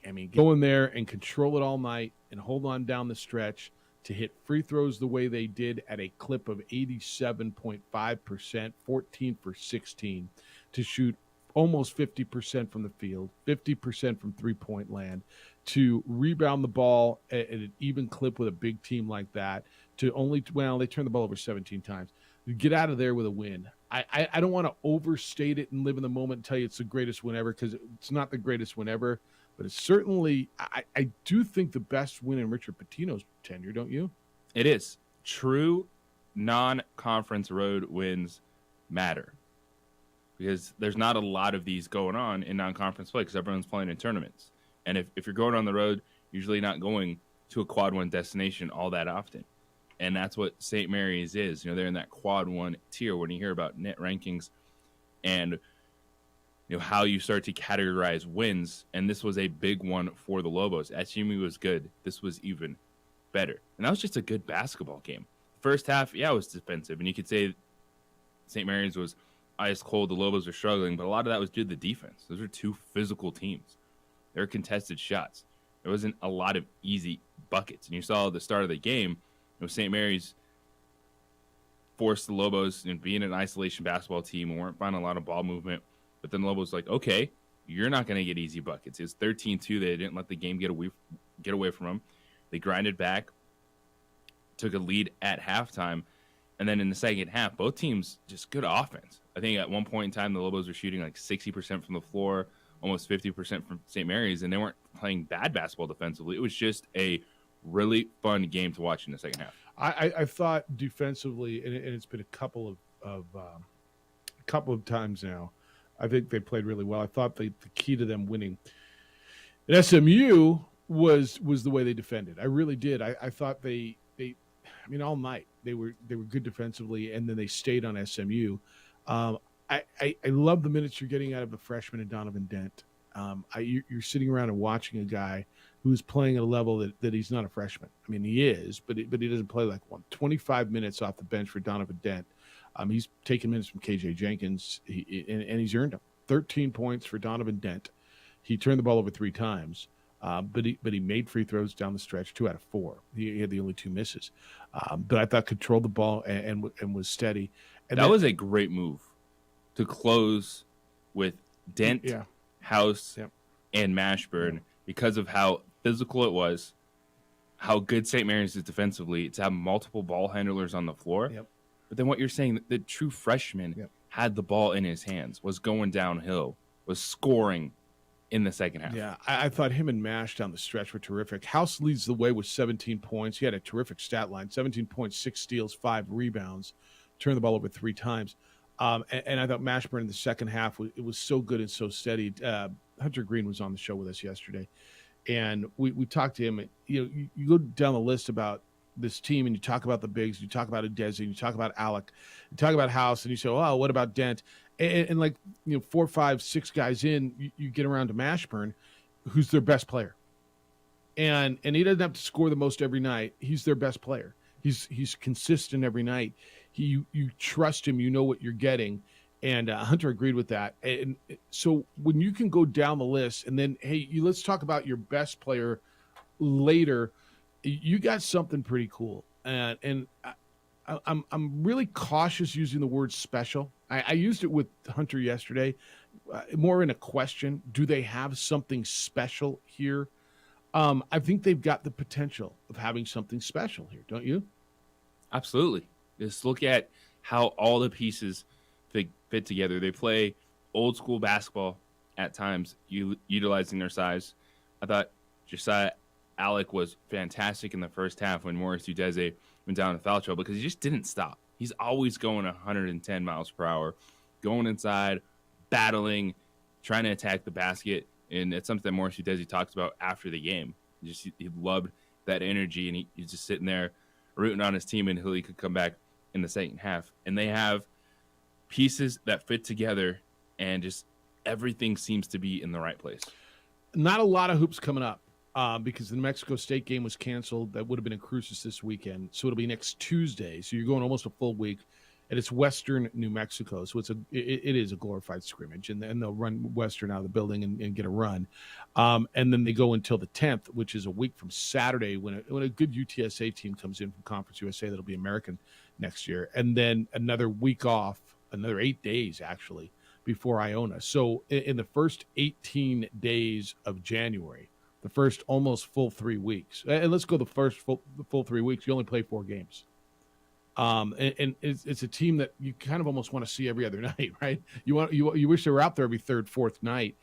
I mean, go in there and control it all night and hold on down the stretch to hit free throws the way they did at a clip of 87.5%, 14 for 16, to shoot almost 50% from the field, 50% from three-point land, to rebound the ball at an even clip with a big team like that, to only, well, they turned the ball over 17 times. Get out of there with a win. I don't want to overstate it and live in the moment and tell you it's the greatest win ever, because it's not the greatest win ever, but it's certainly, I do think, the best win in Richard Pitino's tenure, don't you? It is. True non-conference road wins matter, because there's not a lot of these going on in non-conference play because everyone's playing in tournaments. And if you're going on the road, usually not going to a quad one destination all that often. And that's what St. Mary's is. You know, they're in that quad one tier when you hear about net rankings and, you know, how you start to categorize wins. And this was a big one for the Lobos. SMU was good. This was even better. And that was just a good basketball game. First half, yeah, it was defensive. And you could say St. Mary's was ice cold. The Lobos were struggling. But a lot of that was due to the defense. Those are two physical teams. There were contested shots. There wasn't a lot of easy buckets. And you saw at the start of the game, St. Mary's forced the Lobos, and being an isolation basketball team, and weren't finding a lot of ball movement. But then the Lobos like, okay, you're not going to get easy buckets. It's 13-2. They didn't let the game get away from them. They grinded back, took a lead at halftime, and then in the second half, both teams just good offense. I think at one point in time, the Lobos were shooting like 60% from the floor, almost 50% from St. Mary's, and they weren't playing bad basketball defensively. It was just a really fun game to watch in the second half. I thought defensively, and it's been a couple of times now, I think they played really well. I thought the key to them winning at SMU was the way they defended. I really did. I thought they all night they were good defensively, and then they stayed on SMU. I love the minutes you're getting out of the freshman and Donovan Dent. You're sitting around and watching a guy who's playing at a level that he's not a freshman. I mean, he is, but he doesn't play like one. 25 minutes off the bench for Donovan Dent. He's taken minutes from KJ Jenkins, and he's earned them. 13 points for Donovan Dent. He turned the ball over 3 times, but he made free throws down the stretch, 2 out of 4. He had the only 2 misses. But I thought controlled the ball and was steady. And that was a great move to close with Dent, House, and Mashburn because of how physical it was, how good St. Mary's is defensively, to have multiple ball handlers on the floor. But then what you're saying, the true freshman had the ball in his hands, was going downhill, was scoring in the second half. Yeah, I thought him and Mash down the stretch were terrific. House leads the way with 17 points. He had a terrific stat line, 17 points, 6 steals, 5 rebounds, turned the ball over 3 times. And I thought Mashburn in the second half, it was so good and so steady. Hunter Green was on the show with us yesterday, and we talked to him. You go down the list about this team, and you talk about the bigs, you talk about Udeze, you talk about Alec, you talk about House, and you say, oh, what about Dent? And like 4, 5, 6 guys in, you get around to Mashburn, who's their best player, and he doesn't have to score the most every night. He's their best player. He's consistent every night. You trust him. You know what you're getting. And Hunter agreed with that. And so when you can go down the list and then, hey, let's talk about your best player later, you got something pretty cool. And I'm really cautious using the word special. I used it with Hunter yesterday, more in a question. Do they have something special here? I think they've got the potential of having something special here, don't you? Absolutely. Just look at how all the pieces fit together. They play old school basketball at times, utilizing their size. I thought Josiah Alec was fantastic in the first half when Morris Udeze went down to foul trouble because he just didn't stop. He's always going 110 miles per hour, going inside, battling, trying to attack the basket. And it's something that Morris Udeze talks about after the game. He loved that energy, and he's just sitting there rooting on his team until he could come back in the second half. And they have pieces that fit together, and just everything seems to be in the right place. Not a lot of hoops coming up because the New Mexico State game was canceled. That would have been in Cruces this weekend, so it'll be next Tuesday. So you're going almost a full week. and it's Western New Mexico. So it is a glorified scrimmage, and they'll run Western out of the building and get a run. And then they go until the 10th, which is a week from Saturday when a good UTSA team comes in from Conference USA that'll be American next year. And then another week off, another 8 days actually, before Iona. So in the first 18 days of January, the first almost full 3 weeks, and let's go the full 3 weeks, you only play 4 games. And it's a team that you kind of almost want to see every other night, right? You wish they were out there every third, fourth night,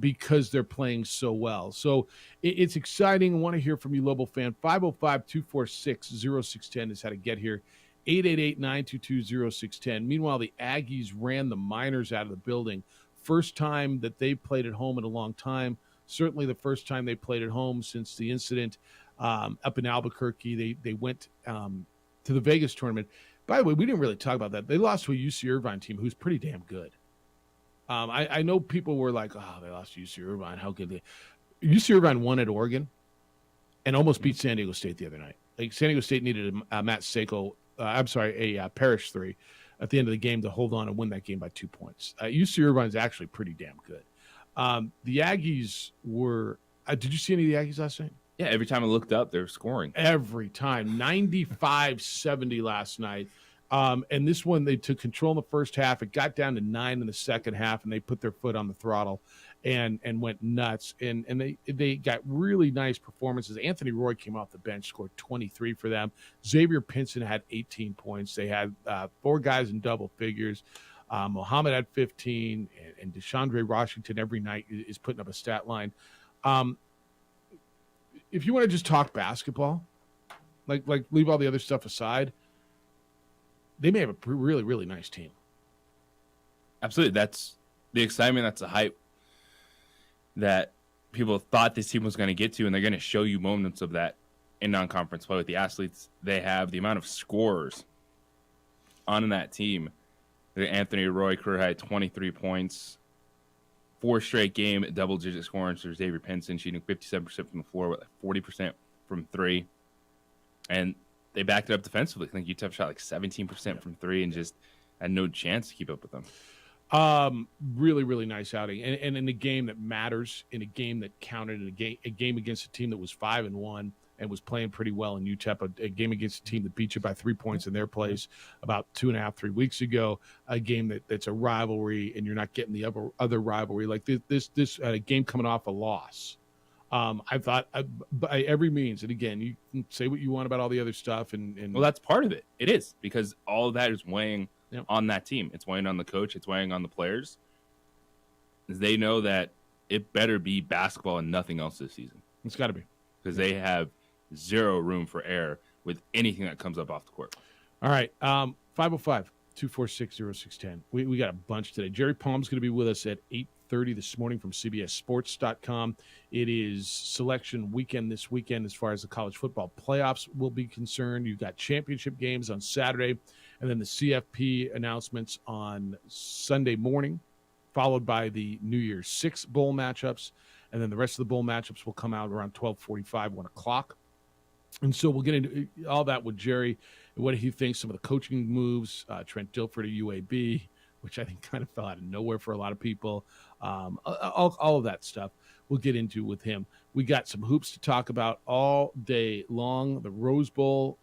because they're playing so well. So it's exciting. I want to hear from you, Lobo fan. 505-246-0610 is how to get here. 888-922-0610. Meanwhile, the Aggies ran the Miners out of the building. First time that they played at home in a long time. Certainly the first time they played at home since the incident up in Albuquerque. They went to the Vegas tournament. By the way, we didn't really talk about that. They lost to a UC Irvine team who's pretty damn good. I know people were like, oh, they lost to UC Irvine. How could they? UC Irvine won at Oregon and almost beat San Diego State the other night. Like San Diego State needed a Matt Seiko, a Parrish 3 at the end of the game to hold on and win that game by 2 points. UC Irvine is actually pretty damn good. The Aggies were did you see any of the Aggies last night? Yeah, every time I looked up, they were scoring. Every time. 95-70 last night. And this one, they took control in the first half. It got down to 9 in the second half, and they put their foot on the throttle and went nuts. And they got really nice performances. Anthony Roy came off the bench, scored 23 for them. Xavier Pinson had 18 points. They had 4 guys in double figures. Mohammed had 15, and DeShondre Washington every night is putting up a stat line. If you want to just talk basketball, like leave all the other stuff aside, they may have a really, really nice team. Absolutely. That's the excitement. That's the hype that people thought this team was going to get to, and they're going to show you moments of that in non-conference play with the athletes they have, the amount of scorers on that team. Anthony Roy career high 23 points, 4 straight game double-digit scoring for Xavier Pinson, shooting 57% from the floor with 40% from 3. And they backed it up defensively. I think UTEP shot like 17% from 3 and just had no chance to keep up with them. Really, really nice outing. And in a game that matters, in a game that counted, in a game against a team that was 5-1 and was playing pretty well in UTEP, a game against a team that beat you by 3 points in their place about 2.5-3 weeks ago, a game that's a rivalry, and you're not getting the other rivalry. Like this game coming off a loss. I thought by every means, and again, you can say what you want about all the other stuff. And well, that's part of it. It is, because all of that is weighing on that team. It's weighing on the coach. It's weighing on the players. They know that it better be basketball and nothing else this season. It's got to be. Because they have zero room for error with anything that comes up off the court. All right. 505-246-0610. We got a bunch today. Jerry Palm's going to be with us at 8:30 this morning from CBSSports.com. It is selection weekend this weekend as far as the college football playoffs will be concerned. You've got championship games on Saturday, and then the CFP announcements on Sunday morning, followed by the New Year's 6 bowl matchups. And then the rest of the bowl matchups will come out around 12:45, 1 o'clock. And so we'll get into all that with Jerry, what he thinks, some of the coaching moves, Trent Dilford at UAB, which I think kind of fell out of nowhere for a lot of people. All of that stuff we'll get into with him. We got some hoops to talk about all day long. The Rose Bowl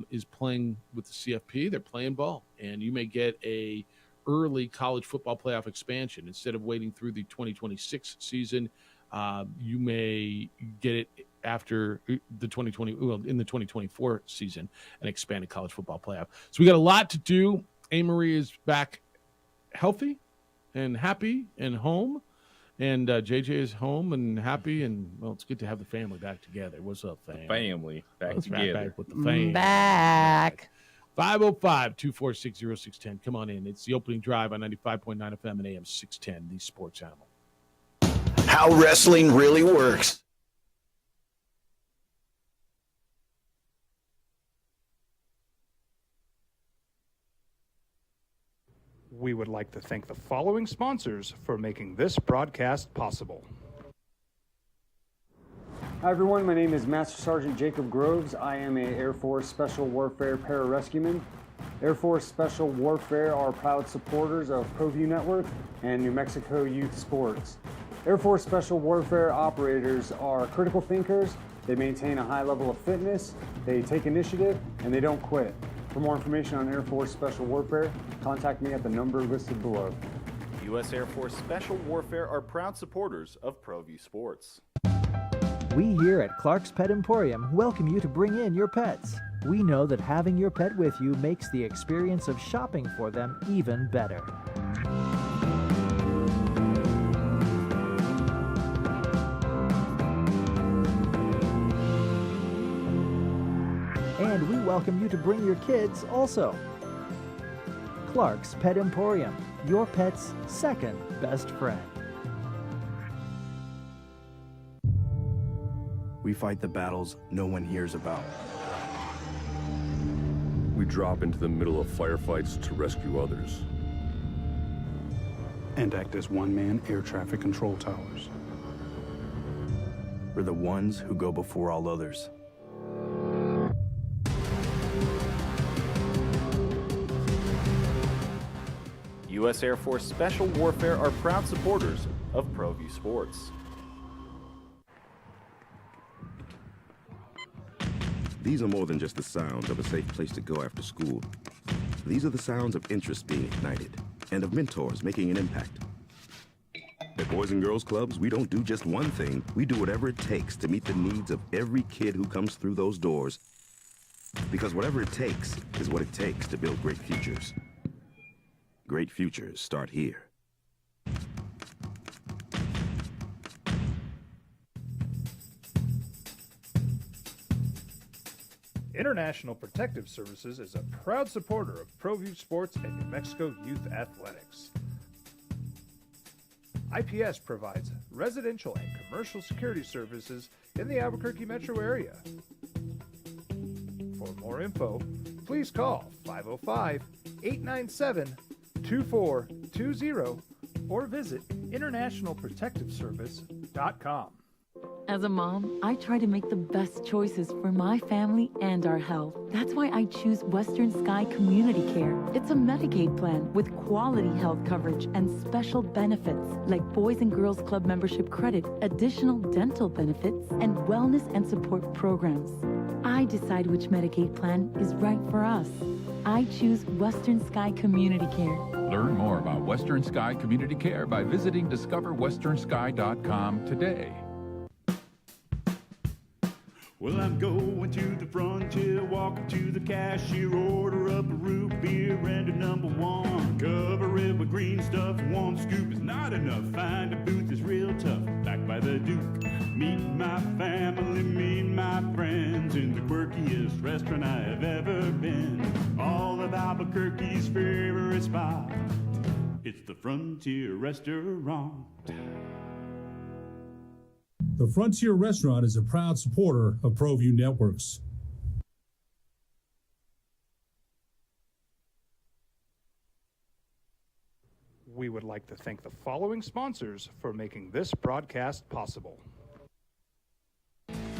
is playing with the CFP. They're playing ball, and you may get a early college football playoff expansion. Instead of waiting through the 2026 season, you may get it after the in the 2024 season, an expanded college football playoff. So we got a lot to do. Amory is back healthy and happy and home, and JJ is home and happy, and well, it's good to have the family back together. What's up, fam? Family back Let's together. back with the fam. Back. 505-246-0610. Come on in. It's the opening drive on 95.9 FM and AM 610, the Sports Animal. How wrestling really works. We would like to thank the following sponsors for making this broadcast possible. Hi everyone, my name is Master Sergeant Jacob Groves. I am an Air Force Special Warfare Pararescueman. Air Force Special Warfare are proud supporters of ProView Network and New Mexico Youth Sports. Air Force Special Warfare operators are critical thinkers. They maintain a high level of fitness, they take initiative, and they don't quit. For more information on Air Force Special Warfare, contact me at the number listed below. U.S. Air Force Special Warfare are proud supporters of ProView Sports. We here at Clark's Pet Emporium welcome you to bring in your pets. We know that having your pet with you makes the experience of shopping for them even better. And we welcome you to bring your kids also. Clark's Pet Emporium, your pet's second best friend. We fight the battles no one hears about. We drop into the middle of firefights to rescue others. And act as one-man air traffic control towers. We're the ones who go before all others. U.S. Air Force Special Warfare are proud supporters of ProView Sports. These are more than just the sounds of a safe place to go after school. These are the sounds of interest being ignited and of mentors making an impact. At Boys and Girls Clubs, we don't do just one thing. We do whatever it takes to meet the needs of every kid who comes through those doors. Because whatever it takes is what it takes to build great futures. Great futures start here. International Protective Services is a proud supporter of ProView Sports and New Mexico Youth Athletics. IPS provides residential and commercial security services in the Albuquerque metro area. For more info, please call 505-897-2420 or visit internationalprotectiveservice.com. As a mom, I try to make the best choices for my family and our health. That's why I choose Western Sky Community Care. It's a Medicaid plan with quality health coverage and special benefits like Boys and Girls Club membership credit, additional dental benefits, and wellness and support programs. I decide which Medicaid plan is right for us. I choose Western Sky Community Care. Learn more about Western Sky Community Care by visiting discoverwesternsky.com today. Well, I'm going to the frontier, walking to the cashier, order up a root beer and a number one. Cover it with green stuff, one scoop is not enough. Find a booth is real tough, back by the Duke. Meet my family, meet my friends in the quirkiest restaurant I have ever been. All of Albuquerque's favorite spot, it's the Frontier Restaurant. The Frontier Restaurant is a proud supporter of ProView Networks. We would like to thank the following sponsors for making this broadcast possible.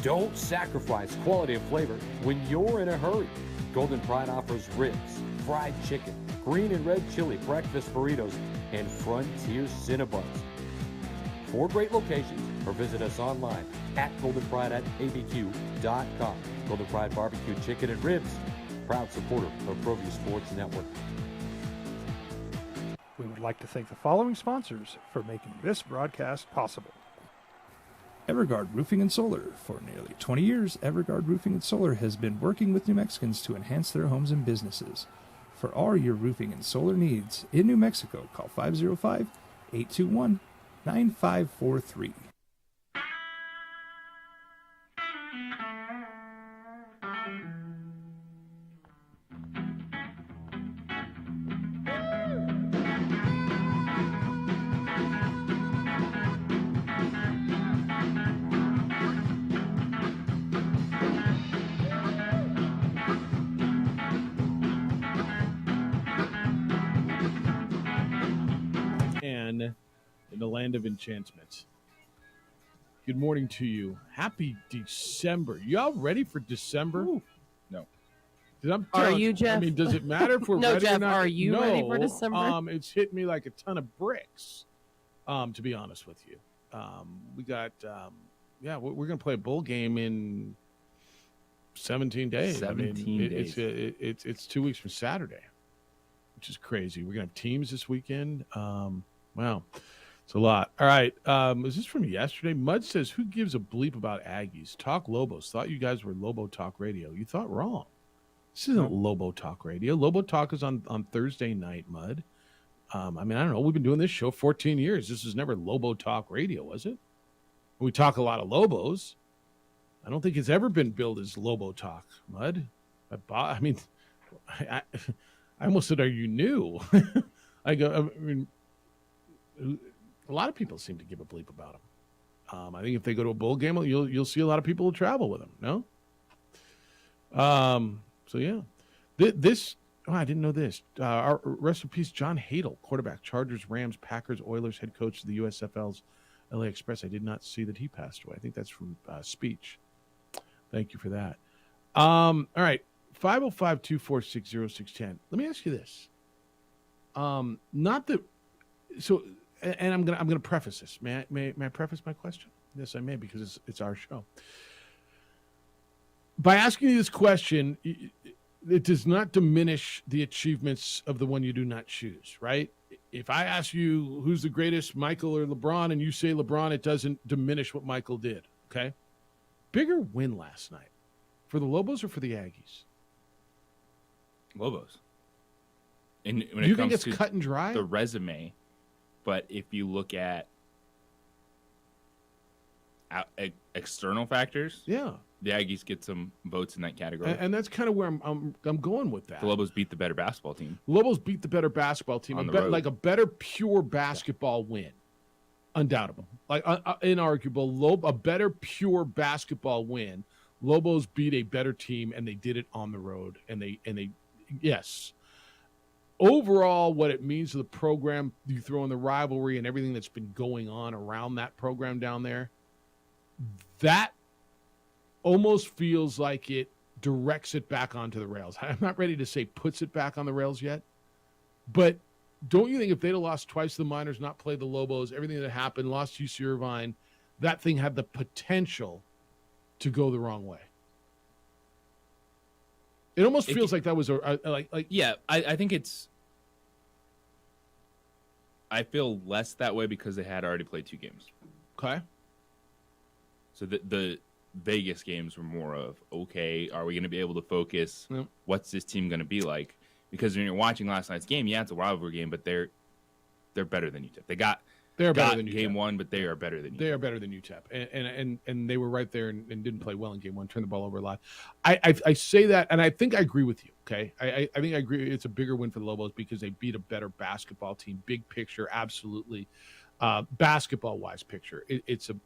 Don't sacrifice quality and flavor when you're in a hurry. Golden Pride offers ribs, fried chicken, green and red chili breakfast burritos, and Frontier Cinnabons. 4 great locations, or visit us online at goldenpride@abq.com. Golden Pride Barbecue Chicken and Ribs, proud supporter of ProView Sports Network. We would like to thank the following sponsors for making this broadcast possible. Evergard Roofing and Solar. For nearly 20 years, Evergard Roofing and Solar has been working with New Mexicans to enhance their homes and businesses. For all your roofing and solar needs in New Mexico, call 505-821-9543. In the land of enchantment. Good morning to you. Happy December. You all ready for December? No. Are you, Jeff? I mean, does it matter if we're No, ready Jeff, or not? are you ready for December? It's hit me like a ton of bricks, to be honest with you. We got, we're going to play a bowl game in 17 days. 17 days. It's 2 weeks from Saturday, which is crazy. We're going to have teams this weekend. Wow. It's a lot. All right. Is this from yesterday? Mud says, who gives a bleep about Aggies? Talk Lobos. Thought you guys were Lobo Talk Radio. You thought wrong. This isn't Lobo Talk Radio. Lobo Talk is on Thursday night, Mud. I mean, I don't know. We've been doing this show 14 years. This was never Lobo Talk Radio, was it? We talk a lot of Lobos. I don't think it's ever been billed as Lobo Talk, Mud. I almost said, are you new? I mean, a lot of people seem to give a bleep about them. I think if they go to a bowl game, you'll see a lot of people who travel with them. No. So yeah, I didn't know this. Our rest in peace, John Hadel, quarterback, Chargers, Rams, Packers, Oilers, head coach of the USFL's LA Express. I did not see that he passed away. I think that's from speech. Thank you for that. All right, 505-246-0610. Let me ask you this. And I'm gonna preface this. May I preface my question? Yes, I may, because it's our show. By asking you this question, it does not diminish the achievements of the one you do not choose, right? If I ask you who's the greatest, Michael or LeBron, and you say LeBron, it doesn't diminish what Michael did, okay? Bigger win last night for the Lobos or for the Aggies? Lobos. And when Do you it think comes it's to cut and dry? the resume, but if you look at external factors, yeah, the Aggies get some votes in that category. and that's kind of where I'm going with that. The Lobos beat the better basketball team. Lobos beat the better basketball team, On the road. like a better pure basketball win, undoubtable, like inarguable. A better pure basketball win. Lobos beat a better team, and they did it on the road. And they yes. Overall, what it means to the program, you throw in the rivalry and everything that's been going on around that program down there, that almost feels like it directs it back onto the rails. I'm not ready to say puts it back on the rails yet, but don't you think if they'd have lost twice the Miners, not played the Lobos, everything that happened, lost UC Irvine, that thing had the potential to go the wrong way? It almost feels like that was yeah. I think it's. I feel less that way because they had already played 2 games. Okay. So the Vegas games were more of, okay, are we going to be able to focus? Yep. What's this team going to be like? Because when you're watching last night's game, yeah, it's a rivalry game, but they're better than UTEP. They're better than game UTEP. 1, but they are better than UTEP. They are better than UTEP, and they were right there and didn't play well in game 1. Turned the ball over a lot. I say that, and I think I agree with you. Okay, I think I agree. It's a bigger win for the Lobos because they beat a better basketball team. Big picture, absolutely. Basketball wise picture, it's a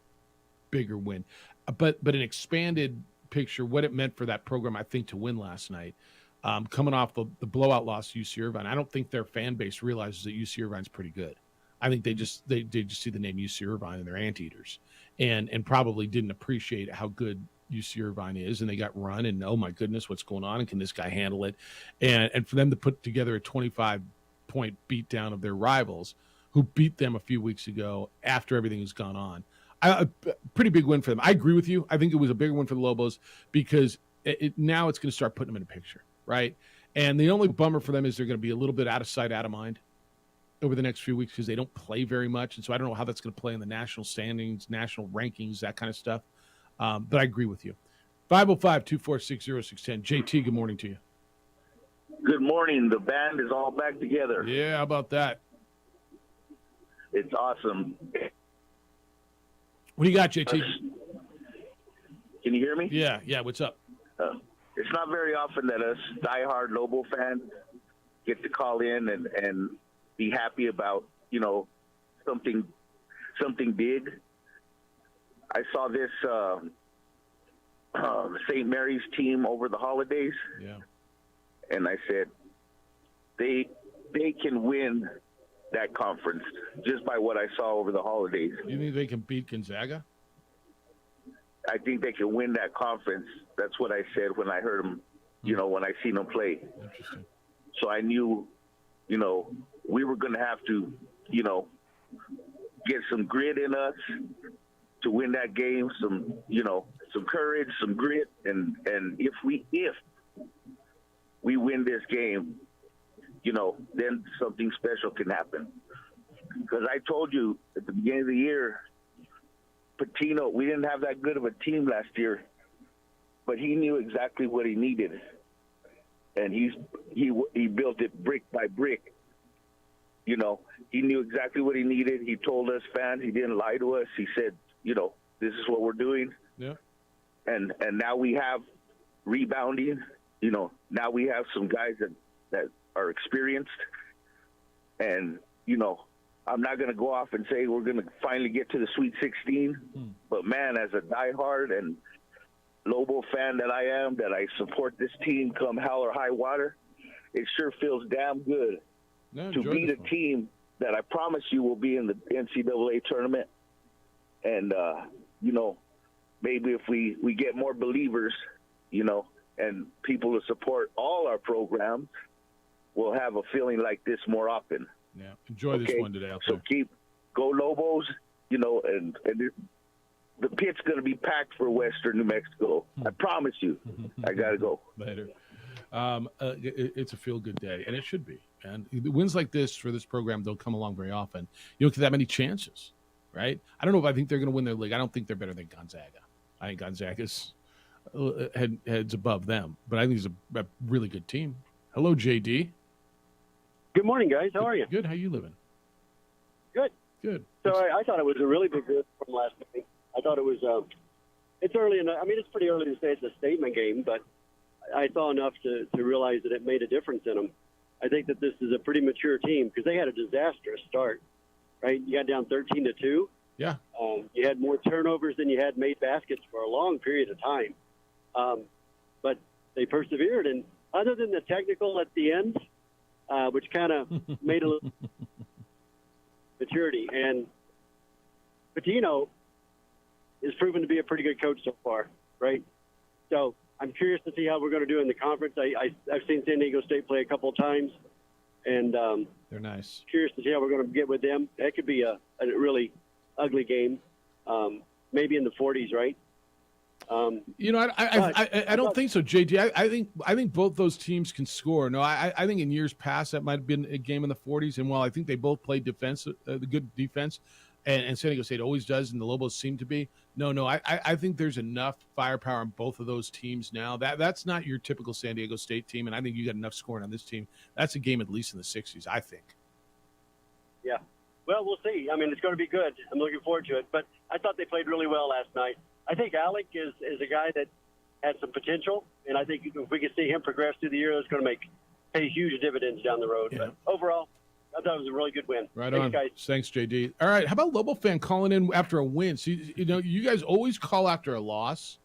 bigger win, but an expanded picture, what it meant for that program, I think, to win last night. Coming off the blowout loss to UC Irvine, I don't think their fan base realizes that UC Irvine's pretty good. I think they just see the name UC Irvine and they're anteaters, and probably didn't appreciate how good UC Irvine is, and they got run, and oh my goodness, what's going on, and can this guy handle it? And for them to put together a 25-point beatdown of their rivals, who beat them a few weeks ago after everything has gone on, a pretty big win for them. I agree with you. I think it was a bigger win for the Lobos because now it's going to start putting them in a picture, right? And the only bummer for them is they're going to be a little bit out of sight, out of mind over the next few weeks because they don't play very much. And so I don't know how that's going to play in the national standings, national rankings, that kind of stuff. But I agree with you. 505-246-0610. JT, good morning to you. Good morning. The band is all back together. Yeah, how about that? It's awesome. What do you got, JT? Can you hear me? Yeah. What's up? It's not very often that us diehard Lobo fans get to call in and be happy about, something big. I saw this St. Mary's team over the holidays. Yeah. And I said, they can win that conference just by what I saw over the holidays. You think they can beat Gonzaga? I think they can win that conference. That's what I said when I heard them when I seen them play. Interesting. So I knew, we were going to have to, get some grit in us to win that game, some courage, some grit. And if we win this game, then something special can happen. Because I told you at the beginning of the year, Patino, we didn't have that good of a team last year, but he knew exactly what he needed. And he built it brick by brick. He knew exactly what he needed. He told us fans, he didn't lie to us. He said, this is what we're doing. Yeah. And now we have rebounding. Now we have some guys that are experienced. And, I'm not going to go off and say we're going to finally get to the Sweet 16. But, man, as a diehard and Lobo fan that I am, that I support this team come hell or high water, it sure feels damn good to beat a team that I promise you will be in the NCAA tournament. And, maybe if we get more believers, and people to support all our programs, we'll have a feeling like this more often. Yeah, enjoy this one today out there. So go Lobos, and the pit's going to be packed for Western New Mexico. I promise you. I got to go. Later. It's a feel-good day, and it should be. And wins like this for this program don't come along very often. You don't get that many chances, right? I don't know if I think they're going to win their league. I don't think they're better than Gonzaga. I think Gonzaga's heads above them, but I think it's a really good team. Hello, JD. Good morning, guys. How are you? Good. How you living? Good. Good. So I thought it was a really big good from last night. I thought it was. It's early enough. I mean, it's pretty early to say it's a statement game, but I saw enough to realize that it made a difference in them. I think that this is a pretty mature team because they had a disastrous start, right? You got down 13-2. Yeah. You had more turnovers than you had made baskets for a long period of time. But they persevered, and other than the technical at the end, which kind of made a little maturity. And Patino is proven to be a pretty good coach so far, right? So I'm curious to see how we're going to do in the conference. I've seen San Diego State play a couple of times, and they're nice. Curious to see how we're going to get with them. That could be a really ugly game, maybe in the 40s, right? I don't think so, JD. I think both those teams can score. No, I think in years past that might have been a game in the 40s. And while I think they both played defense, the good defense, and San Diego State always does, and the Lobos seem to be. No, I think there's enough firepower on both of those teams now. That's not your typical San Diego State team, and I think you got enough scoring on this team. That's a game at least in the 60s, I think. Yeah. Well, we'll see. I mean, it's going to be good. I'm looking forward to it. But I thought they played really well last night. I think Alec is a guy that has some potential, and I think if we can see him progress through the year, that's going to pay huge dividends down the road. Yeah. But overall, I thought it was a really good win. Right. Thanks, on. Guys. Thanks, JD. All right. How about Lobo fan calling in after a win? See, you guys always call after a loss.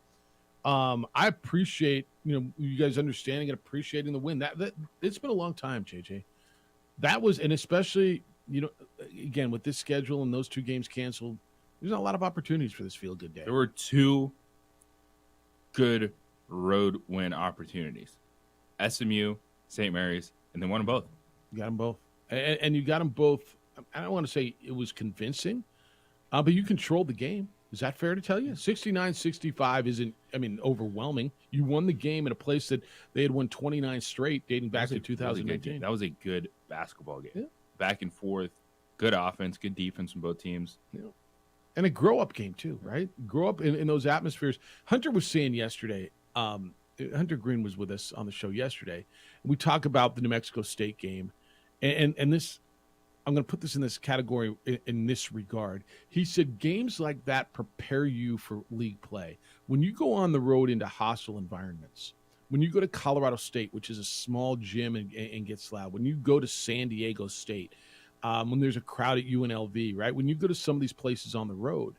I appreciate, you guys understanding and appreciating the win. That it's been a long time, JJ. That was, and especially, again, with this schedule and those two games canceled, there's not a lot of opportunities for this feel-good day. There were two good road win opportunities. SMU, St. Mary's, and they won them both. You got them both. And you got them both. I don't want to say it was convincing, but you controlled the game. Is that fair to tell you? 69-65 isn't, overwhelming. You won the game in a place that they had won 29 straight dating back to 2018. That was a good basketball game. Yeah. Back and forth, good offense, good defense from both teams. Yeah. And a grow-up game, too, right? Grow up in those atmospheres. Hunter was saying yesterday, Hunter Green was with us on the show yesterday, and we talk about the New Mexico State game. And this, I'm going to put this in this category in this regard. He said games like that prepare you for league play. When you go on the road into hostile environments, when you go to Colorado State, which is a small gym and gets loud, when you go to San Diego State, when there's a crowd at UNLV, right? When you go to some of these places on the road,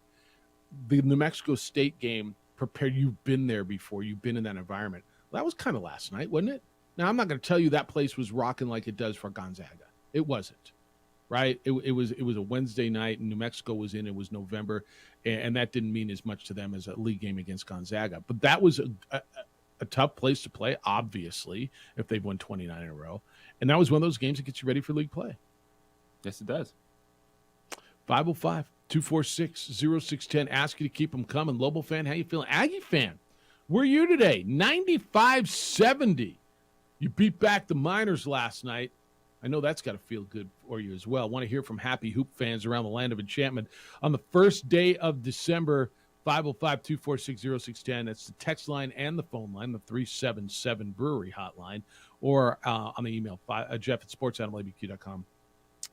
the New Mexico State game prepared. You've been there before. You've been in that environment. Well, that was kind of last night, wasn't it? Now, I'm not going to tell you that place was rocking like it does for Gonzaga. It wasn't, right? It was a Wednesday night, and New Mexico was in. It was November, and that didn't mean as much to them as a league game against Gonzaga. But that was a tough place to play, obviously, if they've won 29 in a row. And that was one of those games that gets you ready for league play. Yes, it does. 505-246-0610. Ask you to keep them coming. Lobo fan, how you feeling? Aggie fan, where are you today? 95-70. You beat back the Miners last night. I know that's got to feel good for you as well. Want to hear from happy Hoop fans around the land of enchantment on the first day of December. 505-246-0610. That's the text line and the phone line, the 377 Brewery hotline, or on the email, Jeff at sportsanimалabq.com,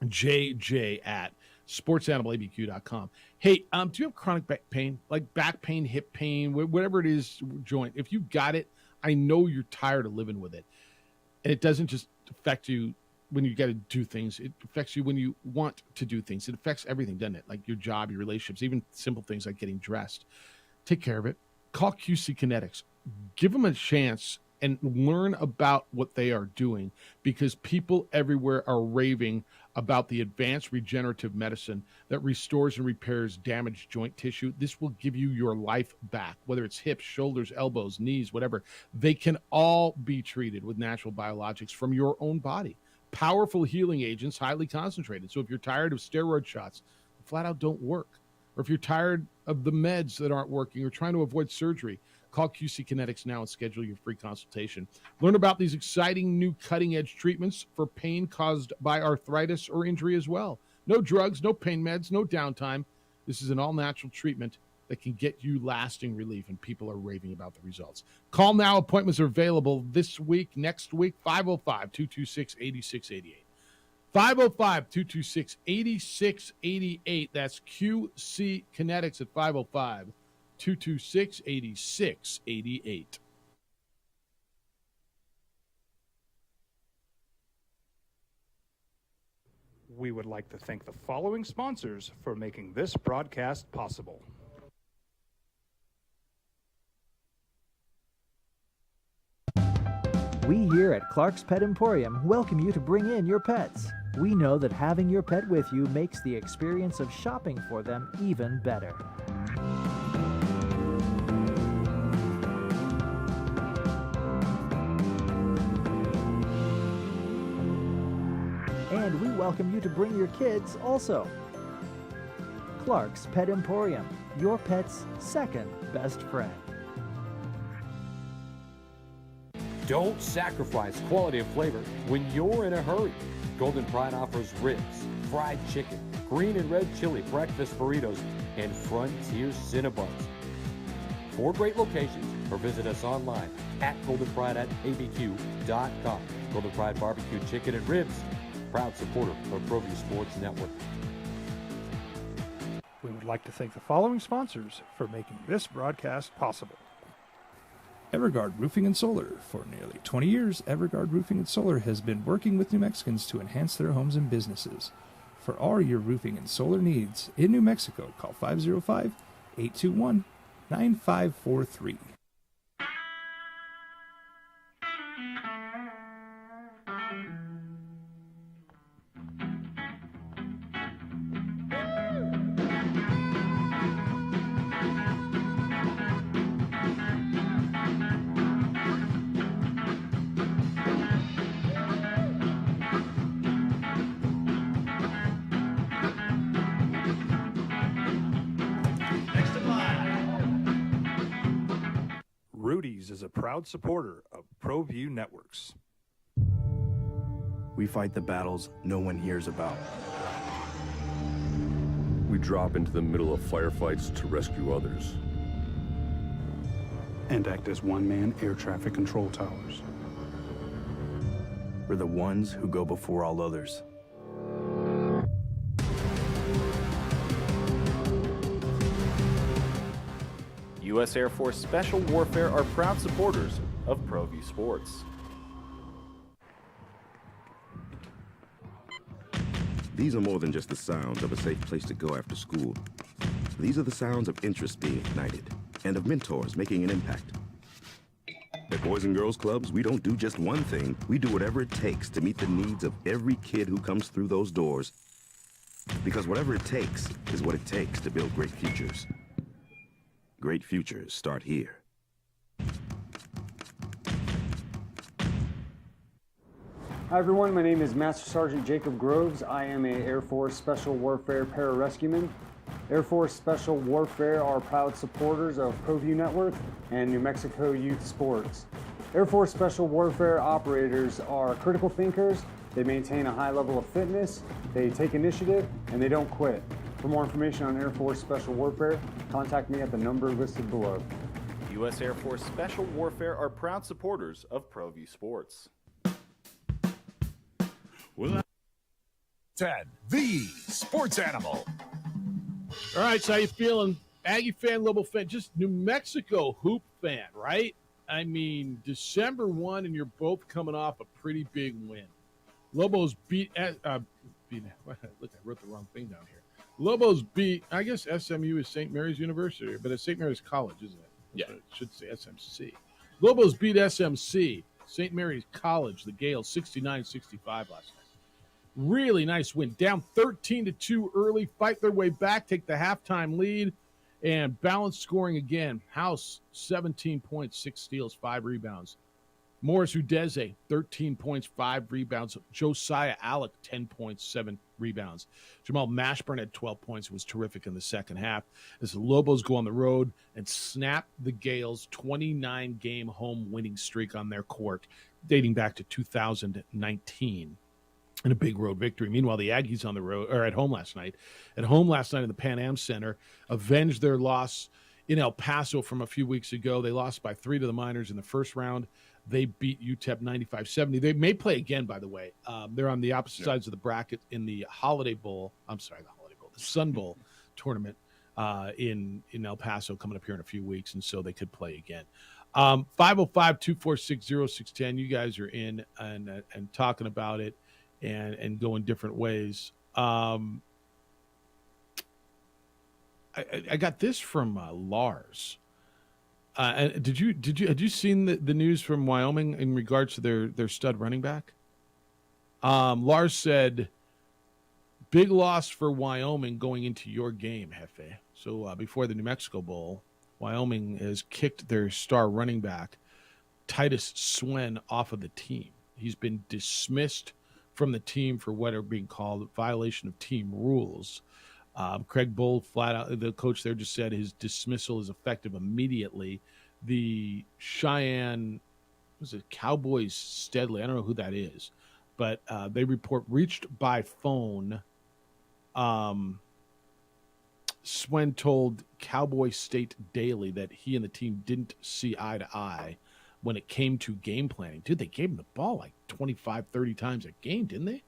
JJ at sportsanimалabq.com. Hey, do you have chronic back pain, like back pain, hip pain, whatever it is, joint? If you got it, I know you're tired of living with it. And it doesn't just affect you when you got to do things. It affects you when you want to do things. It affects everything, doesn't it? Like your job, your relationships, even simple things like getting dressed. Take care of it. Call QC Kinetics. Give them a chance and learn about what they are doing, because people everywhere are raving about the advanced regenerative medicine that restores and repairs damaged joint tissue. This will give you your life back, whether it's hips, shoulders, elbows, knees, whatever. They can all be treated with natural biologics from your own body. Powerful healing agents, highly concentrated. So if you're tired of steroid shots, flat out don't work. Or if you're tired of the meds that aren't working or trying to avoid surgery, call QC Kinetics now and schedule your free consultation. Learn about these exciting new cutting-edge treatments for pain caused by arthritis or injury as well. No drugs, no pain meds, no downtime. This is an all-natural treatment that can get you lasting relief, and people are raving about the results. Call now. Appointments are available this week, next week, 505-226-8688. 505-226-8688. That's QC Kinetics at 505-226-8688. We would like to thank the following sponsors for making this broadcast possible. We here at Clark's Pet Emporium welcome you to bring in your pets. We know that having your pet with you makes the experience of shopping for them even better. And we welcome you to bring your kids also. Clark's Pet Emporium, your pet's second best friend. Don't sacrifice quality and flavor when you're in a hurry. Golden Pride offers ribs, fried chicken, green and red chili breakfast burritos, and Frontier Cinnabons. 4 great locations, or visit us online at goldenpride@abq.com. Golden Pride Barbecue Chicken and Ribs, proud supporter of ProView Sports Network. We would like to thank the following sponsors for making this broadcast possible. Everguard Roofing and Solar. For nearly 20 years, Everguard Roofing and Solar has been working with New Mexicans to enhance their homes and businesses. For all your roofing and solar needs in New Mexico, call 505-821-9543. Rudy's is a proud supporter of ProView Networks. We fight the battles no one hears about. We drop into the middle of firefights to rescue others. And act as one-man air traffic control towers. We're the ones who go before all others. U.S. Air Force Special Warfare are proud supporters of ProView Sports. These are more than just the sounds of a safe place to go after school. These are the sounds of interest being ignited and of mentors making an impact. At Boys and Girls Clubs, we don't do just one thing. We do whatever it takes to meet the needs of every kid who comes through those doors. Because whatever it takes is what it takes to build great futures. Great futures start here. Hi everyone, my name is Master Sergeant Jacob Groves. I am a Air Force Special Warfare Pararescueman. Air Force Special Warfare are proud supporters of ProView Network and New Mexico Youth Sports. Air Force Special Warfare operators are critical thinkers. They maintain a high level of fitness, they take initiative, and they don't quit. For more information on Air Force Special Warfare, contact me at the number listed below. U.S. Air Force Special Warfare are proud supporters of ProView Sports. Ted, the sports animal. All right, so how you feeling? Aggie fan, Lobo fan, just New Mexico hoop fan, right? I mean, December 1, and you're both coming off a pretty big win. Lobos beat look, I wrote the wrong thing down here. Lobos beat, I guess SMU is St. Mary's University, but it's St. Mary's College, isn't it? Yeah. It should say SMC. Lobos beat SMC, St. Mary's College, the Gales, 69-65 last night. Really nice win. Down 13-2 early, fight their way back, take the halftime lead, and balanced scoring again. House, 17 points, 6 steals, 5 rebounds. Morris Udeze, 13 points, 5 rebounds. Josiah Alec, 10 points, 7 rebounds. Jamal Mashburn had 12 points. It was terrific in the second half as the Lobos go on the road and snap the Gales' 29-game home winning streak on their court, dating back to 2019. In a big road victory. Meanwhile, the Aggies on the road or at home last night. At home last night in the Pan Am Center, avenged their loss in El Paso from a few weeks ago. They lost by 3 to the Miners in the first round. They beat UTEP 95-70. They may play again, by the way. They're on the opposite sides of the bracket in the Holiday Bowl. I'm sorry, the Sun Bowl tournament in El Paso coming up here in a few weeks, and so they could play again. 505-246-0610. You guys are in and talking about it. And going different ways. I got this from Lars. Had you seen the news from Wyoming in regards to their stud running back? Lars said, big loss for Wyoming going into your game, Jefe. So before the New Mexico Bowl, Wyoming has kicked their star running back, Titus Swen, off of the team. He's been dismissed from the team for what are being called a violation of team rules. Craig Bull, flat out, the coach there, just said his dismissal is effective immediately. The Cheyenne, was it Cowboys Steadley? I don't know who that is, but they report reached by phone. Swen told Cowboy State Daily that he and the team didn't see eye to eye when it came to game planning. Dude, they gave him the ball like 25, 30 times a game, didn't they?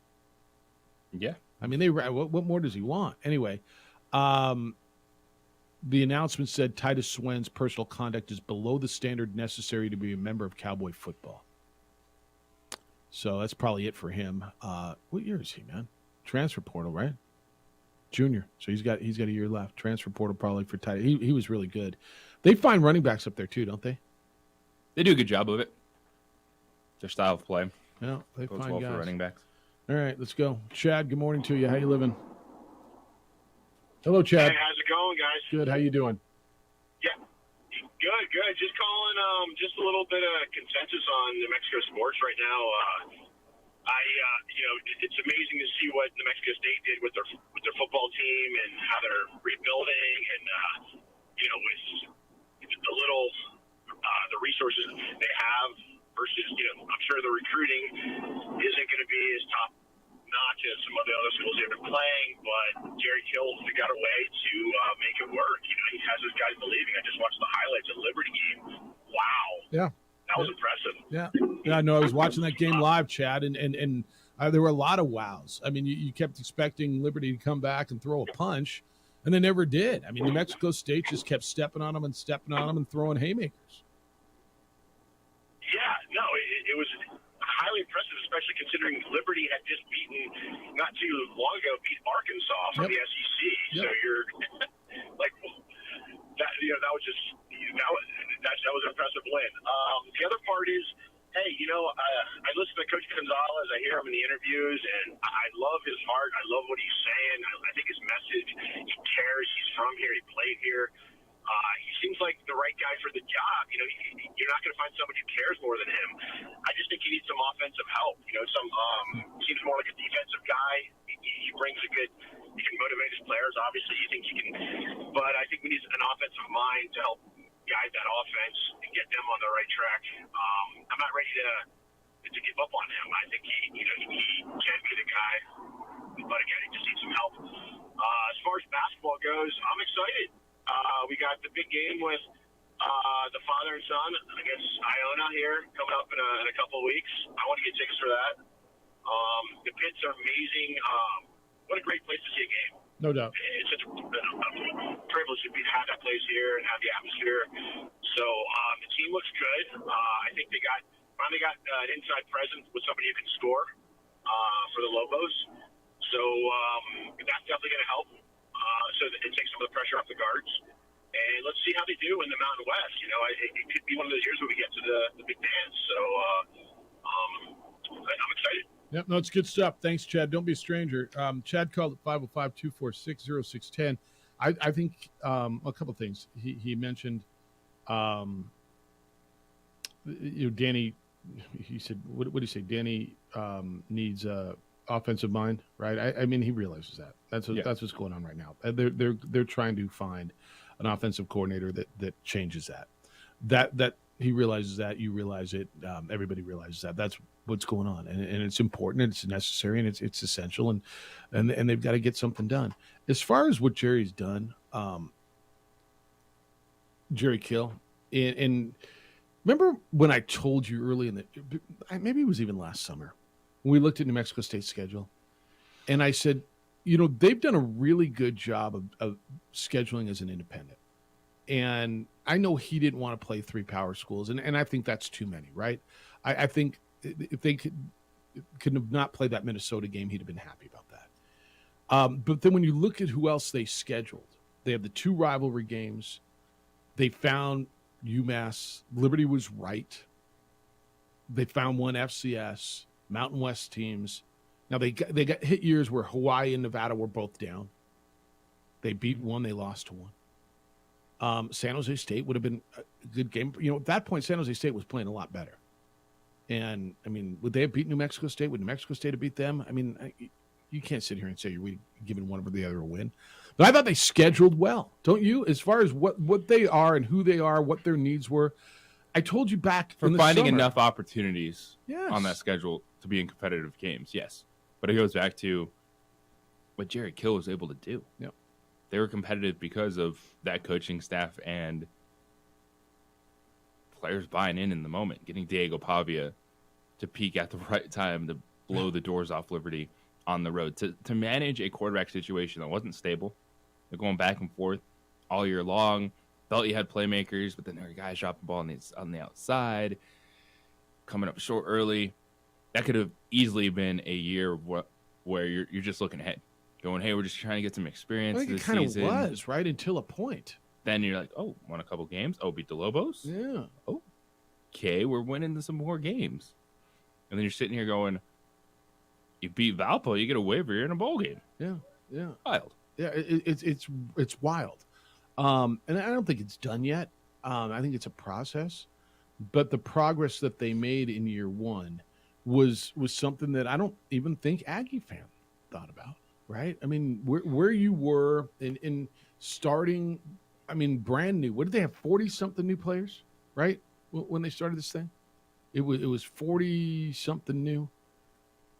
Yeah. I mean, what more does he want? Anyway, the announcement said Titus Swen's personal conduct is below the standard necessary to be a member of Cowboy football. So that's probably it for him. What year is he, man? Transfer portal, right? Junior. So he's got a year left. Transfer portal probably for Titus. He was really good. They find running backs up there too, don't they? They do a good job of it. Their style of play. Yeah, they goes find well guys. for running backs. All right, let's go. Chad, good morning to you. How you living? Hello, Chad. Hey, how's it going, guys? Good. How you doing? Yeah, good. Just calling, just a little bit of consensus on New Mexico sports right now. It's amazing to see what New Mexico State did with their football team and how they're rebuilding, and with the little the resources they have versus I'm sure the recruiting isn't going to be as top notch as some of the other schools they've been playing, but Jerry Kill got a way to make it work. He has his guys believing. I just watched the highlights of the Liberty game. Wow. Yeah. That was impressive. Yeah. No, I was watching that game live, Chad, and there were a lot of wows. I mean, you kept expecting Liberty to come back and throw a punch, and they never did. I mean, New Mexico State just kept stepping on them and throwing haymakers. Yeah, no, it was highly impressive, especially considering Liberty had just not too long ago, beat Arkansas from the SEC. Yep. So you're like, that was just, that was an impressive win. The other part is, hey, I listen to Coach Gonzalez. I hear him in the interviews, and I love his heart. I love what he's saying. I think his message, he cares. He's from here. He played here. He seems like the right guy for the job. You know, you're not going to find somebody who cares more than him. I just think he needs some offensive help. You know, seems more like a defensive guy. He brings a good. He can motivate his players. Obviously, you think he can, but I think we need an offensive mind to help guide that offense and get them on the right track. I'm not ready to give up on him. I think he can be the guy, but again, he just needs some help. As far as basketball goes, I'm excited. We got the big game with the father and son against Iona here coming up in a couple of weeks. I want to get tickets for that. The pits are amazing. What a great place to see a game. No doubt. It's such a privilege to have that place here and have the atmosphere. So the team looks good. I think they finally got an inside presence with somebody who can score for the Lobos. So that's definitely going to help. So that it takes some of the pressure off the guards. And let's see how they do in the Mountain West. You know, it could be one of those years where we get to the big dance. So I'm excited. Yep, no, it's good stuff. Thanks, Chad. Don't be a stranger. Chad called at 505-246-0610. I think a couple of things. He mentioned, Danny, he said, what did he say? Danny needs offensive mind, right? I mean, he realizes that. That's what's going on right now. They're trying to find an offensive coordinator that changes that. That he realizes that, you realize it, everybody realizes that. That's what's going on, and it's important, and it's necessary, and it's essential, and they've got to get something done. As far as what Jerry's done, Jerry Kill, and remember when I told you early in maybe it was even last summer, when we looked at New Mexico State's schedule, and I said, they've done a really good job of scheduling as an independent. And I know he didn't want to play 3 power schools, and I think that's too many, right? I think if they could have not played that Minnesota game, he'd have been happy about that. But then when you look at who else they scheduled, they have the 2 rivalry games. They found UMass. Liberty was right. They found one FCS, Mountain West teams. Now, they got hit years where Hawaii and Nevada were both down. They beat one, they lost to one. San Jose State would have been a good game. At that point, San Jose State was playing a lot better. And, I mean, would they have beat New Mexico State? Would New Mexico State have beat them? I mean, you can't sit here and say you're giving one or the other a win. But I thought they scheduled well, don't you? As far as what they are and who they are, what their needs were. I told you back for in the finding summer, enough opportunities Yes. on that schedule to be in competitive games, yes. But it goes back to what Jerry Kill was able to do. Yep. They were competitive because of that coaching staff and players buying in the moment, getting Diego Pavia to peak at the right time to blow the doors off Liberty on the road. To manage a quarterback situation that wasn't stable, they're going back and forth all year long. Felt you had playmakers, but then there were guys dropping the ball on the outside, coming up short early. That could have easily been a year where you're just looking ahead, going, hey, we're just trying to get some experience I think this it kind of season. was, right, until a point. Then you're like, oh, won a couple games. Oh, beat the Lobos? Yeah. Oh, okay, we're winning some more games. And then you're sitting here going, you beat Valpo, you get a waiver, you're in a bowl game. Yeah, yeah. Wild. Yeah, it's wild. And I don't think it's done yet. I think it's a process. But the progress that they made in year one was something that I don't even think Aggie fan thought about, right? I mean, where you were in starting, I mean, brand new. What did they have, 40-something new players, right, when they started this thing? It was 40-something new.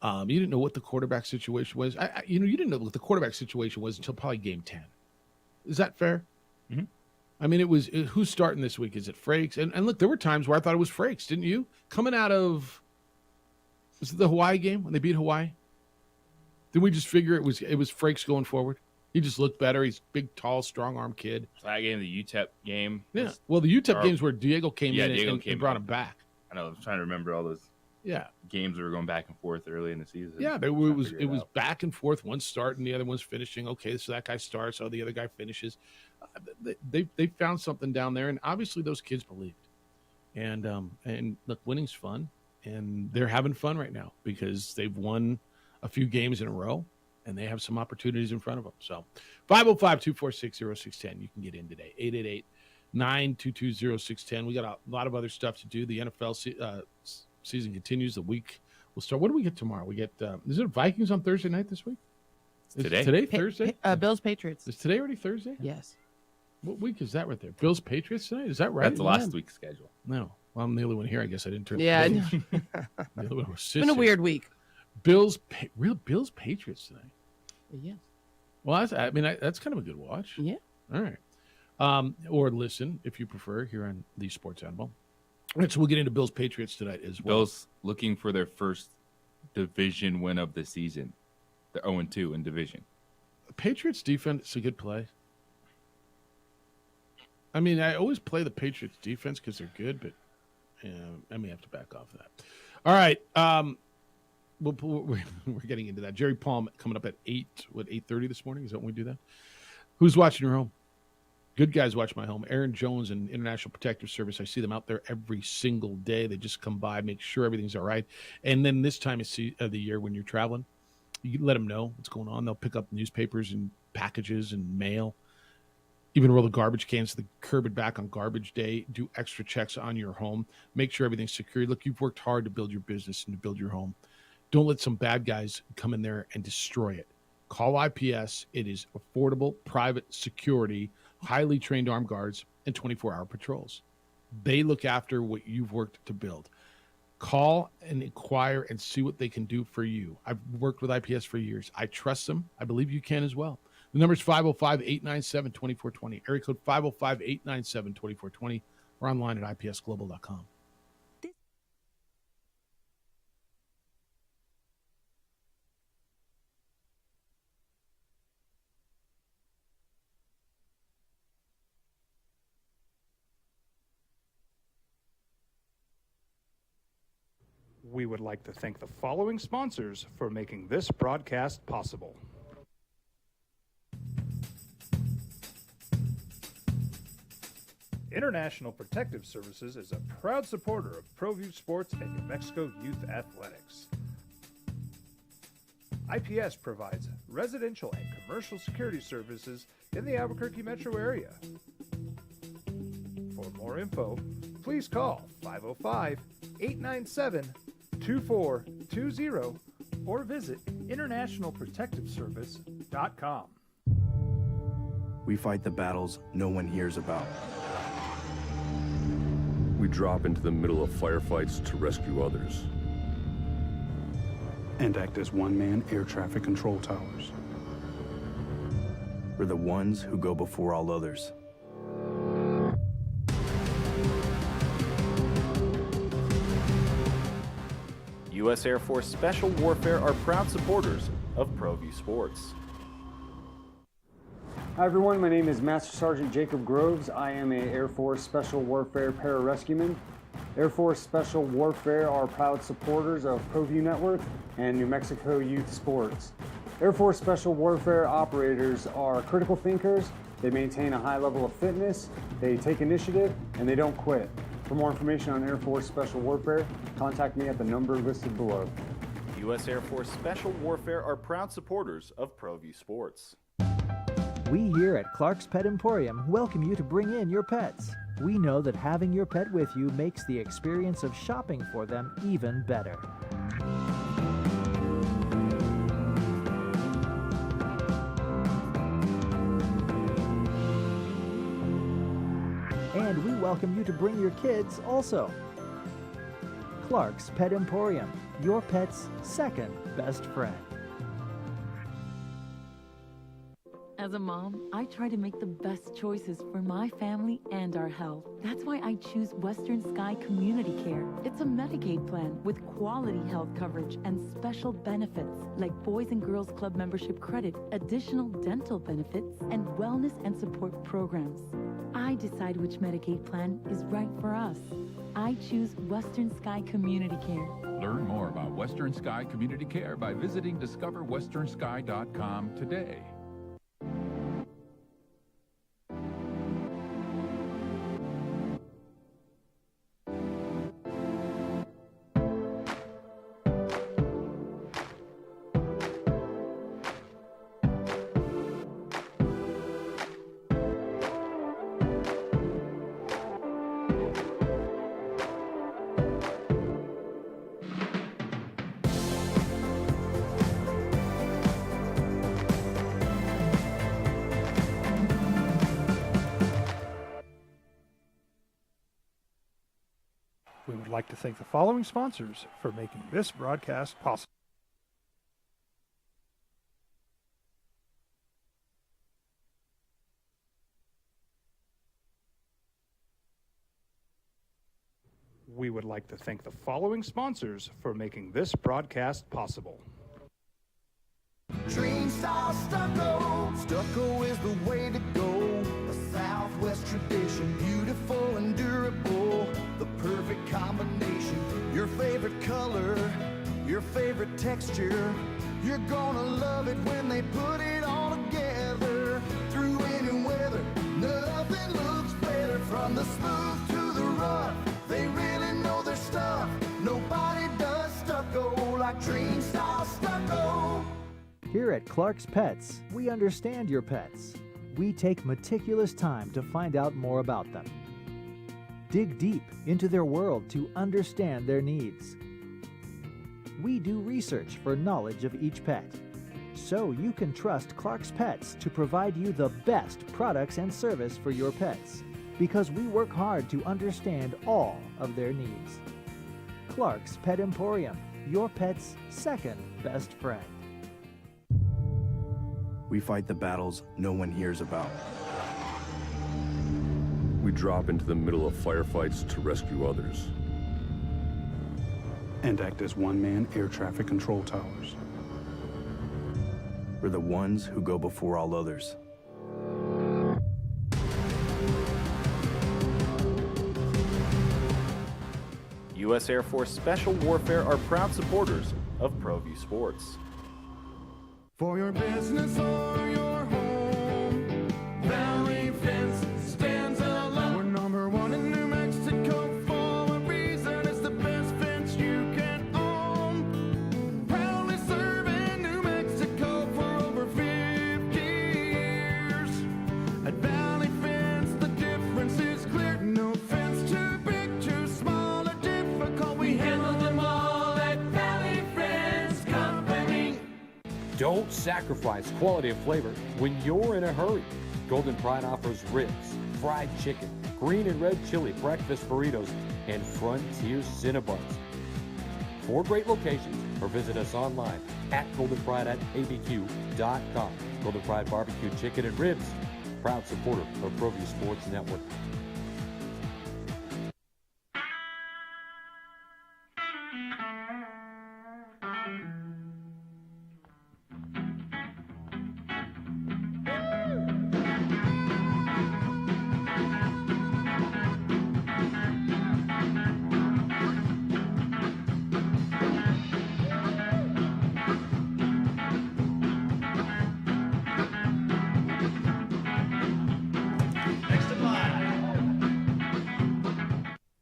You didn't know what the quarterback situation was. You didn't know what the quarterback situation was until probably game 10. Is that fair? Mm-hmm. I mean, who's starting this week? Is it Frakes? And look, there were times where I thought it was Frakes, didn't you? Coming out of, was it the Hawaii game when they beat Hawaii? Did we just figure it was Frakes going forward? He just looked better. He's a big, tall, strong-arm kid. So that game, the UTEP game. Yeah. Well, the UTEP games where Diego came in and brought him back. I know. I was trying to remember all those games that were going back and forth early in the season. Yeah, it was back and forth. One starting, the other one's finishing. Okay, so that guy starts, so the other guy finishes. They found something down there, and obviously those kids believed. And look, winning's fun, and they're having fun right now because they've won a few games in a row, and they have some opportunities in front of them. So 505-246-0610, you can get in today. 9220610. We got a lot of other stuff to do. The NFL season continues. The week will start. What do we get tomorrow? We get is it Vikings on Thursday night this week? Today? Thursday? Bills Patriots. Is today already Thursday? Yes. What week is that right there? Bills Patriots tonight? Is that right? That's last week's schedule. No. Well, I'm the only one here. I guess I didn't turn. Yeah. The other one was It's been a weird week. Bills Patriots tonight. Yes. Well, that's kind of a good watch. Yeah. All right. Or listen if you prefer here on the Sports Animal. All right, so we'll get into Bills Patriots tonight as well. Bills looking for their first division win of the season. They're 0-2 in division. Patriots defense is a good play. I mean, I always play the Patriots defense because they're good, but I may have to back off that. All right. We're getting into that. Jerry Palm coming up at 8:30 this morning. Is that when we do that? Who's watching your home? Good guys watch my home. Aaron Jones and International Protective Service. I see them out there every single day. They just come by, make sure everything's all right. And then this time of the year when you're traveling, you let them know what's going on. They'll pick up newspapers and packages and mail. Even roll the garbage cans to the curb and back on garbage day. Do extra checks on your home. Make sure everything's secure. Look, you've worked hard to build your business and to build your home. Don't let some bad guys come in there and destroy it. Call IPS. It is affordable, private security, highly trained armed guards, and 24-hour patrols. They look after what you've worked to build. Call and inquire and see what they can do for you. I've worked with IPS for years. I trust them. I believe you can as well. The number is 505-897-2420. Area code 505-897-2420. Or online at ipsglobal.com. We would like to thank the following sponsors for making this broadcast possible. International Protective Services is a proud supporter of ProView Sports and New Mexico Youth Athletics. IPS provides residential and commercial security services in the Albuquerque metro area. For more info, please call 505-897-2420 or visit internationalprotectiveservice.com. We fight the battles no one hears about. We drop into the middle of firefights to rescue others. And act as one-man air traffic control towers. We're the ones who go before all others. U.S. Air Force Special Warfare are proud supporters of ProView Sports. Hi everyone, my name is Master Sergeant Jacob Groves. I am a Air Force Special Warfare pararescueman. Air Force Special Warfare are proud supporters of ProView Network and New Mexico Youth Sports. Air Force Special Warfare operators are critical thinkers. They maintain a high level of fitness, they take initiative, and they don't quit. For more information on Air Force Special Warfare, contact me at the number listed below. U.S. Air Force Special Warfare are proud supporters of ProView Sports. We here at Clark's Pet Emporium welcome you to bring in your pets. We know that having your pet with you makes the experience of shopping for them even better. And we welcome you to bring your kids also. Clark's Pet Emporium, your pet's second best friend. As a mom, I try to make the best choices for my family and our health. That's why I choose Western Sky Community Care. It's a Medicaid plan with quality health coverage and special benefits like Boys and Girls Club membership credit, additional dental benefits, and wellness and support programs. I decide which Medicaid plan is right for us. I choose Western Sky Community Care. Learn more about Western Sky Community Care by visiting discoverwesternsky.com today. We would like to thank the following sponsors for making this broadcast possible. We would like to thank the following sponsors for making this broadcast possible. Dream style stucco. Stucco is the way to go. A Southwest tradition, beautiful and durable. The perfect combination. Your favorite color, your favorite texture. You're gonna love it when they put it all together. Through any weather, nothing looks better. From the smooth to the rough, they really know their stuff. Nobody does stucco like Dream style stucco. Here at Clark's Pets, we understand your pets. We take meticulous time to find out more about them. Dig deep into their world to understand their needs. We do research for knowledge of each pet, so you can trust Clark's Pets to provide you the best products and service for your pets, because we work hard to understand all of their needs. Clark's Pet Emporium, your pet's second best friend. We fight the battles no one hears about. We drop into the middle of firefights to rescue others. And act as one-man air traffic control towers. We're the ones who go before all others. U.S. Air Force Special Warfare are proud supporters of ProView Sports. For your business or your home, Valley Fence stands alone. We're number one in New Mexico for a reason. It's the best fence you can own. Proudly serving New Mexico for over 50 years. At Valley Fence, the difference is clear. No fence too big, too small, or difficult. We handle them all at Valley Fence Company. Don't sacrifice quality of flavor when you're in a hurry. Golden Pride offers ribs, fried chicken, green and red chili breakfast burritos, and Frontier Cinnabons. 4 great locations, or visit us online at goldenpride@abq.com. Golden Pride Barbecue Chicken and Ribs, proud supporter of ProView Sports Network.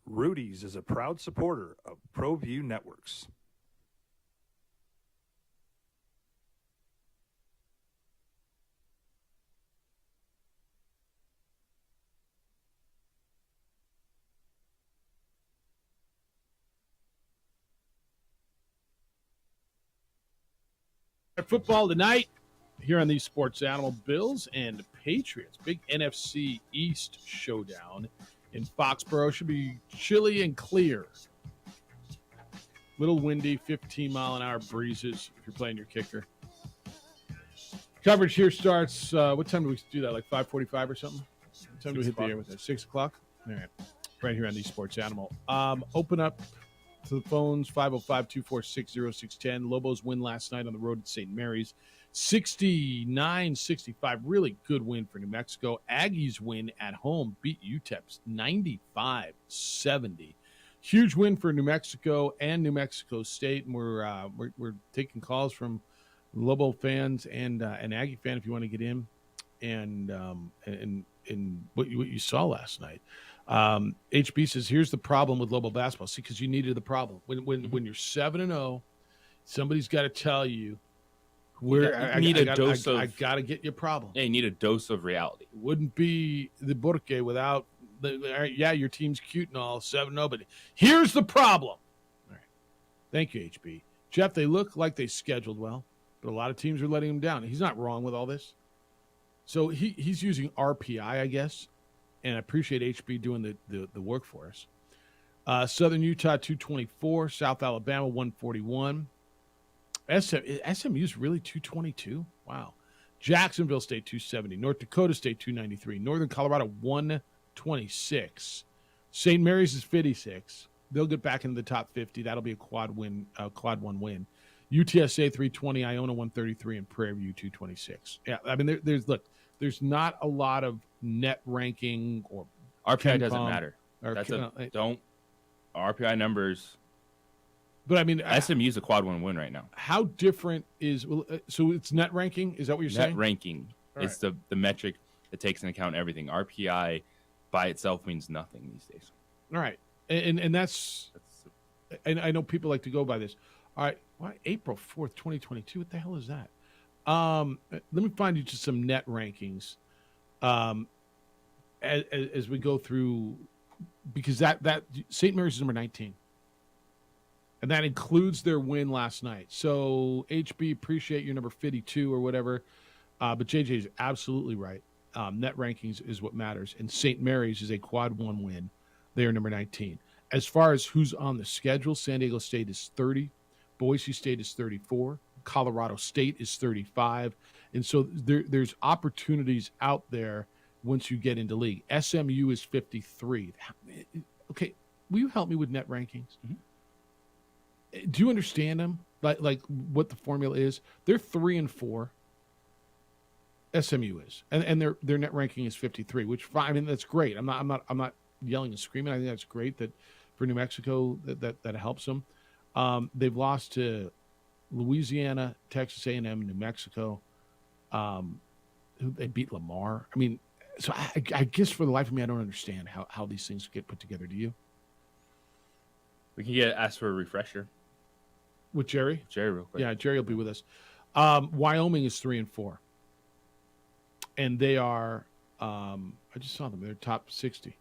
Rudy's is a proud supporter of ProView Networks. Football tonight here on the Sports Animal. Bills and Patriots. Big NFC East showdown in Foxborough. Should be chilly and clear. Little windy, 15-mile-an-hour breezes if you're playing your kicker. Coverage here starts, what time do we do that, like 5:45 or something? What time do we hit the air with that? 6 o'clock? All right. Right here on the Sports Animal. Open up to the phones, 505-246-0610. Lobos win last night on the road at St. Mary's. 69-65. Really good win for New Mexico. Aggies win at home. Beat UTEP 95-70. Huge win for New Mexico and New Mexico State. And we're taking calls from Lobo fans and an Aggie fan if you want to get in and what you saw last night. HB says, here's the problem with Lobo basketball. See, because you needed the problem. When you're 7-0, somebody's got to tell you where you need a dose dose of. I got to get your problem. Yeah, you need a dose of reality. It wouldn't be the Burke without your team's cute and all, 7-0, but here's the problem. All right. Thank you, HB. Jeff, they look like they scheduled well, but a lot of teams are letting them down. He's not wrong with all this. So he's using RPI, I guess, and I appreciate HB doing the work for us. Southern Utah 224, South Alabama 141. SMU's really 222. Wow. Jacksonville State 270, North Dakota State 293, Northern Colorado 126. St. Mary's is 56. They'll get back into the top 50. That'll be a quad 1 win. UTSA 320, Iona 133, and Prairie View 226. Yeah, I mean, there's not a lot of net ranking or RPI doesn't matter. RPI numbers. But I mean, SMU's a quad 1 win right now. How different is so it's net ranking? Is that what you're saying? Net ranking is the metric that takes into account everything. RPI by itself means nothing these days. All right, and that's and I know people like to go by this. All right, why April 4th, 2022? What the hell is that? Let me find you just some net rankings as we go through, because that St. Mary's is number 19. And that includes their win last night. So, HB, appreciate your number 52 or whatever. But JJ is absolutely right. Net rankings is what matters. And St. Mary's is a quad 1 win. They are number 19. As far as who's on the schedule, San Diego State is 30. Boise State is 34. Colorado State is 35. And so there's opportunities out there once you get into league. SMU is 53. Okay, will you help me with net rankings? Mm-hmm. Do you understand them? Like what the formula is? They're 3 and 4. SMU is, and their net ranking is 53, which I mean that's great. I'm not yelling and screaming. I think that's great that for New Mexico that helps them. They've lost to Louisiana, Texas A&M, New Mexico. They beat Lamar. I mean, so I guess for the life of me, I don't understand how these things get put together. Do you? We can ask for a refresher. With Jerry? Jerry, real quick. Yeah, Jerry will be with us. Wyoming is 3 and 4. And they are, I just saw them. They're top 60.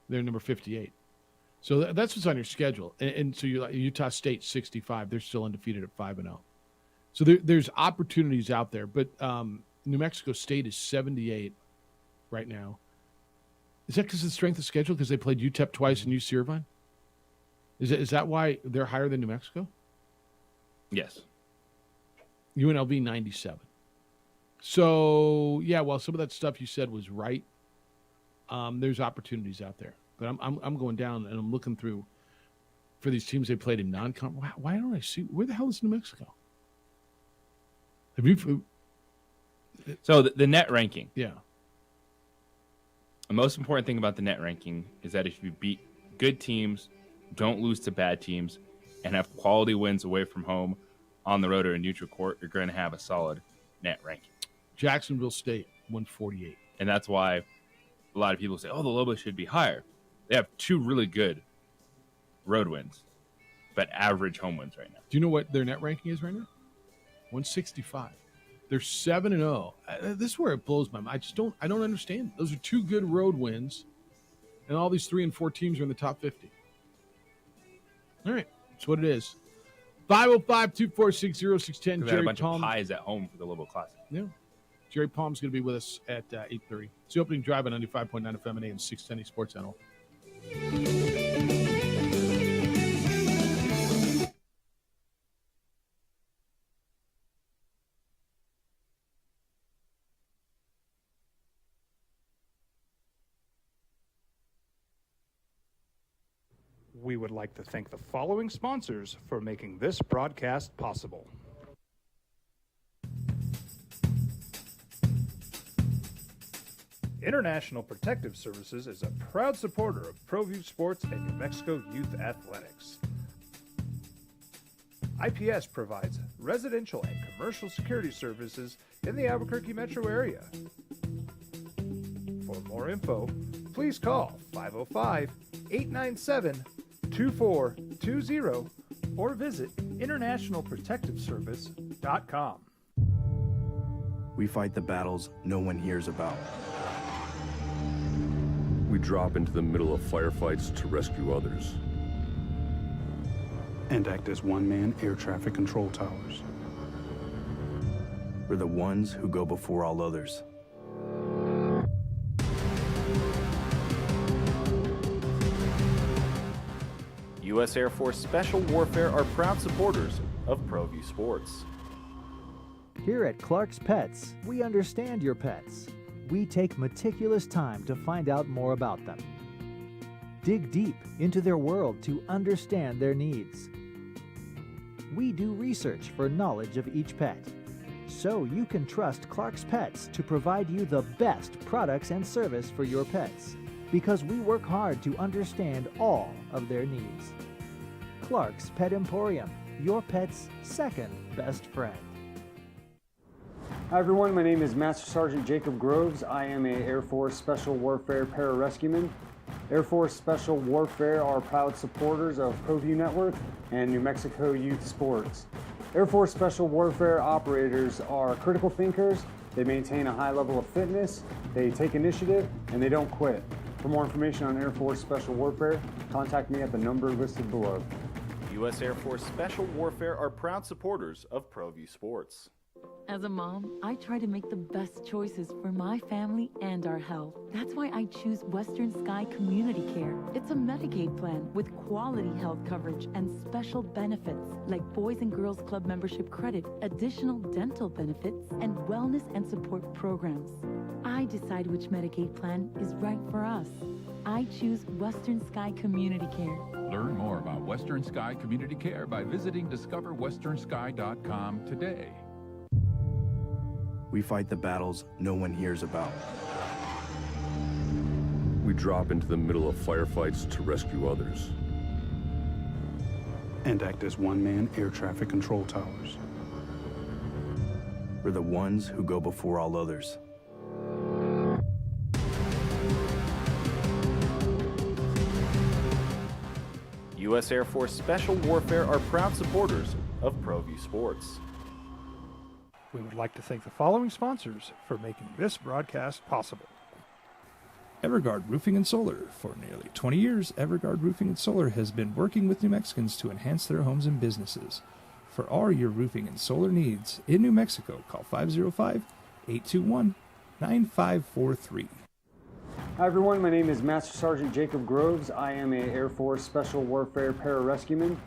They're number 58. So that's what's on your schedule. And so Utah State 65. They're still undefeated at 5-0. So there's opportunities out there. But New Mexico State is 78 right now. Is that because of the strength of schedule? Because they played UTEP twice and UC Irvine? Is that why they're higher than New Mexico? Yes. UNLV 97. So yeah, while some of that stuff you said was right, there's opportunities out there. But I'm going down and I'm looking through for these teams they played in non-con. Why don't I see where the hell is New Mexico? Have you? So the net ranking. Yeah. The most important thing about the net ranking is that if you beat good teams, don't lose to bad teams, and have quality wins away from home, on the road or in neutral court, you're going to have a solid net ranking. Jacksonville State, 148. And that's why a lot of people say, oh, the Lobos should be higher. They have 2 really good road wins, but average home wins right now. Do you know what their net ranking is right now? 165. They're 7-0. This is where it blows my mind. I don't understand. Those are 2 good road wins, and all these 3 and 4 teams are in the top 50. All right, that's what it is. 505-246-0610. Jerry Palm. Of pies at home for the Lobo Classic. Yeah. Jerry Palm's going to be with us at 8:30. It's the opening drive on 95.9 FM and AM 610 Sports Channel. We would like to thank the following sponsors for making this broadcast possible. International Protective Services is a proud supporter of ProView Sports and New Mexico Youth Athletics. IPS provides residential and commercial security services in the Albuquerque metro area. For more info, please call 505-897-2420 or visit internationalprotectiveservice.com. We fight the battles no one hears about. We drop into the middle of firefights to rescue others. And act as one-man air traffic control towers. We're the ones who go before all others. U.S. Air Force Special Warfare are proud supporters of ProView Sports. Here at Clark's Pets, we understand your pets. We take meticulous time to find out more about them. Dig deep into their world to understand their needs. We do research for knowledge of each pet, so you can trust Clark's Pets to provide you the best products and service for your pets, because we work hard to understand all of their needs. Clark's Pet Emporium, your pet's second best friend. Hi everyone, my name is Master Sergeant Jacob Groves. I am a Air Force Special Warfare Pararescueman. Air Force Special Warfare are proud supporters of ProView Network and New Mexico Youth Sports. Air Force Special Warfare operators are critical thinkers. They maintain a high level of fitness, they take initiative, and they don't quit. For more information on Air Force Special Warfare, contact me at the number listed below. U.S. Air Force Special Warfare are proud supporters of ProView Sports. As a mom, I try to make the best choices for my family and our health. That's why I choose Western Sky Community Care. It's a Medicaid plan with quality health coverage and special benefits like Boys and Girls Club membership credit, additional dental benefits, and wellness and support programs. I decide which Medicaid plan is right for us. I choose Western Sky Community Care. Learn more about Western Sky Community Care by visiting discoverwesternsky.com today. We fight the battles no one hears about. We drop into the middle of firefights to rescue others. And act as one-man air traffic control towers. We're the ones who go before all others. U.S. Air Force Special Warfare are proud supporters of ProView Sports. We would like to thank the following sponsors for making this broadcast possible. Everguard Roofing and Solar. For nearly 20 years, Everguard Roofing and Solar has been working with New Mexicans to enhance their homes and businesses. For all your roofing and solar needs in New Mexico, call 505-821-9543. Hi everyone, my name is Master Sergeant Jacob Groves. I am a Air Force Special Warfare Pararescueman.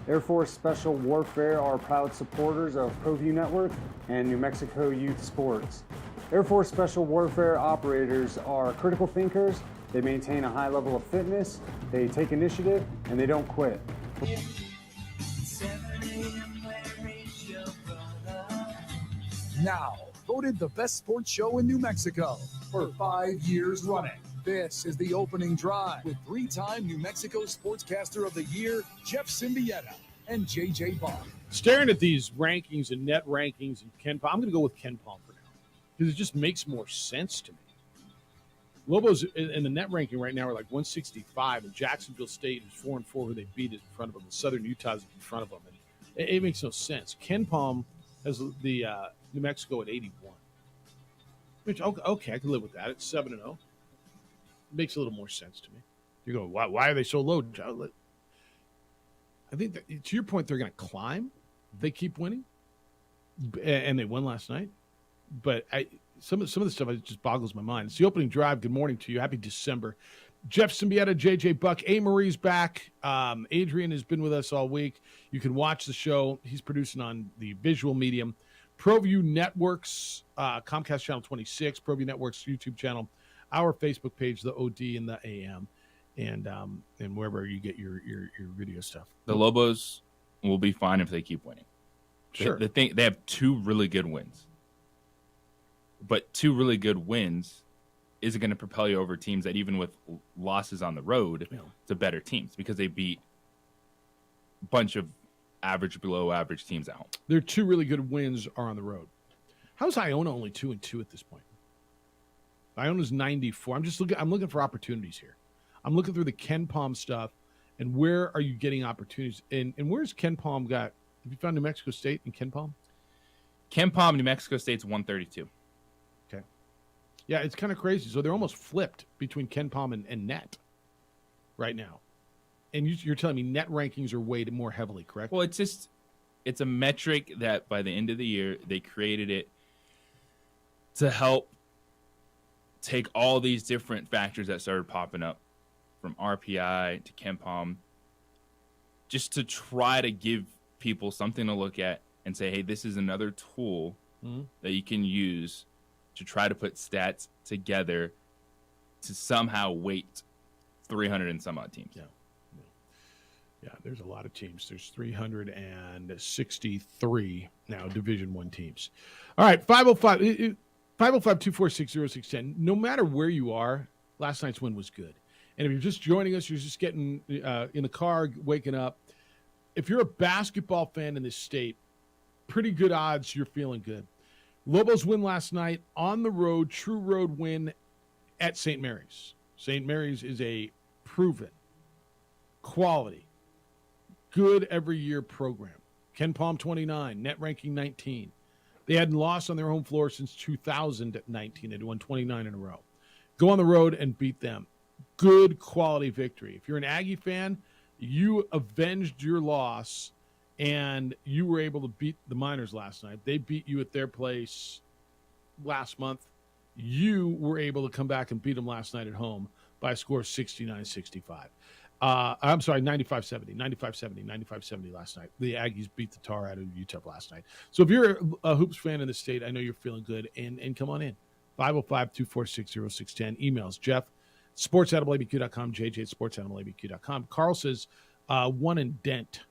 Air Force Special Warfare are proud supporters of ProView Network and New Mexico Youth Sports. Air Force Special Warfare operators are critical thinkers. They maintain a high level of fitness, they take initiative, and they don't quit. Now, voted the best sports show in New Mexico for 5 years running. This is the opening drive with three-time New Mexico Sportscaster of the Year, Jeff Symbieta and JJ Bach. Staring at these rankings and net rankings and KenPom, I'm going to go with KenPom for now because it just makes more sense to me. Lobos in the net ranking right now are like 165, and Jacksonville State is 4-4 who they beat is in front of them, and Southern Utah's in front of them. And it makes no sense. KenPom has the New Mexico at 81. Which, okay, I can live with that. It's 7-0. Makes a little more sense to me. You go, why are they so low? I think that, to your point, they're going to climb. They keep winning, and they won last night. But some of the stuff it just boggles my mind. It's the opening drive. Good morning to you. Happy December. Jeff Symbieta, JJ Buck, A. Marie's back. Adrian has been with us all week. You can watch the show. He's producing on the visual medium. ProView Networks, Comcast Channel 26, ProView Networks YouTube channel, our Facebook page, the OD and the AM, and wherever you get your video stuff. The Lobos will be fine if they keep winning. Sure. They have two really good wins. But two really good wins isn't going to propel you over teams that even with losses on the road to better teams because they beat a bunch of average, below average teams at home. Their two really good wins are on the road. How's Iona only 2-2 at this point? Iona's 94. I'm looking for opportunities here. I'm looking through the KenPom stuff, and where are you getting opportunities? And where's KenPom got? Have you found New Mexico State in KenPom? KenPom, New Mexico State's 132. Okay. Yeah, it's kind of crazy. So they're almost flipped between KenPom and net right now. And you're telling me net rankings are weighted more heavily, correct? Well, it's a metric that by the end of the year, they created it to help take all these different factors that started popping up from RPI to KenPom just to try to give people something to look at and say, hey, this is another tool that you can use to try to put stats together to somehow weight 300 and some odd teams. Yeah, there's a lot of teams. There's 363 now Division I teams. All right, 505-246-0610. No matter where you are, last night's win was good. And if you're just joining us, you're just getting in the car, waking up. If you're a basketball fan in this state, pretty good odds you're feeling good. Lobos win last night on the road, true road win at St. Mary's. St. Mary's is a proven, quality, good every year program. Ken Palm 29, net ranking 19. They hadn't lost on their home floor since 2019. They'd won 29 in a row. Go on the road and beat them. Good quality victory. If you're an Aggie fan, you avenged your loss and you were able to beat the Miners last night. They beat you at their place last month. You were able to come back and beat them last night at home by a score of 69-65. I'm sorry, 95-70 last night. The Aggies beat the tar out of UTEP last night. So if you're a Hoops fan in the state, I know you're feeling good, and come on in. 505-246-0610. Emails, Jeff, sports@LABQ.com, JJ at sports@LABQ.com. Carl says, one in Dent.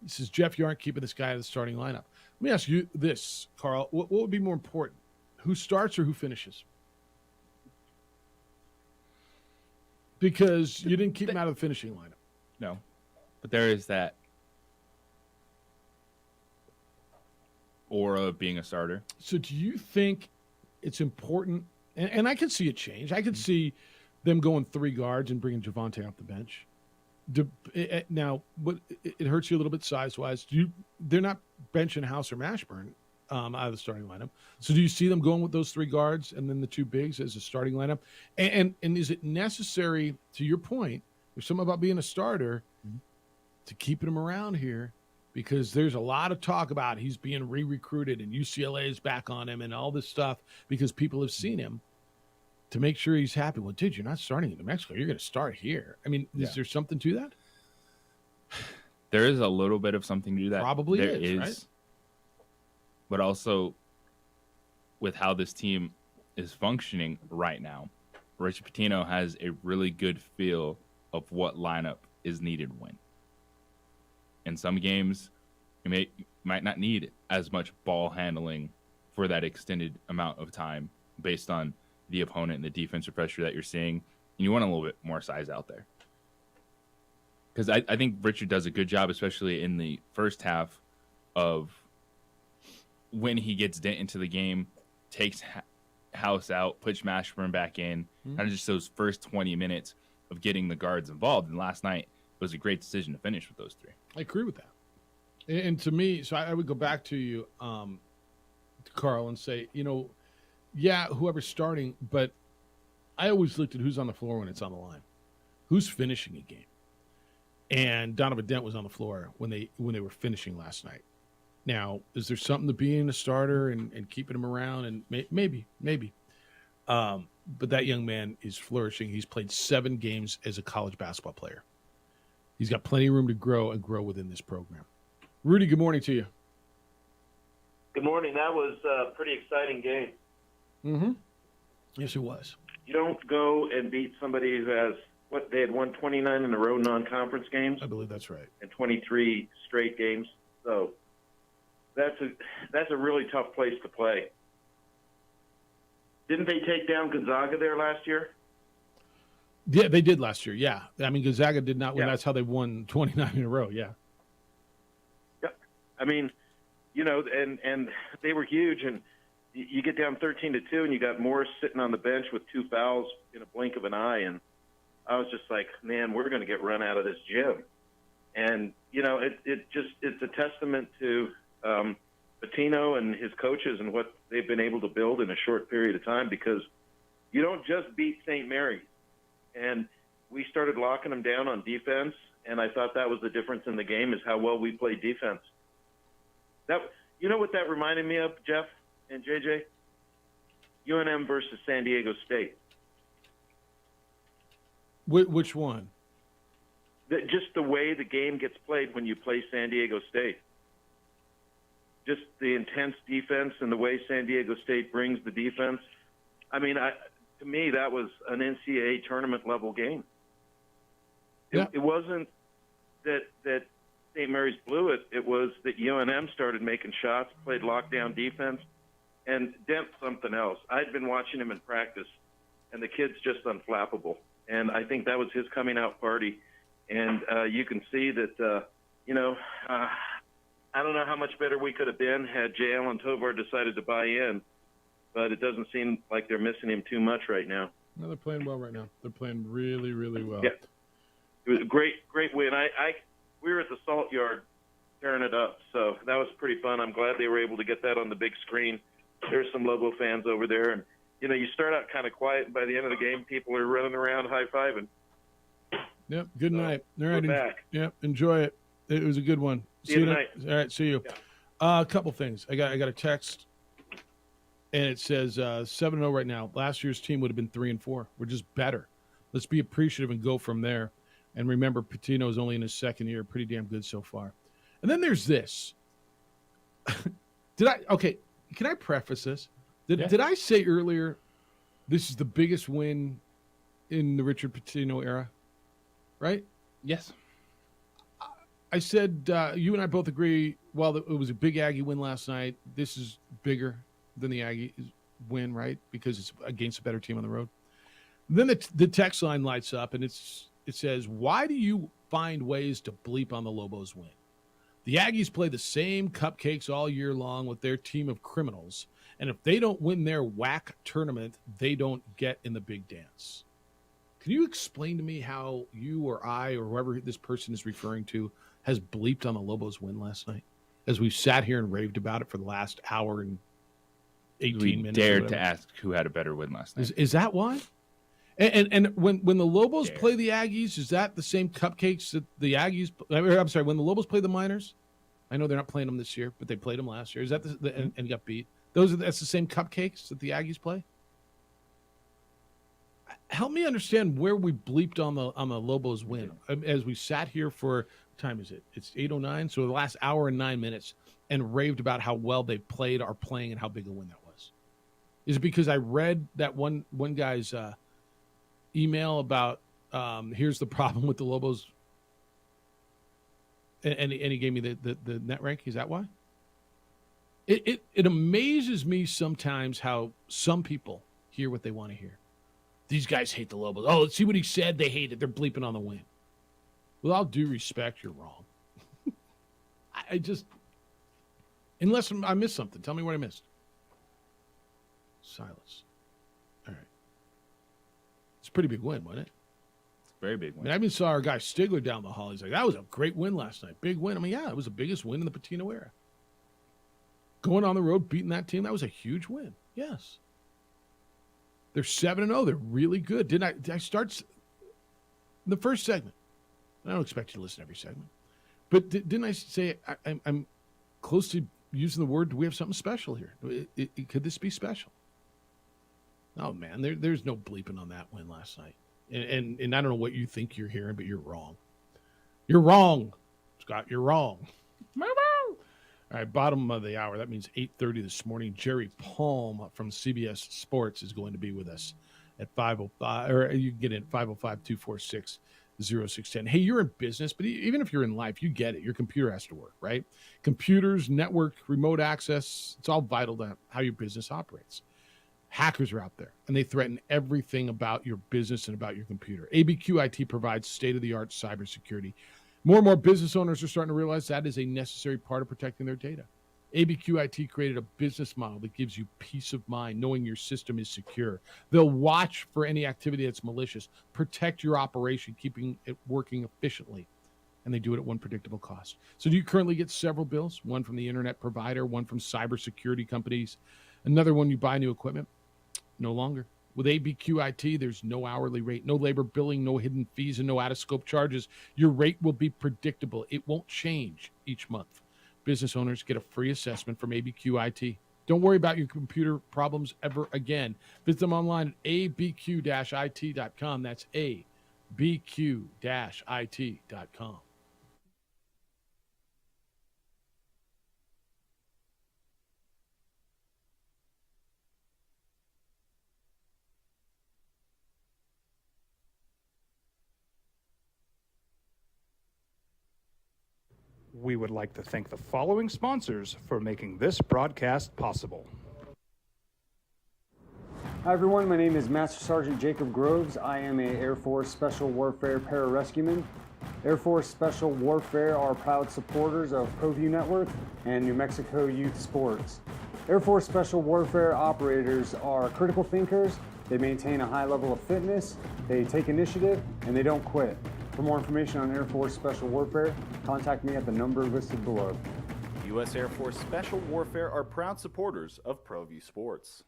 He says, Jeff, you aren't keeping this guy in the starting lineup. Let me ask you this, Carl. What would be more important, who starts or who finishes? Because you didn't keep him out of the finishing lineup. No, but there is that aura of being a starter. So do you think it's important, and I could see a change. I could see them going 3 guards and bringing Javante off the bench. Now, but it hurts you a little bit size-wise. They're not benching House or Mashburn out of the starting lineup. So do you see them going with those 3 guards and then the 2 bigs as a starting lineup? And is it necessary, to your point, there's something about being a starter, to keeping him around here? Because there's a lot of talk about he's being re-recruited and UCLA is back on him and all this stuff because people have seen him, to make sure he's happy. Well, dude, you're not starting in New Mexico. You're going to start here. I mean, is there something to that? There is a little bit of something to that. Probably there is, right? But also, with how this team is functioning right now, Richard Pitino has a really good feel of what lineup is needed when. In some games, you might not need as much ball handling for that extended amount of time based on the opponent and the defensive pressure that you're seeing, and you want a little bit more size out there. Because I think Richard does a good job, especially in the first half, of when he gets Dent into the game, takes House out, puts Mashburn back in, kind of just those first 20 minutes of getting the guards involved. And last night was a great decision to finish with those 3. I agree with that. And to me, so I would go back to you, Carl, and say, whoever's starting, but I always looked at who's on the floor when it's on the line. Who's finishing a game? And Donovan Dent was on the floor when they were finishing last night. Now, is there something to being a starter and keeping him around? And maybe. But that young man is flourishing. He's played 7 games as a college basketball player. He's got plenty of room to grow within this program. Rudy, good morning to you. Good morning. That was a pretty exciting game. Mm-hmm. Yes, it was. You don't go and beat somebody who has, they had won 29 in a row non-conference games? I believe that's right. And 23 straight games. So that's a really tough place to play. Didn't they take down Gonzaga there last year? Yeah, they did last year, yeah. I mean, Gonzaga did not win. Yeah. That's how they won 29 in a row, yeah. Yeah. I mean, and they were huge, and you get down 13-2, and you got Morris sitting on the bench with 2 fouls in a blink of an eye, and I was just like, man, we're going to get run out of this gym. And, it's a testament to Pitino and his coaches and what they've been able to build in a short period of time, because you don't just beat St. Mary's. And we started locking them down on defense, and I thought that was the difference in the game, is how well we played defense. You know what that reminded me of, Jeff and JJ? UNM versus San Diego State. Which one? just the way the game gets played when you play San Diego State. Just the intense defense and the way San Diego State brings the defense. I mean, to me, that was an NCAA tournament level game. It wasn't that St. Mary's blew it. It was that UNM started making shots, played lockdown defense, and Dent's something else. I'd been watching him in practice, and the kid's just unflappable. And I think that was his coming out party. And you can see that, I don't know how much better we could have been had J. Allen Tovar decided to buy in, but it doesn't seem like they're missing him too much right now. No, they're playing well right now. They're playing really, really well. Yeah. It was a great win. We were at the Salt Yard tearing it up, so that was pretty fun. I'm glad they were able to get that on the big screen. There's some Lobo fans over there, and you start out kind of quiet, and by the end of the game, people are running around high-fiving. Yep. Good night. All right. We're back. Yep. Enjoy it. It was a good one. See you tonight. All right. See you. A couple things. I got a text, and it says 7-0 right now. Last year's team would have been 3-4. We're just better. Let's be appreciative and go from there. And remember, Pitino is only in his second year. Pretty damn good so far. And then there's this. Okay, can I preface this? Did I say earlier this is the biggest win in the Richard Pitino era? Right? Yes. I said you and I both agree, while it was a big Aggie win last night, this is bigger than the Aggie win, right? Because it's against a better team on the road. Then the text line lights up, and it says, why do you find ways to bleep on the Lobos win? The Aggies play the same cupcakes all year long with their team of criminals, and if they don't win their WAC tournament, they don't get in the big dance. Can you explain to me how you or I or whoever this person is referring to has bleeped on the Lobos win last night as we've sat here and raved about it for the last hour and 18 minutes? Dared to ask who had a better win last night. Is that why? And when the Lobos play the Aggies, is that the same cupcakes that the Aggies? I'm sorry, when the Lobos play the Miners, I know they're not playing them this year, but they played them last year. Is that and got beat? That's the same cupcakes that the Aggies play. Help me understand where we bleeped on the Lobos win as we sat here for, what time is it? It's 8:09, so the last hour and 9 minutes, and raved about how well they played, are playing, and how big a win that was. Is it because I read that one guy's email about here's the problem with the Lobos, and he gave me the net rank? Is that why? It amazes me sometimes how some people hear what they want to hear. These guys hate the Lobos. Oh, let's see what he said. They hate it. They're bleeping on the win. With all due respect, you're wrong. I just, unless I missed something, tell me what I missed. Silence. All right. It's a pretty big win, wasn't it? Very big win. I mean, I even saw our guy Stigler down the hall. He's like, that was a great win last night. Big win. I mean, yeah, it was the biggest win in the Pitino era. Going on the road, beating that team, that was a huge win. Yes. They're 7-0. They're really good. Did I start the first segment? I don't expect you to listen to every segment. But didn't I say I'm close to using the word, do we have something special here? Could this be special? Oh, man, there's no bleeping on that win last night. And I don't know what you think you're hearing, but you're wrong. You're wrong, Scott. You're wrong. All right, bottom of the hour. That means 8:30 this morning. Jerry Palm from CBS Sports is going to be with us at 5:05, or you can get in at 505-246-0610. Hey, you're in business, but even if you're in life, you get it. Your computer has to work, right? Computers, network, remote access, it's all vital to how your business operates. Hackers are out there, and they threaten everything about your business and about your computer. ABQ IT provides state-of-the-art cybersecurity. More and more business owners are starting to realize that is a necessary part of protecting their data. ABQ IT created a business model that gives you peace of mind knowing your system is secure. They'll watch for any activity that's malicious, protect your operation, keeping it working efficiently, and they do it at one predictable cost. So do you currently get several bills? One from the internet provider, one from cybersecurity companies, another one you buy new equipment? No longer. With ABQ IT, there's no hourly rate, no labor billing, no hidden fees, and no out-of-scope charges. Your rate will be predictable. It won't change each month. Business owners get a free assessment from ABQ IT. Don't worry about your computer problems ever again. Visit them online at abq-it.com. That's bq-it.com. We would like to thank the following sponsors for making this broadcast possible. Hi everyone, my name is Master Sergeant Jacob Groves. I am a Air Force Special Warfare Pararescueman. Air Force Special Warfare are proud supporters of ProView Network and New Mexico Youth Sports. Air Force Special Warfare operators are critical thinkers. They maintain a high level of fitness, they take initiative, and they don't quit. For more information on Air Force Special Warfare, contact me at the number listed below. U.S. Air Force Special Warfare are proud supporters of ProView Sports.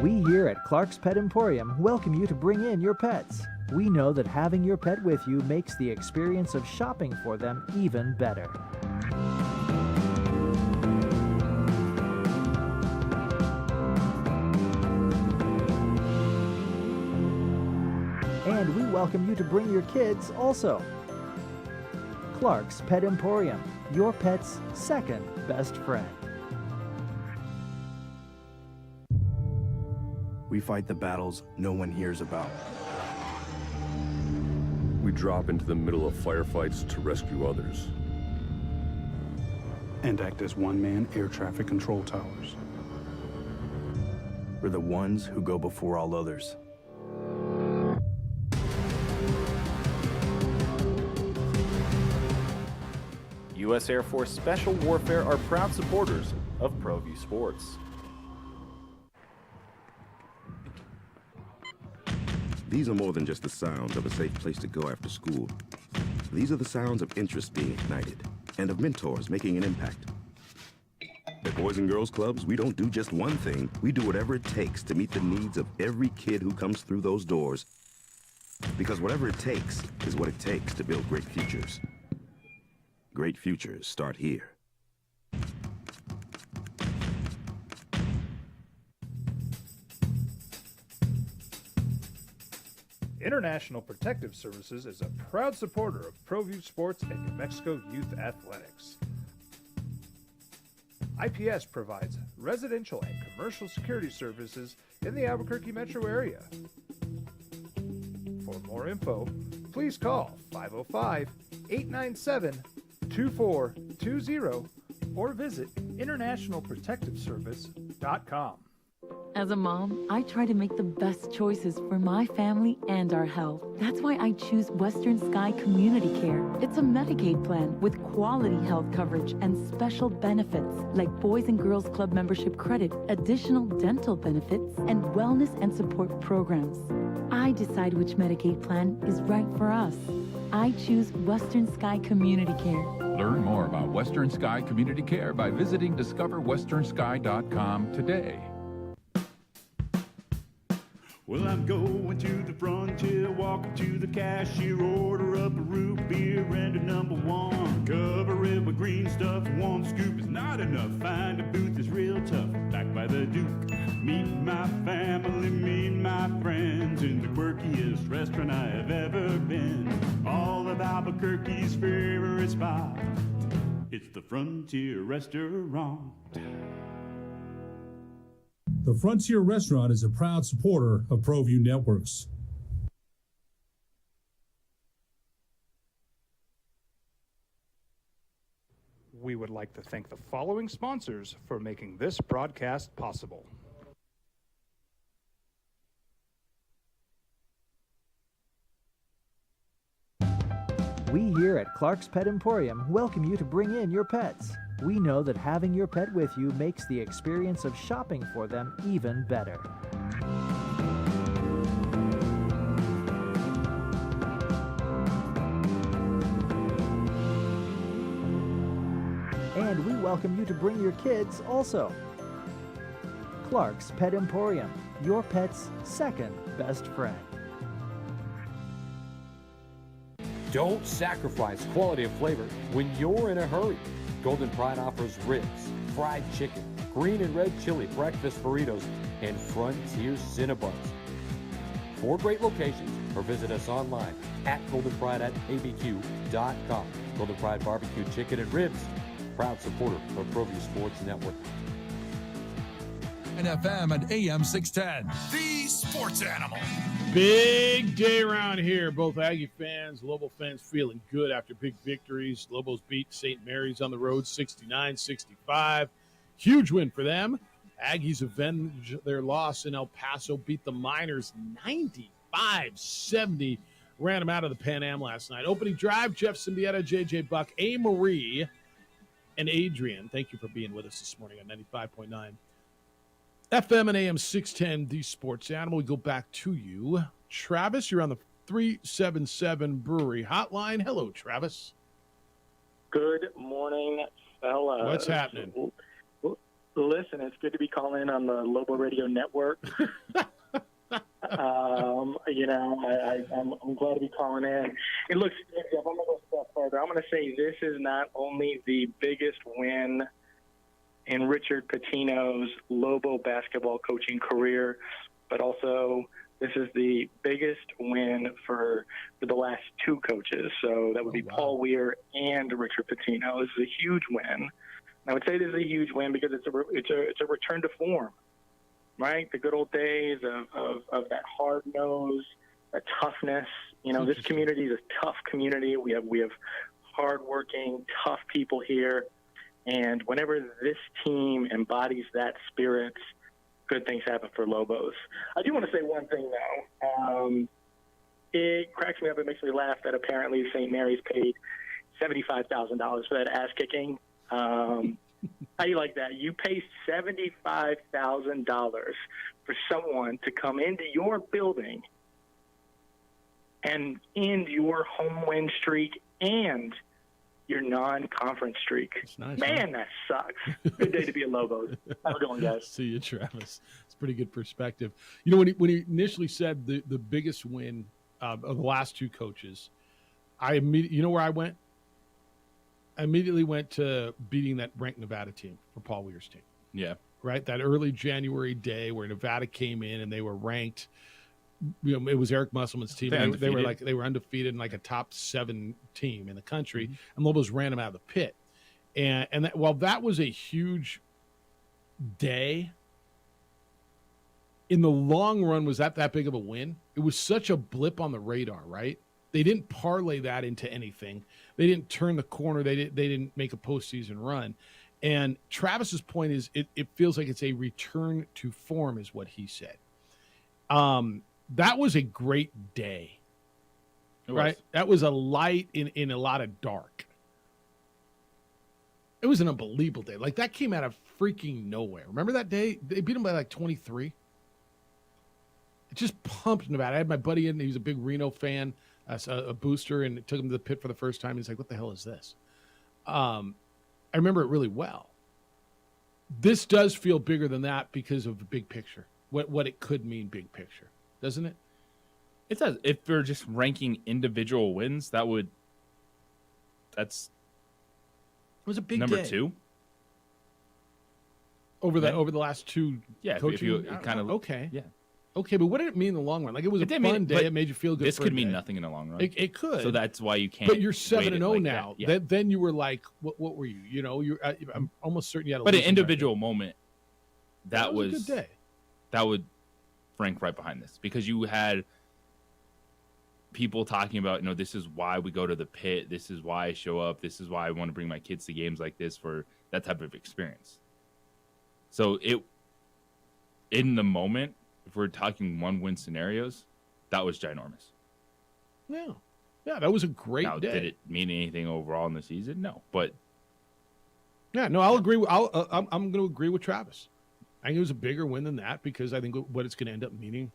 We here at Clark's Pet Emporium welcome you to bring in your pets. We know that having your pet with you makes the experience of shopping for them even better. And we welcome you to bring your kids also. Clark's Pet Emporium, your pet's second best friend. We fight the battles no one hears about. We drop into the middle of firefights to rescue others. And act as one-man air traffic control towers. We're the ones who go before all others. U.S. Air Force Special Warfare are proud supporters of ProView Sports. These are more than just the sounds of a safe place to go after school. These are the sounds of interest being ignited and of mentors making an impact. At Boys and Girls Clubs, we don't do just one thing. We do whatever it takes to meet the needs of every kid who comes through those doors. Because whatever it takes is what it takes to build great futures. Great futures start here. International Protective Services is a proud supporter of ProView Sports and New Mexico Youth Athletics. IPS provides residential and commercial security services in the Albuquerque metro area. For more info, please call 505-897-2420 or visit internationalprotectiveservice.com. As a mom, I try to make the best choices for my family and our health. That's why I choose Western Sky Community Care. It's a Medicaid plan with quality health coverage and special benefits like Boys and Girls Club membership credit, additional dental benefits, and wellness and support programs. I decide which Medicaid plan is right for us. I choose Western Sky Community Care. Learn more about Western Sky Community Care by visiting discoverwesternsky.com today. Well, I'm going to the frontier, walking to the cashier, order up a root beer and a number one. Cover it with green stuff, one scoop is not enough. Find a booth that's real tough, backed by the Duke. Meet my family, meet my friends in the quirkiest restaurant I have ever been. All of Albuquerque's favorite spot, it's the Frontier Restaurant. The Frontier Restaurant is a proud supporter of ProView Networks. We would like to thank the following sponsors for making this broadcast possible. We here at Clark's Pet Emporium welcome you to bring in your pets. We know that having your pet with you makes the experience of shopping for them even better. And we welcome you to bring your kids also. Clark's Pet Emporium, your pet's second best friend. Don't sacrifice quality of flavor when you're in a hurry. Golden Pride offers ribs, fried chicken, green and red chili breakfast burritos, and Frontier Cinnabons. 4 great locations or visit us online at goldenpride@abq.com. Golden Pride Barbecue Chicken and Ribs, proud supporter of ProView Sports Network. FM and AM 610. The Sports Animal. Big day around here. Both Aggie fans, Lobo fans feeling good after big victories. Lobos beat St. Mary's on the road 69-65. Huge win for them. Aggies avenge their loss in El Paso, beat the Miners 95-70. Ran them out of the Pan Am last night. Opening drive, Jeff Symbieta, J.J. Buck, A. Marie, and Adrian. Thank you for being with us this morning on 95.9. FM and AM 610, The Sports Animal. We go back to you. Travis, you're on the 377 Brewery Hotline. Hello, Travis. Good morning, fellas. What's happening? Listen, it's good to be calling in on the Lobo Radio Network. I'm glad to be calling in. And look, if I'm going to go a step further, I'm going to say this is not only the biggest win in Richard Pitino's Lobo basketball coaching career, but also this is the biggest win for the last two coaches. So that would be Paul Weir and Richard Pitino. This is a huge win. And I would say this is a huge win because it's a return to form, right? The good old days of that hard nose, that toughness. You know, this community is a tough community. We have hardworking, tough people here. And whenever this team embodies that spirit, good things happen for Lobos. I do want to say one thing, though. It cracks me up. It makes me laugh that apparently St. Mary's paid $75,000 for that ass-kicking. How do you like that? You pay $75,000 for someone to come into your building and end your home win streak and your non-conference streak. Nice, man, that sucks. Good day to be a Lobos. Have a good one, guys. See you, Travis. It's pretty good perspective. You know, when he initially said the biggest win of the last two coaches, you know where I went? I immediately went to beating that ranked Nevada team for Paul Weir's team. Yeah. Right? That early January day where Nevada came in and they were ranked. You know, it was Eric Musselman's team. They were undefeated and like a top 7 team in the country, and Lobos ran them out of the pit. And while that was a huge day, in the long run, was that big of a win? It was such a blip on the radar, right? They didn't parlay that into anything. They didn't turn the corner. They didn't make a postseason run. And Travis's point is, it feels like it's a return to form, is what he said. That was a great day, right? That was a light in a lot of dark. It was an unbelievable day. Like, that came out of freaking nowhere. Remember that day? They beat them by like 23. It just pumped Nevada. I had my buddy in. He was a big Reno fan, a booster, and it took him to the pit for the first time. He's like, what the hell is this? I remember it really well. This does feel bigger than that because of the big picture, what it could mean big picture. Doesn't it? It does. If we're just ranking individual wins, that's it was a big number day. 2 over the last two. Yeah, coaching, if you kind of okay. Yeah, okay, but what did it mean in the long run? Like, it was a fun day. It made you feel good. This for could a mean day. nothing in the long run. It could. So that's why you can't. But you're weight it 7-0 like now. that. Yeah. Then you were like, what were you? You know, I'm almost certain you had. But an individual moment, that was a good day. That would rank right behind this, because you had people talking about, you know, this is why we go to the pit. This is why I show up. This is why I want to bring my kids to games like this, for that type of experience. So in the moment, if we're talking 1-win scenarios, that was ginormous. Yeah. Yeah, that was a great day. Did it mean anything overall in the season? No, but yeah, no, I'll agree. I'm going to agree with Travis. I think it was a bigger win than that, because I think what it's going to end up meaning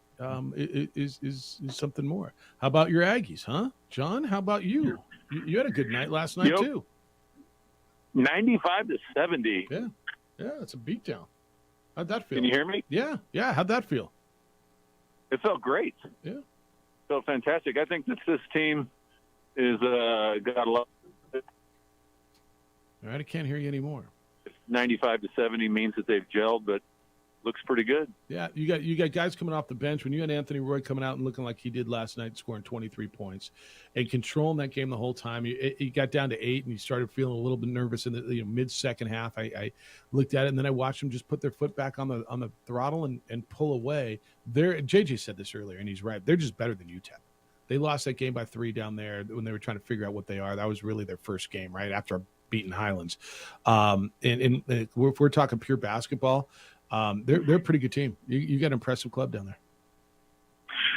is something more. How about your Aggies, huh? John, how about you? You had a good night last night, too. 95-70. Yeah, it's a beatdown. How'd that feel? Can you hear me? Yeah. How'd that feel? It felt great. Yeah. Felt fantastic. I think that this team is got a lot. All right, I can't hear you anymore. 95-70 means that they've gelled, but looks pretty good. Yeah, you got guys coming off the bench. When you had Anthony Roy coming out and looking like he did last night, scoring 23 points and controlling that game the whole time, he got down to 8 and he started feeling a little bit nervous in the mid second half. I looked at it and then I watched them just put their foot back on the throttle and pull away. JJ said this earlier and he's right. They're just better than UTEP. They lost that game by 3 down there when they were trying to figure out what they are. That was really their first game, right after beating Highlands. And if we're talking pure basketball. They're a pretty good team. You got an impressive club down there.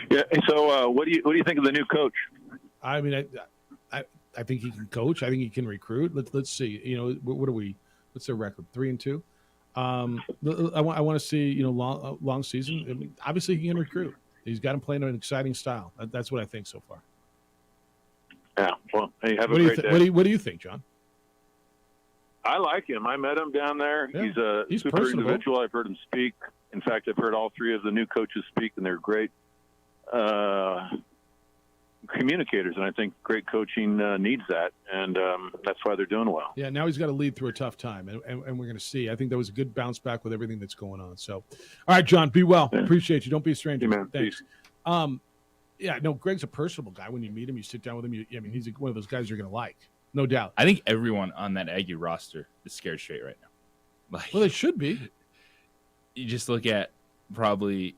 Yeah. And so, what do you think of the new coach? I mean, I think he can coach. I think he can recruit. Let's see. What are we? What's their record? 3-2. I want to see long season. I mean, obviously he can recruit. He's got him playing an exciting style. That's what I think so far. Yeah. Well, hey, have a great day. What do you think, John? I like him. I met him down there. Yeah, he's super personable. individual. I've heard him speak. In fact, I've heard all 3 of the new coaches speak, and they're great communicators. And I think great coaching needs that, and that's why they're doing well. Yeah, now he's got to lead through a tough time, and we're going to see. I think that was a good bounce back with everything that's going on. So, all right, John, be well. Appreciate you. Don't be a stranger. Hey, man. Thanks. Peace. Yeah, no, Greg's a personable guy. When you meet him, you sit down with him. He's one of those guys you're going to like. No doubt. I think everyone on that Aggie roster is scared straight right now. Well, they should be. You just look at probably,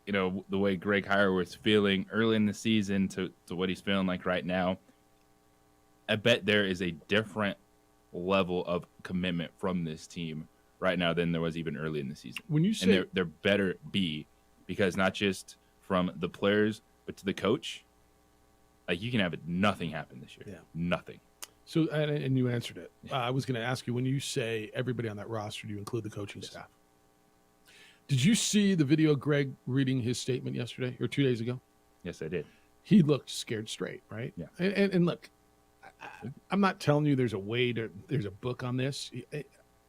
the way Greg Hireworth's feeling early in the season to what he's feeling like right now. I bet there is a different level of commitment from this team right now than there was even early in the season. When you say there better be, because not just from the players but to the coach, like you can have nothing happen this year. Yeah, nothing. So, and you answered it. I was going to ask you, when you say everybody on that roster, do you include the coaching staff? Did you see the video of Greg reading his statement yesterday or 2 days ago? Yes, I did. He looked scared straight, right? Yeah. And look, I'm not telling you there's a book on this.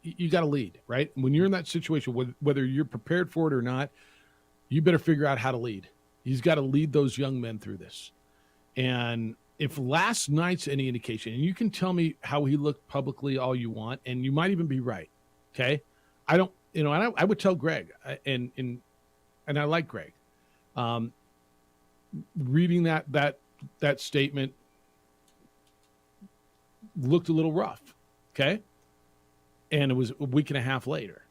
You got to lead, right? When you're in that situation, whether you're prepared for it or not, you better figure out how to lead. He's got to lead those young men through this. And if last night's any indication, and you can tell me how he looked publicly all you want, and you might even be right. Okay. I don't, and I would tell Greg and I like Greg, reading that statement looked a little rough. Okay. And it was a week and a half later,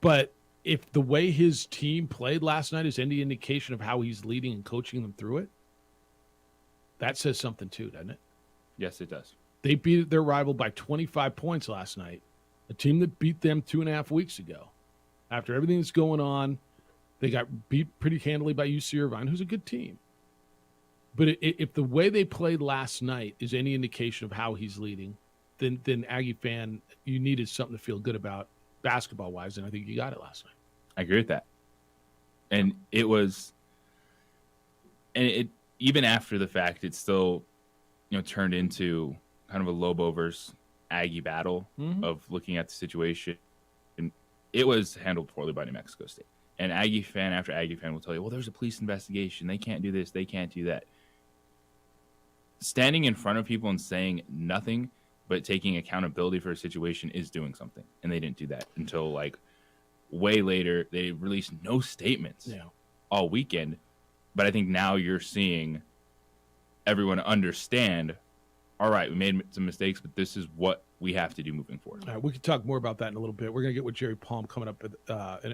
but if the way his team played last night is any indication of how he's leading and coaching them through it, that says something too, doesn't it? Yes, it does. They beat their rival by 25 points last night, a team that beat them 2.5 weeks ago. After everything that's going on, they got beat pretty handily by UC Irvine, who's a good team. But if the way they played last night is any indication of how he's leading, then Aggie fan, you needed something to feel good about basketball-wise, and I think you got it last night. I agree with that. And it was – and it – even after the fact, it still, turned into kind of a Lobo versus Aggie battle of looking at the situation. And it was handled poorly by New Mexico State. And Aggie fan after Aggie fan will tell you, well, there's a police investigation. They can't do this. They can't do that. Standing in front of people and saying nothing but taking accountability for a situation is doing something. And they didn't do that until, way later. They released no statements all weekend. But I think now you're seeing everyone understand, all right, we made some mistakes, but this is what we have to do moving forward. All right, we can talk more about that in a little bit. We're going to get with Jerry Palm coming up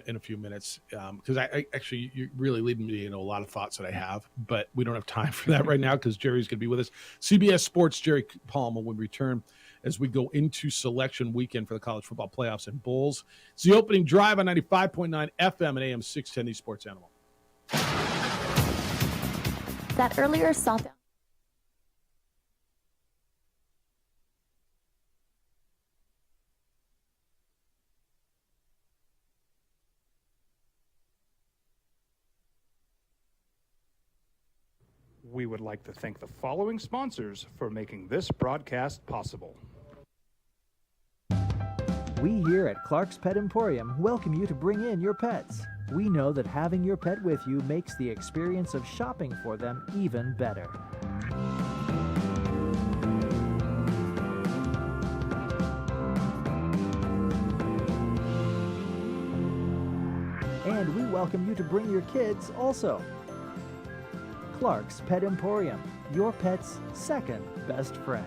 in a few minutes, because I actually, you're really leading me into a lot of thoughts that I have, but we don't have time for that right now because Jerry's going to be with us. CBS Sports' Jerry Palm will return as we go into selection weekend for the college football playoffs and bowls. It's the opening drive on 95.9 FM and AM 610, the Sports Animal. That earlier south. We would like to thank the following sponsors for making this broadcast possible. We here at Clark's Pet Emporium welcome you to bring in your pets. We know that having your pet with you makes the experience of shopping for them even better. And we welcome you to bring your kids also. Clark's Pet Emporium, your pet's second best friend.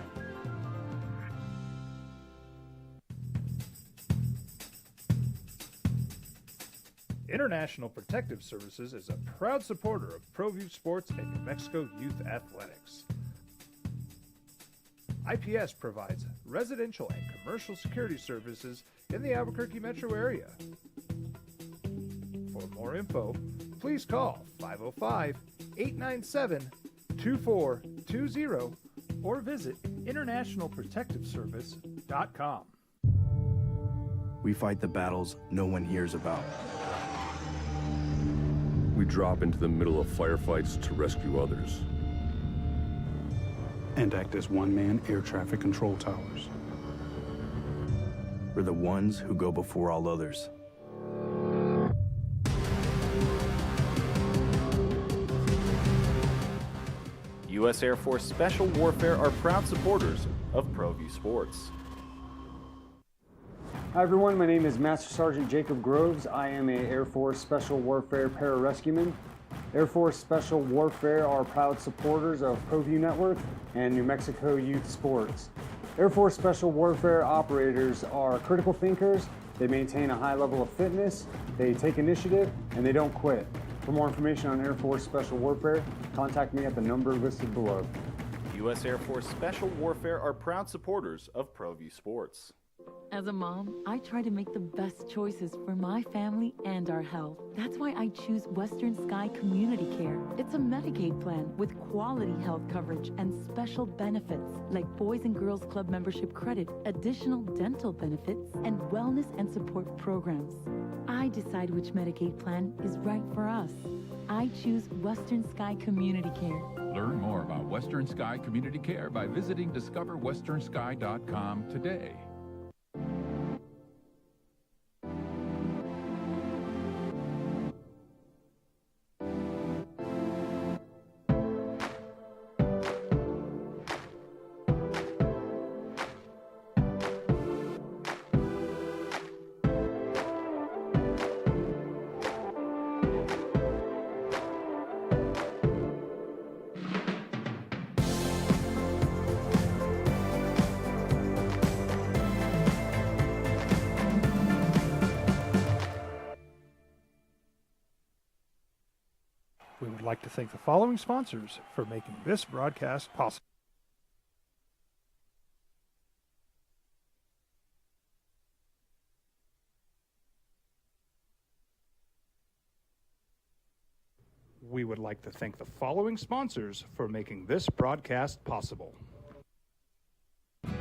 International Protective Services is a proud supporter of ProView Sports and New Mexico Youth Athletics. IPS provides residential and commercial security services in the Albuquerque metro area. For more info, please call 505-897-2420 or visit internationalprotectiveservice.com. We fight the battles no one hears about. We drop into the middle of firefights to rescue others. And act as one-man air traffic control towers. We're the ones who go before all others. U.S. Air Force Special Warfare are proud supporters of ProView Sports. Hi everyone, my name is Master Sergeant Jacob Groves. I am a Air Force Special Warfare pararescueman. Air Force Special Warfare are proud supporters of ProView Network and New Mexico Youth Sports. Air Force Special Warfare operators are critical thinkers. They maintain a high level of fitness, they take initiative, and they don't quit. For more information on Air Force Special Warfare, contact me at the number listed below. U.S. Air Force Special Warfare are proud supporters of ProView Sports. As a mom, I try to make the best choices for my family and our health. That's why I choose Western Sky Community Care. It's a Medicaid plan with quality health coverage and special benefits like Boys and Girls Club membership credit, additional dental benefits, and wellness and support programs. I decide which Medicaid plan is right for us. I choose Western Sky Community Care. Learn more about Western Sky Community Care by visiting discoverwesternsky.com today. We would like to thank the following sponsors for making this broadcast possible. We would like to thank the following sponsors for making this broadcast possible.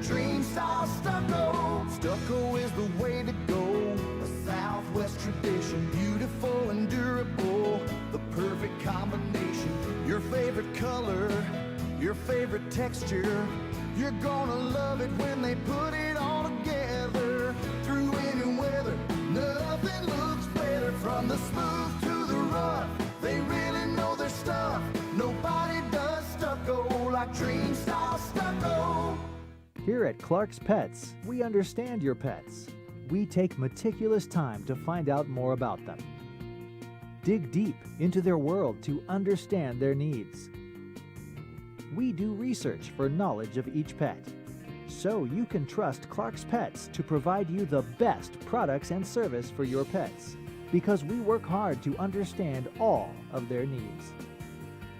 Dream style stucco. Stucco is the way to go. A Southwest tradition, beautiful and durable. The perfect combination. Your favorite color, your favorite texture. You're gonna love it when they put it all together. Through any weather, nothing looks better. From the smooth to the rough, they really know their stuff. Nobody does stucco like Dream style stucco. Here at Clark's Pets, we understand your pets. We take meticulous time to find out more about them. Dig deep into their world to understand their needs. We do research for knowledge of each pet, so you can trust Clark's Pets to provide you the best products and service for your pets, because we work hard to understand all of their needs.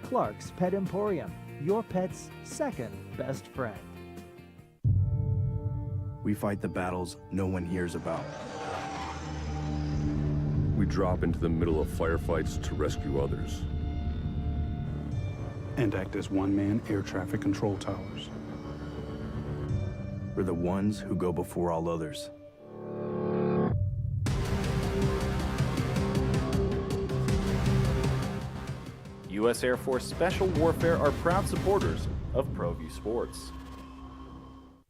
Clark's Pet Emporium, your pet's second best friend. We fight the battles no one hears about. We drop into the middle of firefights to rescue others. And act as one-man air traffic control towers. We're the ones who go before all others. U.S. Air Force Special Warfare are proud supporters of ProView Sports.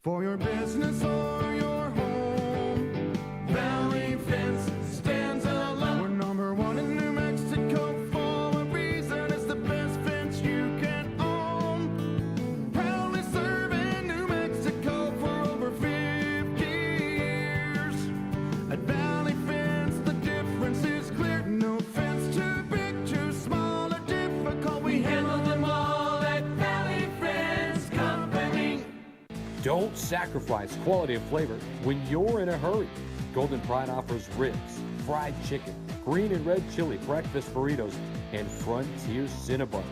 For your business or your home, Valley Fence stands alone. We're number one in New Mexico for a reason. It's the best fence you can own. Proudly serving New Mexico for over 50 years. At Valley Fence, the difference is clear. No Don't sacrifice quality and flavor when you're in a hurry. Golden Pride offers ribs, fried chicken, green and red chili breakfast burritos, and Frontier Cinnabons.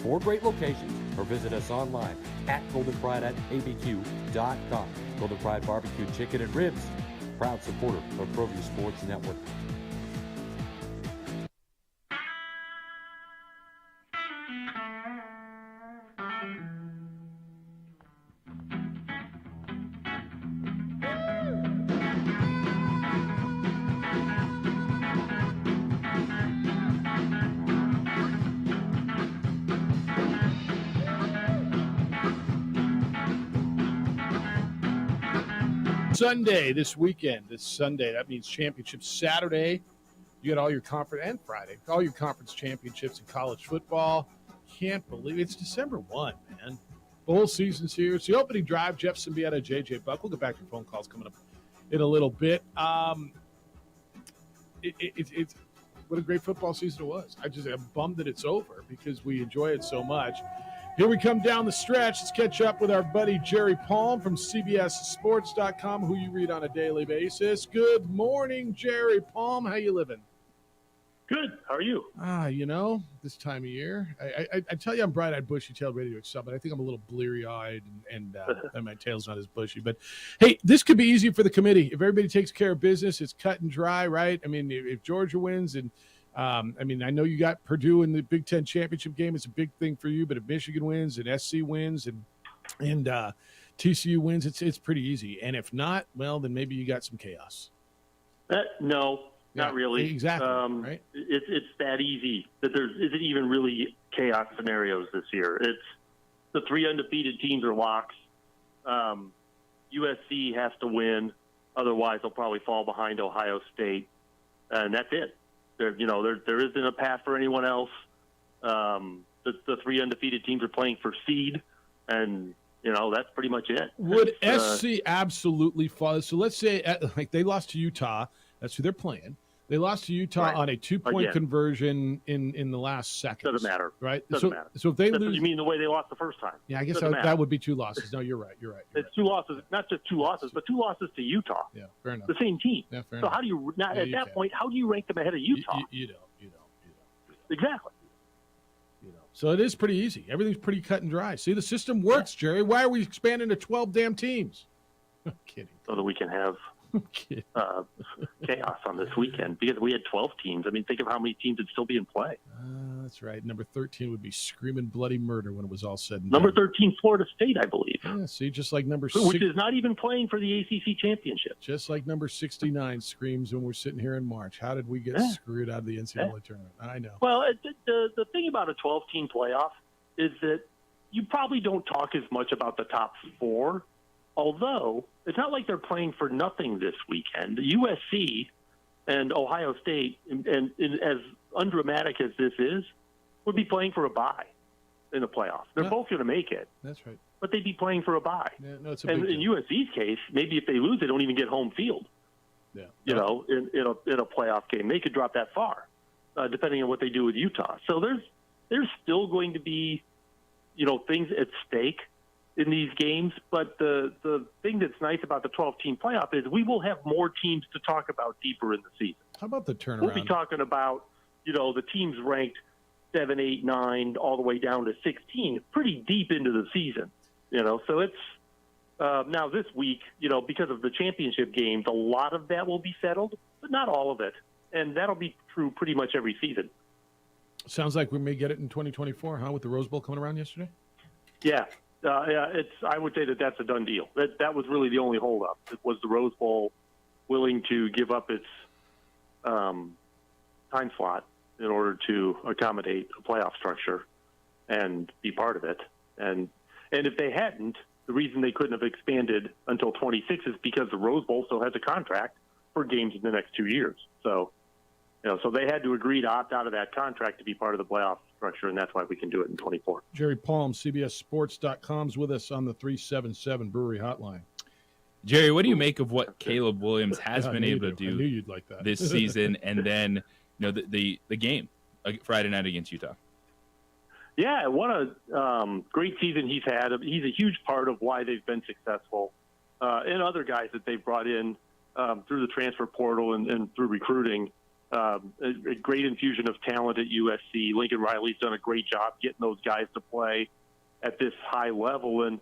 4 great locations, or visit us online at goldenpride@abq.com. Golden Pride Barbecue Chicken and Ribs, proud supporter of ProView Sports Network. Sunday this weekend. This Sunday, that means championship Saturday. You got all your conference, and Friday, all your conference championships in college football. Can't believe it's December 1, man. Bowl season's here. It's the opening drive. Jeff Symbieta, JJ Buck. We'll get back to your phone calls coming up in a little bit. It's what a great football season it was. I'm bummed that it's over because we enjoy it so much. Here we come down the stretch. Let's catch up with our buddy Jerry Palm from CBSSports.com, who you read on a daily basis. Good morning, Jerry Palm. How you living? Good. How are you? This time of year. I tell you I'm bright-eyed, bushy-tailed, ready to excel, but I think I'm a little bleary-eyed and my tail's not as bushy. But, hey, this could be easy for the committee. If everybody takes care of business, it's cut and dry, right? I mean, if Georgia wins and I know you got Purdue in the Big Ten championship game. It's a big thing for you. But if Michigan wins and SC wins and TCU wins, it's pretty easy. And if not, well, then maybe you got some chaos. No, not really. Exactly. Right? It's that easy that there isn't even really chaos scenarios this year. It's the 3 undefeated teams are locks. USC has to win. Otherwise, they'll probably fall behind Ohio State. And that's it. There isn't a path for anyone else. The 3 undefeated teams are playing for seed, and that's pretty much it. Would SC absolutely fall? So let's say they lost to Utah. That's who they're playing. They lost to Utah on a 2-point conversion in the last second. Doesn't matter, right? Doesn't matter. So if they lose, you mean the way they lost the first time? Yeah, I guess that would be 2 losses. No, you're right. It's 2 losses, not just 2 losses, but 2 losses to Utah. Yeah, fair enough. The same team. Yeah, fair so enough. how do you at that point? How do you rank them ahead of Utah? You don't. Exactly. So it is pretty easy. Everything's pretty cut and dry. See, the system works, Jerry. Why are we expanding to 12 damn teams? I'm kidding. So that we can have chaos on this weekend because we had 12 teams. I mean, think of how many teams would still be in play. That's right. Number 13 would be screaming bloody murder when it was all said and Number done. 13, Florida State, I believe. Yeah, see, just like number which is not even playing for the ACC championship. Just like number 69 screams when we're sitting here in March. How did we get screwed out of the NCAA tournament? I know. Well, the thing about a 12-team playoff is that you probably don't talk as much about the top 4, although it's not like they're playing for nothing this weekend. USC and Ohio State, and as undramatic as this is, would be playing for a bye in the playoffs. They're both going to make it. That's right. But they'd be playing for a bye. Yeah, no, it's a and big in deal. USC's case, maybe if they lose, they don't even get home field. Yeah. In a playoff game, they could drop that far, depending on what they do with Utah. So there's still going to be, things at stake in these games. But the thing that's nice about the 12-team playoff is we will have more teams to talk about deeper in the season. How about the turnaround? We'll be talking about, the teams ranked 7, 8, 9, all the way down to 16, pretty deep into the season. So it's now this week, because of the championship games, a lot of that will be settled, but not all of it. And that'll be true pretty much every season. Sounds like we may get it in 2024, huh, with the Rose Bowl coming around yesterday? Yeah. I would say that's a done deal. That was really the only holdup. It was the Rose Bowl willing to give up its time slot in order to accommodate a playoff structure and be part of it. And if they hadn't, the reason they couldn't have expanded until 26 is because the Rose Bowl still has a contract for games in the next 2 years. So, so they had to agree to opt out of that contract to be part of the playoff structure, and that's why we can do it in 24. Jerry Palm, CBSSports.com's with us on the 377 Brewery Hotline. Jerry, what do you make of what Caleb Williams has been able to do I knew you'd like that. this season, and then the game Friday night against Utah? Yeah, what a great season he's had. He's a huge part of why they've been successful. And other guys that they've brought in through the transfer portal and through recruiting. A great infusion of talent at USC. Lincoln Riley's done a great job getting those guys to play at this high level. And,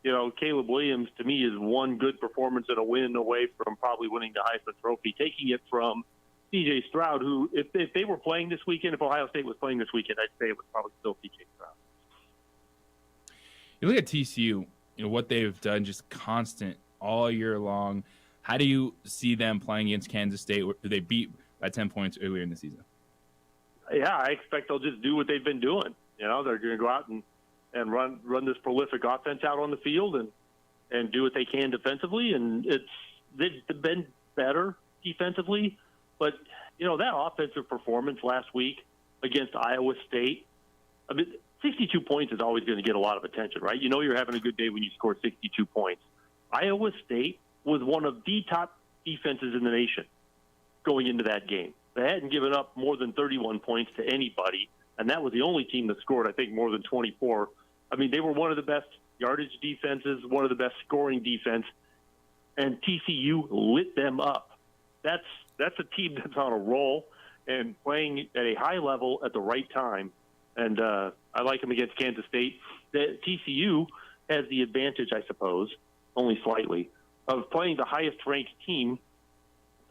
you know, Caleb Williams, to me, is one good performance and a win away from probably winning the Heisman Trophy, taking it from C.J. Stroud, who, if they were playing this weekend, if Ohio State was playing this weekend, I'd say it was probably still C.J. Stroud. You look at TCU, you know, what they've done, just constant all year long. How do you see them playing against Kansas State, who they beat by 10 points earlier in the season? Yeah, I expect they'll just do what they've been doing. You know, they're going to go out and run this prolific offense out on the field and do what they can defensively. And they've been better defensively. But, you know, that offensive performance last week against Iowa State, I mean, 62 points is always going to get a lot of attention, right? You know you're having a good day when you score 62 points. Iowa State was one of the top defenses in the nation going into that game. They hadn't given up more than 31 points to anybody, and that was the only team that scored, I think, more than 24. I mean, they were one of the best yardage defenses, one of the best scoring defense, and TCU lit them up. That's a team that's on a roll and playing at a high level at the right time, and I like them against Kansas State. The TCU has the advantage, I suppose, only slightly, of playing the highest-ranked team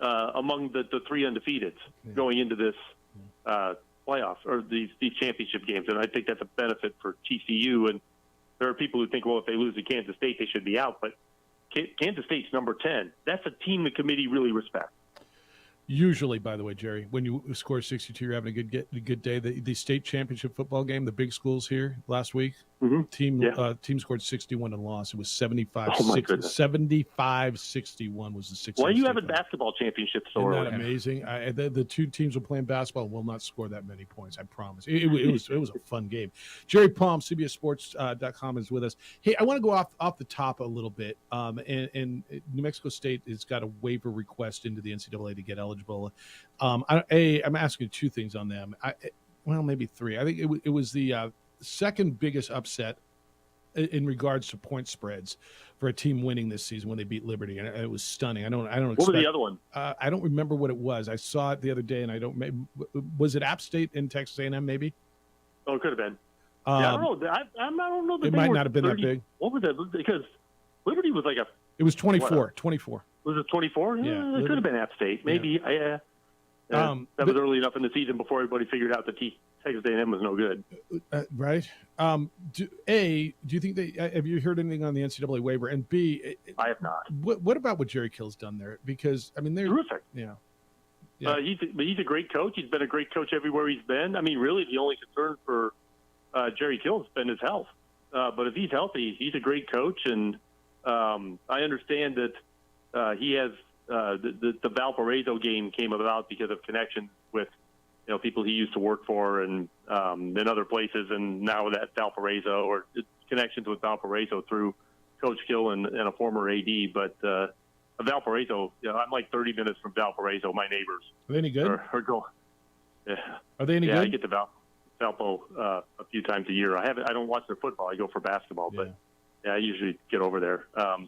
among the three undefeateds going into this playoff or these championship games, and I think that's a benefit for TCU. And there are people who think, well, if they lose to Kansas State, they should be out. But Kansas State's number 10. That's a team the committee really respects. Usually, by the way, Jerry, when you score 62, you're having a good day. The state championship football game, the big schools here last week, team scored 61 and lost. It was 75-61 was the 60. Why are you having basketball championships so early? Isn't that amazing? The two teams were playing basketball will not score that many points. I promise. It was a fun game. Jerry Palm, CBSSports.com is with us. Hey, I want to go off the top a little bit. And New Mexico State has got a waiver request into the NCAA to get eligible. I'm asking two things on them. Maybe three. I think it was the second biggest upset in regards to point spreads for a team winning this season when they beat Liberty, and it was stunning. I don't. What was the other one? I don't remember what it was. I saw it the other day, and was it App State in Texas A&M? Maybe. Oh, it could have been. I don't know. I don't know. That it might not have been 30, that big. What was that? Because Liberty was like a. It was 24. What, 24. Was it 24? Yeah, it could have been App State. Maybe. Yeah. That was early enough in the season before everybody figured out that Texas A&M was no good. Right. Do you think have you heard anything on the NCAA waiver? And B, I have not. What about what Jerry Kill's done there? Because I mean, they're terrific. Yeah. He's a great coach. He's been a great coach everywhere he's been. I mean, really, the only concern for Jerry Kill has been his health. But if he's healthy, he's a great coach. And I understand that he has the Valparaiso game came about because of connections with people he used to work for and in other places, and now that Valparaiso or connections with Valparaiso through Coach Kill and a former AD. But Valparaiso, I'm like 30 minutes from Valparaiso. My neighbors are they any good? Are going. Yeah. Are they any good? Yeah, I get to Valpo a few times a year. I don't watch their football. I go for basketball, but I usually get over there.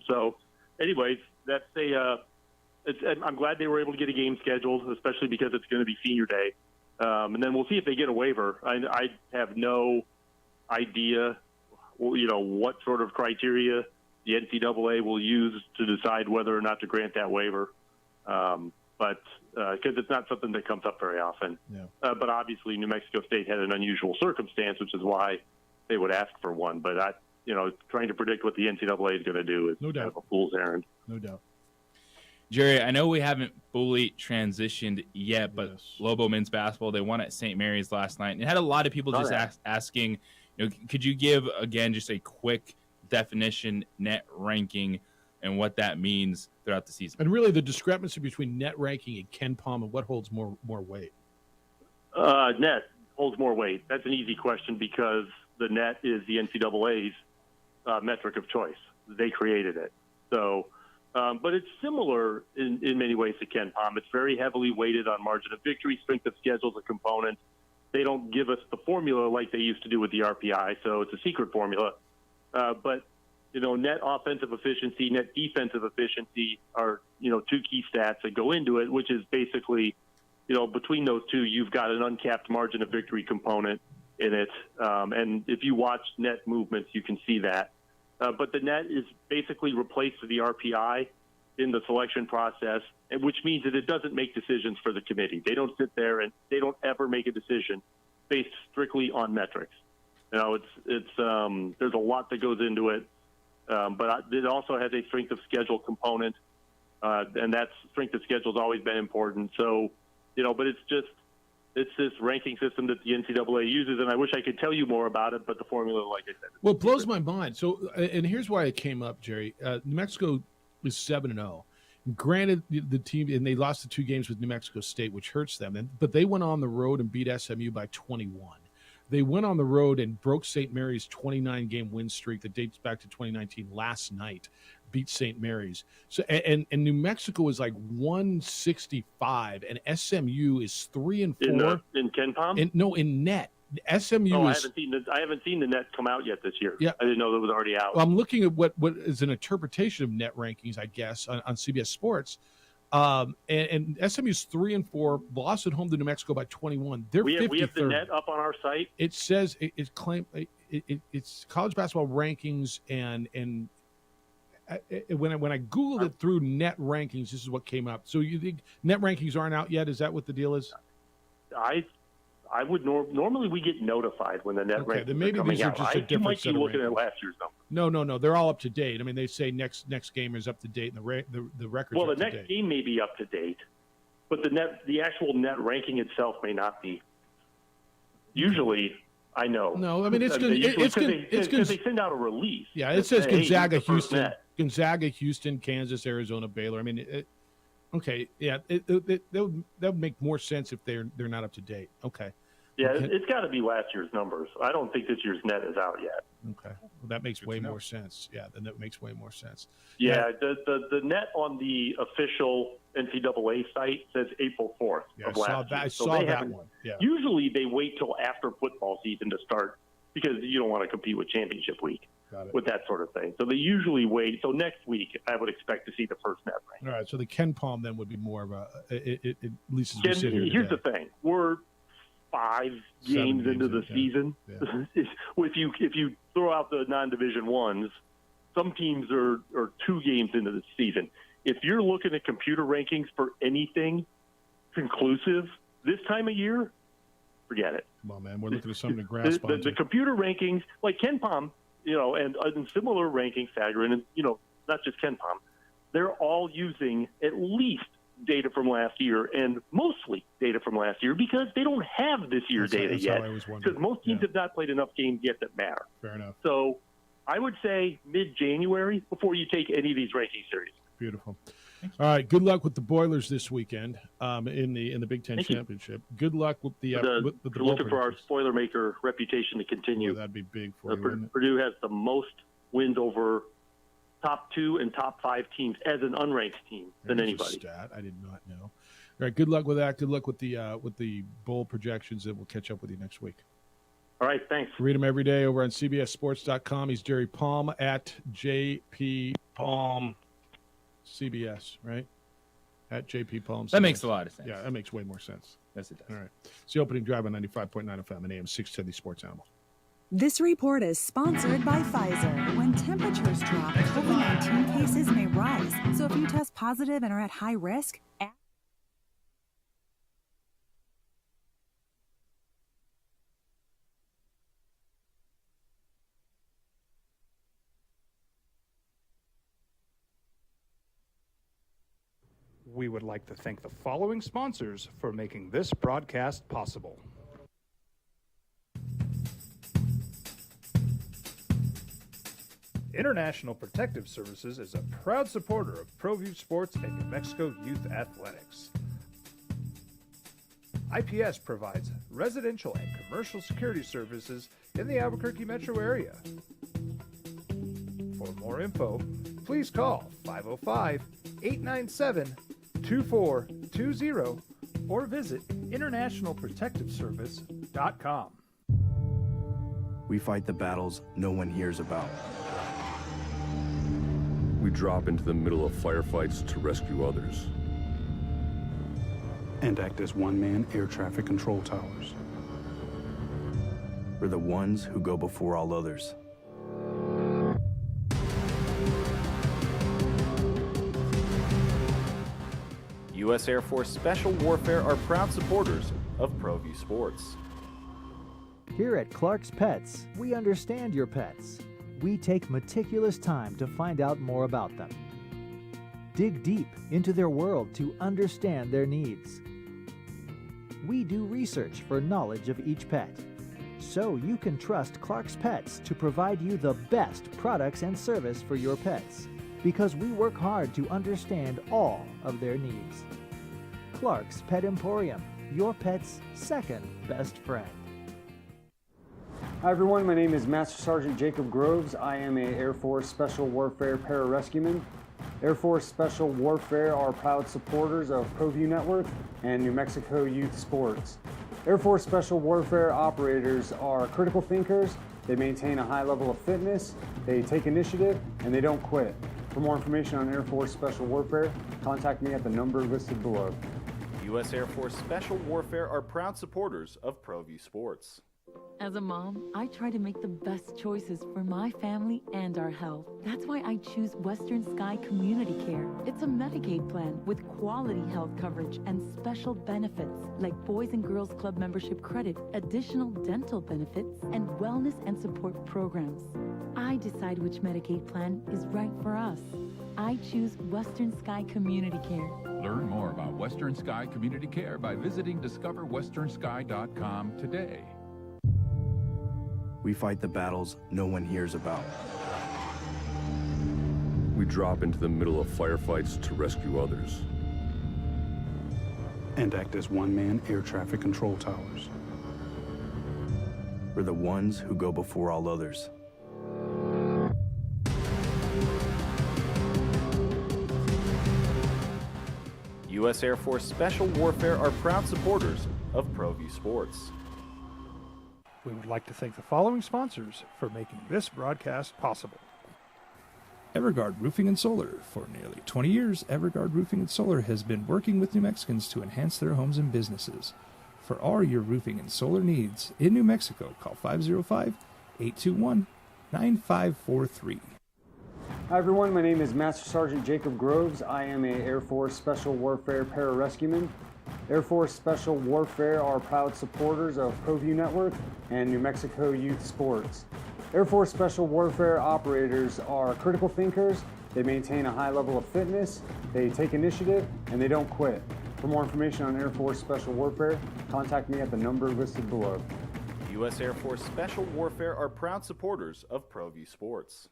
So, anyways, that's I'm glad they were able to get a game scheduled, especially because it's going to be senior day. And then we'll see if they get a waiver. I have no idea, what sort of criteria the NCAA will use to decide whether or not to grant that waiver. But because it's not something that comes up very often. Yeah. But obviously New Mexico State had an unusual circumstance, which is why they would ask for one. But trying to predict what the NCAA is going to do is kind of a fool's errand. No doubt. Jerry, I know we haven't fully transitioned yet, but Lobo men's basketball, they won at St. Mary's last night. And it had a lot of people just asking, could you give, again, just a quick definition, net ranking, and what that means throughout the season? And really the discrepancy between net ranking and Ken Palm and what holds more weight? Net holds more weight. That's an easy question because the net is the NCAA's metric of choice. They created it. So... but it's similar in many ways to Ken Palm. It's very heavily weighted on margin of victory. Strength of schedule is a component. they don't give us the formula like they used to do with the RPI, so it's a secret formula. But net offensive efficiency, net defensive efficiency are, two key stats that go into it, which is basically, between those two, you've got an uncapped margin of victory component in it. And if you watch net movements, you can see that. But the net is basically replaced with the RPI in the selection process, which means that it doesn't make decisions for the committee. They don't sit there and they don't ever make a decision based strictly on metrics. It's there's a lot that goes into it. But it also has a strength of schedule component, and that strength of schedule has always been important. So, but it's this ranking system that the NCAA uses, and I wish I could tell you more about it, but the formula, like I said. Well, it blows my mind. So, and here's why it came up, Jerry. New Mexico is 7-0. Granted, the team, and they lost the 2 games with New Mexico State, which hurts them, but they went on the road and beat SMU by 21. They went on the road and broke St. Mary's 29-game win streak that dates back to 2019 last night, beat St. Mary's. So and New Mexico is like 165, and SMU is 3-4. In KenPom? In net. SMU is. I haven't seen the net come out yet this year. Yeah. I didn't know that was already out. Well, I'm looking at what is an interpretation of net rankings, I guess, on CBS Sports. And SMU's 3-4, lost at home to New Mexico by 21. They're 53rd. We have the net up on our site. It says it's college basketball rankings, and when I Googled it through net rankings, this is what came up. So you think net rankings aren't out yet? Is that what the deal is? I would normally we get notified when the net rankings then maybe are coming these are out. just a different you might set be of looking rankings. at last year's number. No, they're all up to date. I mean, they say next game is up to date, and the records. Well, are the up to next date. game may be up to date, but the actual net ranking itself may not be. Usually, I know. No, I mean it's because they send out a release. Yeah, it says Hey, Gonzaga, here's the first Houston, net. Gonzaga, Houston, Kansas, Arizona, Baylor. I mean, okay, yeah, that would make more sense if they're not up to date. Okay. Yeah, it's got to be last year's numbers. I don't think this year's net is out yet. Okay, well, that makes way more sense. Yeah, then that makes way more sense. Yeah, the net on the official NCAA site says April 4th of last year. I So saw they that haven't- one. Yeah. Usually they wait till after football season to start because you don't want to compete with championship week with that sort of thing. So they usually wait. So next week I would expect to see the first net rank. All right, so the KenPom then would be more of a at least as we sit here Here's today. the thing: we're 5 games into the season. If you throw out the non-division ones, some teams are 2 games into the season. If you're looking at computer rankings for anything conclusive this time of year, forget it. Come on, man, we're looking at something to grasp The onto. computer rankings, like KenPom, and similar rankings, Sagarin, and not just KenPom, they're all using at least data from last year and mostly data from last year because they don't have this year's data that's yet. how I always wondered. Because most teams have not played enough games yet that matter. Fair enough. So I would say mid-January before you take any of these rankings serious. Beautiful. All right. Good luck with the Boilers this weekend in the Big Ten Thank you. Championship. Good luck with the. with the we're looking for our Boilers. spoiler maker reputation to continue. That'd be big for you. wouldn't it? Purdue has the most wins over top 2 and top 5 teams as an unranked team than There's a anybody. stat I did not know. All right. Good luck with that. Good luck with the bowl projections, and we'll catch up with you next week. All right. Thanks. Read him every day over on CBSSports.com. He's Jerry Palm at JP Palm CBS, right? At JP Palm. That makes a lot of sense. Yeah, that makes way more sense. Yes, it does. All right. It's the opening drive on 95.9 FM and AM 610, the Sports Animal. This report is sponsored by Pfizer. When temperatures drop, COVID-19 cases may rise. So if you test positive and are at high risk, We would like to thank the following sponsors for making this broadcast possible. International Protective Services is a proud supporter of ProView Sports and New Mexico Youth Athletics. IPS provides residential and commercial security services in the Albuquerque metro area. For more info, please call 505-897-2420 or visit internationalprotectiveservice.com. We fight the battles no one hears about. We drop into the middle of firefights to rescue others. And act as one-man air traffic control towers. We're the ones who go before all others. U.S. Air Force Special Warfare are proud supporters of ProView Sports. Here at Clark's Pets, we understand your pets. We take meticulous time to find out more about them. Dig deep into their world to understand their needs. We do research for knowledge of each pet, so you can trust Clark's Pets to provide you the best products and service for your pets, because we work hard to understand all of their needs. Clark's Pet Emporium, your pet's second best friend. Hi everyone, my name is Master Sergeant Jacob Groves. I am a Air Force Special Warfare Pararescueman. Air Force Special Warfare are proud supporters of ProView Network and New Mexico Youth Sports. Air Force Special Warfare operators are critical thinkers. They maintain a high level of fitness, they take initiative, and they don't quit. For more information on Air Force Special Warfare, contact me at the number listed below. U.S. Air Force Special Warfare are proud supporters of ProView Sports. As a mom, I try to make the best choices for my family and our health. That's why I choose Western Sky Community Care. It's a Medicaid plan with quality health coverage and special benefits like Boys and Girls Club membership credit, additional dental benefits, and wellness and support programs. I decide which Medicaid plan is right for us. I choose Western Sky Community Care. Learn more about Western Sky Community Care by visiting discoverwesternsky.com today. We fight the battles no one hears about. We drop into the middle of firefights to rescue others. And act as one-man air traffic control towers. We're the ones who go before all others. U.S. Air Force Special Warfare are proud supporters of ProView Sports. We would like to thank the following sponsors for making this broadcast possible. Everguard Roofing and Solar. For nearly 20 years, Everguard Roofing and Solar has been working with New Mexicans to enhance their homes and businesses. For all your roofing and solar needs in New Mexico, call 505-821-9543. Hi everyone, my name is Master Sergeant Jacob Groves. I am a Air Force Special Warfare Pararescueman. Air Force Special Warfare are proud supporters of ProView Network and New Mexico Youth Sports. Air Force Special Warfare operators are critical thinkers. They maintain a high level of fitness, they take initiative, and they don't quit. For more information on Air Force Special Warfare, contact me at the number listed below. U.S. Air Force Special Warfare are proud supporters of ProView Sports.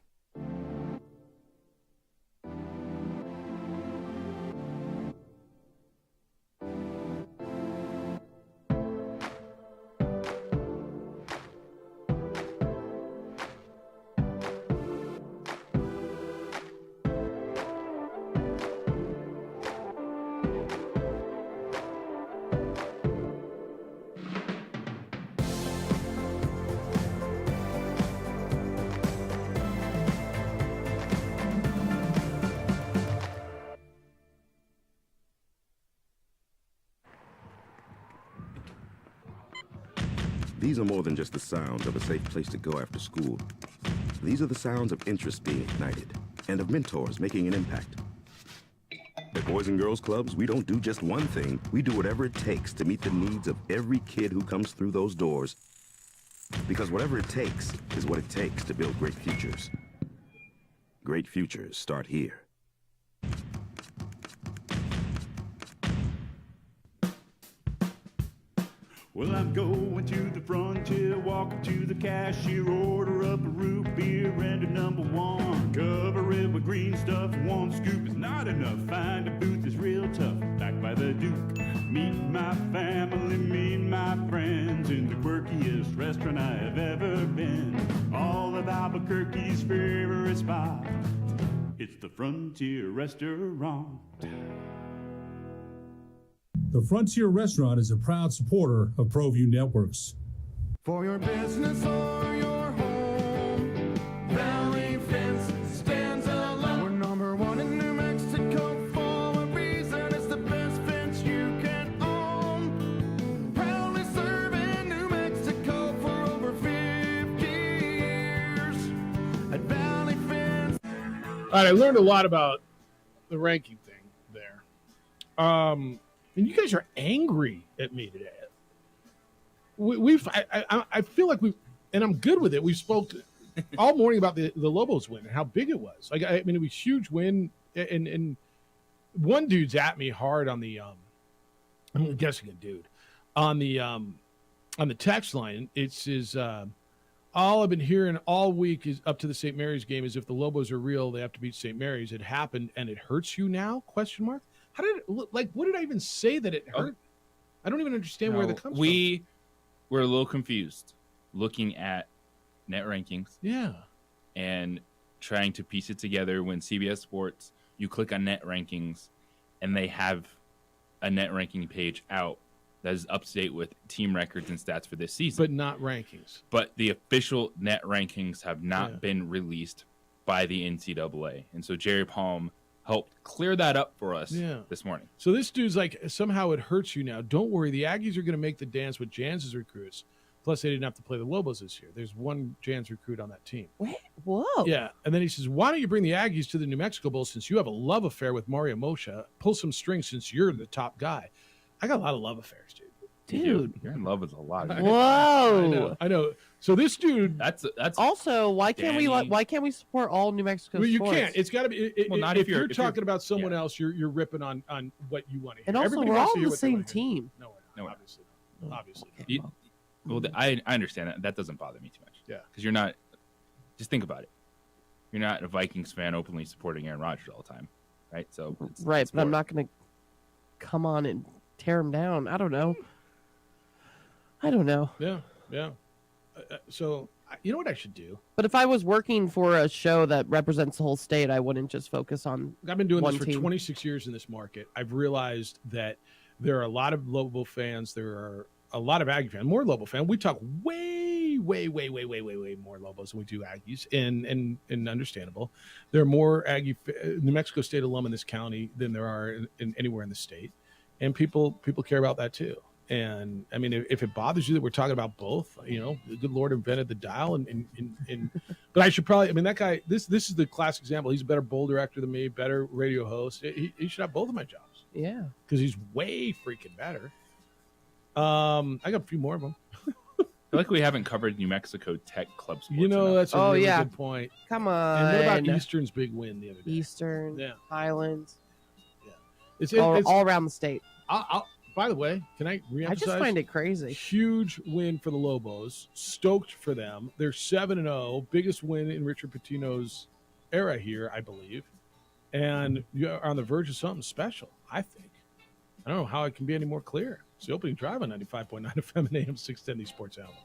These are more than just the sounds of a safe place to go after school. These are the sounds of interest being ignited and of mentors making an impact. At Boys and Girls Clubs, we don't do just one thing. We do whatever it takes to meet the needs of every kid who comes through those doors. Because whatever it takes is what it takes to build great futures. Great futures start here. Well, I'm going to the frontier, walk up to the cashier, order up a root beer and a number one. Cover it with green stuff, one scoop is not enough. Find a booth that's real tough, back by the Duke. Meet my family, meet my friends in the quirkiest restaurant I have ever been. All of Albuquerque's favorite spot, it's the Frontier Restaurant. The Frontier Restaurant is a proud supporter of ProView Networks. For your business or your home, Valley Fence stands alone. We're number one in New Mexico for a reason. It's the best fence you can own. Proudly serving New Mexico for over 50 years at Valley Fence. All right, I learned a lot about the ranking thing there. And you guys are angry at me today. I feel like and I'm good with it. We spoke all morning about the Lobos win and how big it was. Like, I mean, it was a huge win. And one dude's at me hard on the, I'm guessing a dude, on the text line. It says, all I've been hearing all week is up to the St. Mary's game is if the Lobos are real, they have to beat St. Mary's. It happened and it hurts you now? Question mark. How did it look? Like, what did I even say that it hurt? I don't even understand where that comes from. We're a little confused looking at net rankings. Yeah. And trying to piece it together when CBS Sports, you click on net rankings and they have a net ranking page out that is up to date with team records and stats for this season. But not rankings. But the official net rankings have not been released by the NCAA. And so Jerry Palm helped clear that up for us this morning. So this dude's like, somehow it hurts you now. Don't worry. The Aggies are going to make the dance with Jans' recruits. Plus, they didn't have to play the Lobos this year. There's one Jans recruit on that team. Whoa. Yeah. And then he says, why don't you bring the Aggies to the New Mexico Bowl since you have a love affair with Mario Moshe? Pull some strings since you're the top guy. I got a lot of love affairs, dude. Dude. You're in love with a lot. Whoa. I know. So this dude. That's also, why can't we support all New Mexico Well, you sports? can't. It's got to be. not if you're talking about someone else, you're ripping on what you want to hear. And also, Everybody we're wants all to hear the what they same wanna hear. team. No, obviously not. Obviously. I understand that. That doesn't bother me too much. Yeah. Because you're not. Just think about it. You're not a Vikings fan openly supporting Aaron Rodgers all the time, right? So but I'm not going to come on and tear him down. I don't know. Yeah. So you know what I should do? But if I was working for a show that represents the whole state, I wouldn't just focus on. I've been doing one this for team. 26 years in this market. I've realized that there are a lot of Lobo fans. There are a lot of Aggie fans. More Lobo fans. We talk way more Lobos than we do Aggies, and understandable. There are more Aggie, New Mexico State alum in this county than there are in anywhere in the state, and people care about that too. And I mean, if it bothers you that we're talking about both, you know, the good Lord invented the dial, and but I should probably, I mean, that guy, this is the classic example. He's a better bowl director than me, better radio host. He should have both of my jobs. Yeah, because he's way freaking better. I got a few more of them. I feel like we haven't covered New Mexico Tech Club sports. You know, enough. that's a really good point. Come on. And what about Eastern's big win the other day? Eastern, Highlands. Yeah, it's all around the state. By the way, can I reemphasize? I just find it crazy. Huge win for the Lobos. Stoked for them. They're 7-0. Biggest win in Richard Pitino's era here, I believe. And you're on the verge of something special, I think. I don't know how it can be any more clear. It's the opening drive on 95.9 FM and AM 610, the Sports Outlet.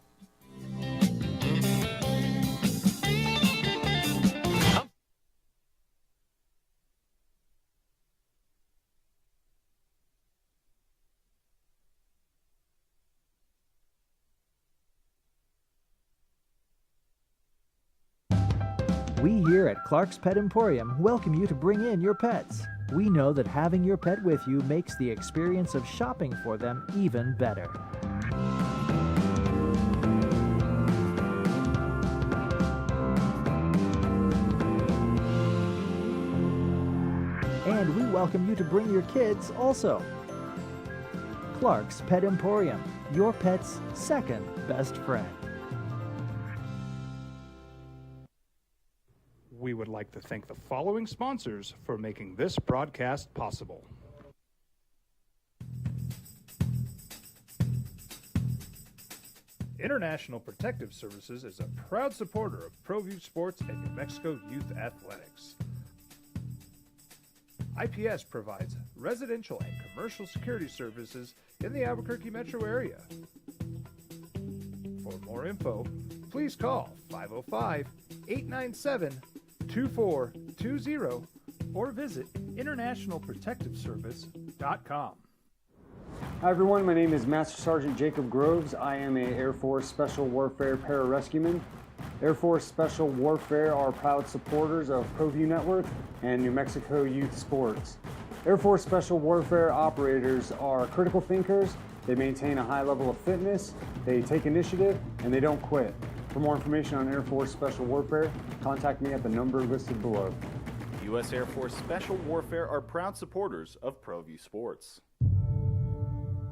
We here at Clark's Pet Emporium welcome you to bring in your pets. We know that having your pet with you makes the experience of shopping for them even better. And we welcome you to bring your kids also. Clark's Pet Emporium, your pet's second best friend. We would like to thank the following sponsors for making this broadcast possible. International Protective Services is a proud supporter of ProView Sports and New Mexico Youth Athletics. IPS provides residential and commercial security services in the Albuquerque metro area. For more info, please call 505-897-2420 or visit internationalprotectiveservice.com. Hi everyone, my name is Master Sergeant Jacob Groves. I am a Air Force Special Warfare Pararescueman. Air Force Special Warfare are proud supporters of ProView Network and New Mexico Youth Sports. Air Force Special Warfare operators are critical thinkers. They maintain a high level of fitness, they take initiative, and they don't quit. For more information on Air Force Special Warfare, contact me at the number listed below. U.S. Air Force Special Warfare are proud supporters of ProView Sports.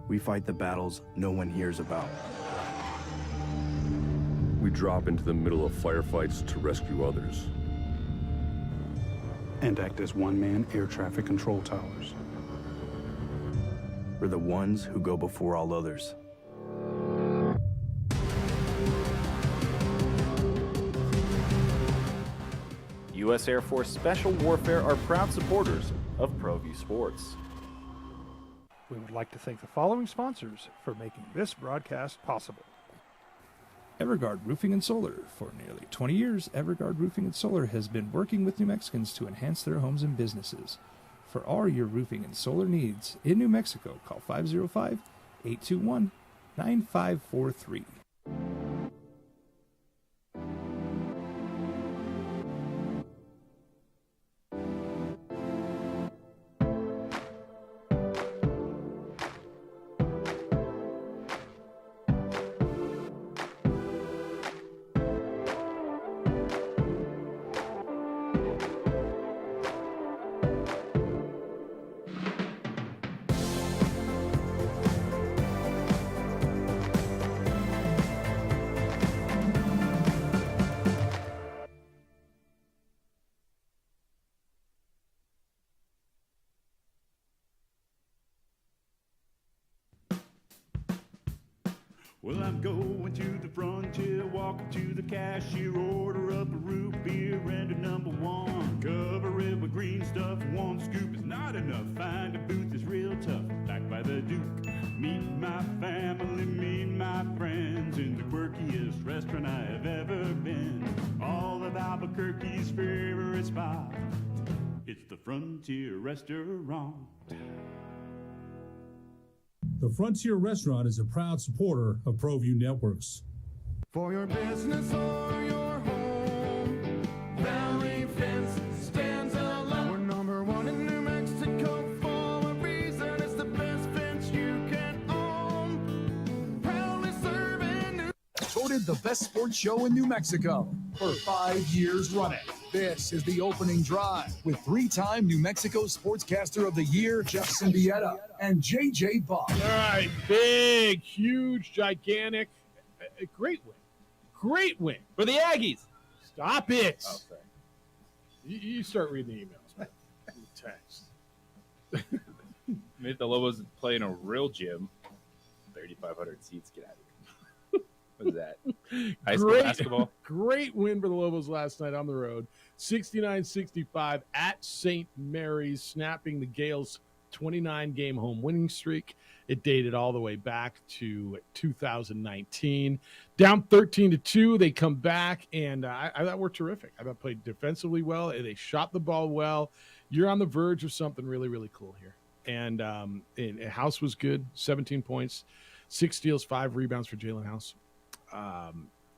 We fight the battles no one hears about. We drop into the middle of firefights to rescue others. And act as one-man air traffic control towers. We're the ones who go before all others. U.S. Air Force Special Warfare are proud supporters of ProView Sports. We would like to thank the following sponsors for making this broadcast possible. Everguard Roofing and Solar. For nearly 20 years, Everguard Roofing and Solar has been working with New Mexicans to enhance their homes and businesses. For all your roofing and solar needs in New Mexico, call 505-821-9543. Well, I'm going to the frontier, walking to the cashier, order up a root beer and a number one. Cover it with green stuff, one scoop is not enough. Find a booth is real tough, backed by the Duke. Meet my family, meet my friends in the quirkiest restaurant I have ever been. All of Albuquerque's favorite spot, it's the Frontier Restaurant. The Frontier Restaurant is a proud supporter of ProView Networks. For your business or your home, Valley Fence stands alone. We're number one in New Mexico for a reason. It's the best fence you can own. Proudly serving New. Voted the best sports show in New Mexico for 5 years running. This is the opening drive with three-time New Mexico Sportscaster of the Year, Jeff Symbieta, and JJ Buck. All right, big, huge, gigantic, a great win. Great win. For the Aggies. Stop it. Oh, sorry. You start reading the emails, man. Text. Made the Lobos play in a real gym. 3,500 seats. Get out of here. What is that? High school basketball? Great win for the Lobos last night on the road. 69-65 at St. Mary's, snapping the Gales' 29-game home winning streak. It dated all the way back to 2019. Down 13-2, they come back, and I thought we're terrific. I thought played defensively well. They shot the ball well. You're on the verge of something really, really cool here. And House was good, 17 points, 6 steals, 5 rebounds for Jalen House.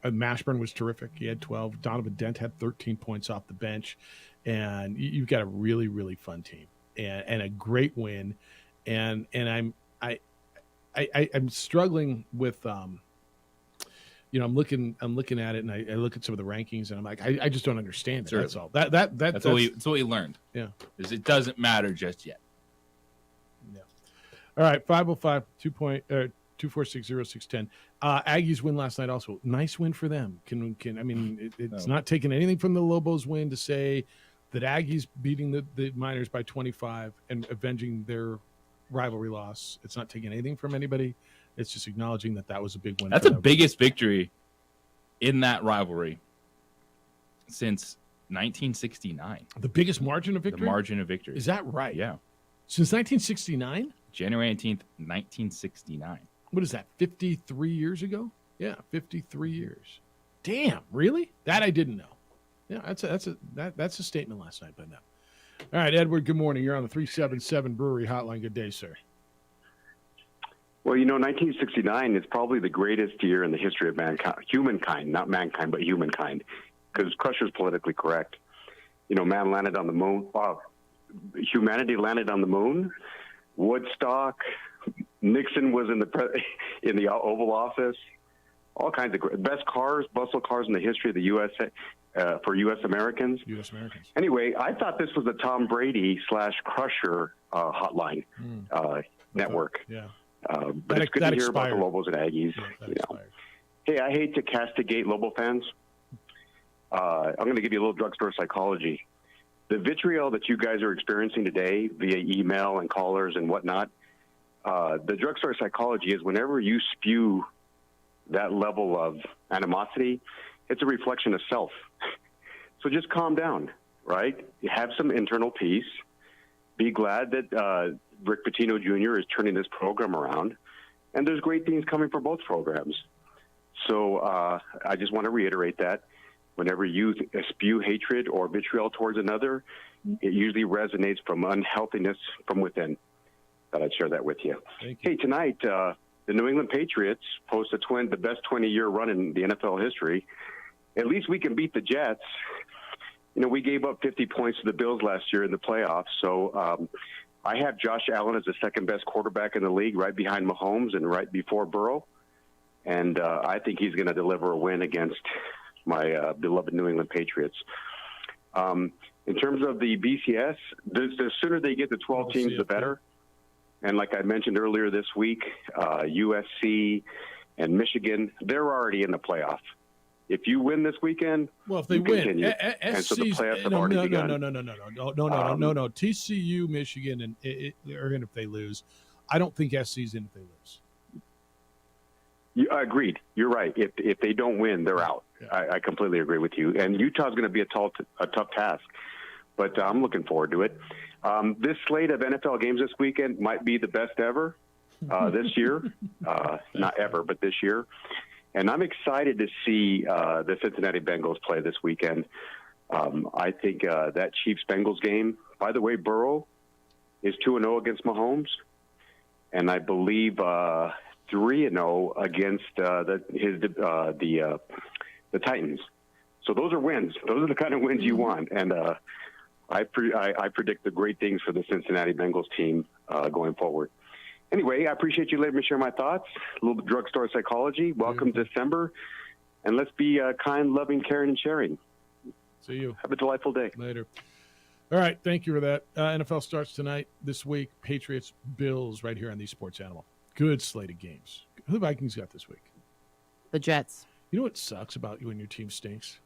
Mashburn was terrific. He had 12. Donovan Dent had 13 points off the bench. And you've got a really, really fun team and a great win. And I'm struggling with I'm looking at it, and I look at some of the rankings, and I'm like, I just don't understand it. That's all. That's what we learned. Yeah, is it doesn't matter just yet. Yeah. All right, 505-246-0610. Aggies win last night. Also, nice win for them. It's not taking anything from the Lobos win to say that Aggies beating the Miners by 25 and avenging their rivalry loss. It's not taking anything from anybody. It's just acknowledging that was a big win. That's the biggest victory in that rivalry since 1969. The biggest margin of victory? The margin of victory. Is that right? Yeah. Since 1969? January 18th, 1969. What is that, 53 years ago? Yeah, 53 years. Damn, really? That I didn't know. Yeah, that's a statement last night by now. All right, Edward, good morning. You're on the 377 Brewery Hotline. Good day, sir. Well, 1969 is probably the greatest year in the history of humankind, not mankind, but humankind, because Crusher's politically correct. Man landed on the moon. Wow. Humanity landed on the moon. Woodstock. Nixon was in the Oval Office. All kinds of best cars, muscle cars in the history of the U.S. For U.S. Americans. U.S. Americans. Anyway, I thought this was the Tom Brady / Crusher hotline network. Yeah. But it's good to hear about the Lobos and Aggies. Hey, I hate to castigate Lobo fans. I'm going to give you a little drugstore psychology. The vitriol that you guys are experiencing today via email and callers and whatnot, the drugstore psychology is whenever you spew that level of animosity, it's a reflection of self. So just calm down, right? Have some internal peace. Be glad that Rick Pitino Jr. is turning this program around, and there's great things coming for both programs. So I just want to reiterate that. Whenever you spew hatred or vitriol towards another, it usually resonates from unhealthiness from within. Thought I'd share that with you. Hey, tonight, the New England Patriots post the best 20-year run in the NFL history. At least we can beat the Jets. We gave up 50 points to the Bills last year in the playoffs. So I have Josh Allen as the second-best quarterback in the league, right behind Mahomes and right before Burrow. And I think he's going to deliver a win against my beloved New England Patriots. In terms of the BCS, the sooner they get to 12 teams, the better. And like I mentioned earlier this week, USC and Michigan, they're already in the playoff. If you win this weekend, well, if they win, and so the playoffs have already begun. No. TCU, Michigan, and are in if they lose. I don't think SC's in if they lose. Agreed. You're right. If they don't win, they're out. Yeah. I completely agree with you. And Utah's going to be a tough task, but I'm looking forward to it. This slate of NFL games this weekend might be the best ever this year. Not ever, but this year. And I'm excited to see the Cincinnati Bengals play this weekend. I think that Chiefs-Bengals game, by the way, Burrow is 2-0 against Mahomes, and I believe 3-0 against the Titans. So those are wins. Those are the kind of wins you want. And I predict the great things for the Cincinnati Bengals team going forward. Anyway, I appreciate you letting me share my thoughts. A little drugstore psychology. Welcome December. And let's be kind, loving, caring, and sharing. See you. Have a delightful day. Later. All right. Thank you for that. NFL starts tonight, this week. Patriots, Bills, right here on the Sports Animal. Good slate of games. Who the Vikings got this week? The Jets. You know what sucks about you when your team stinks?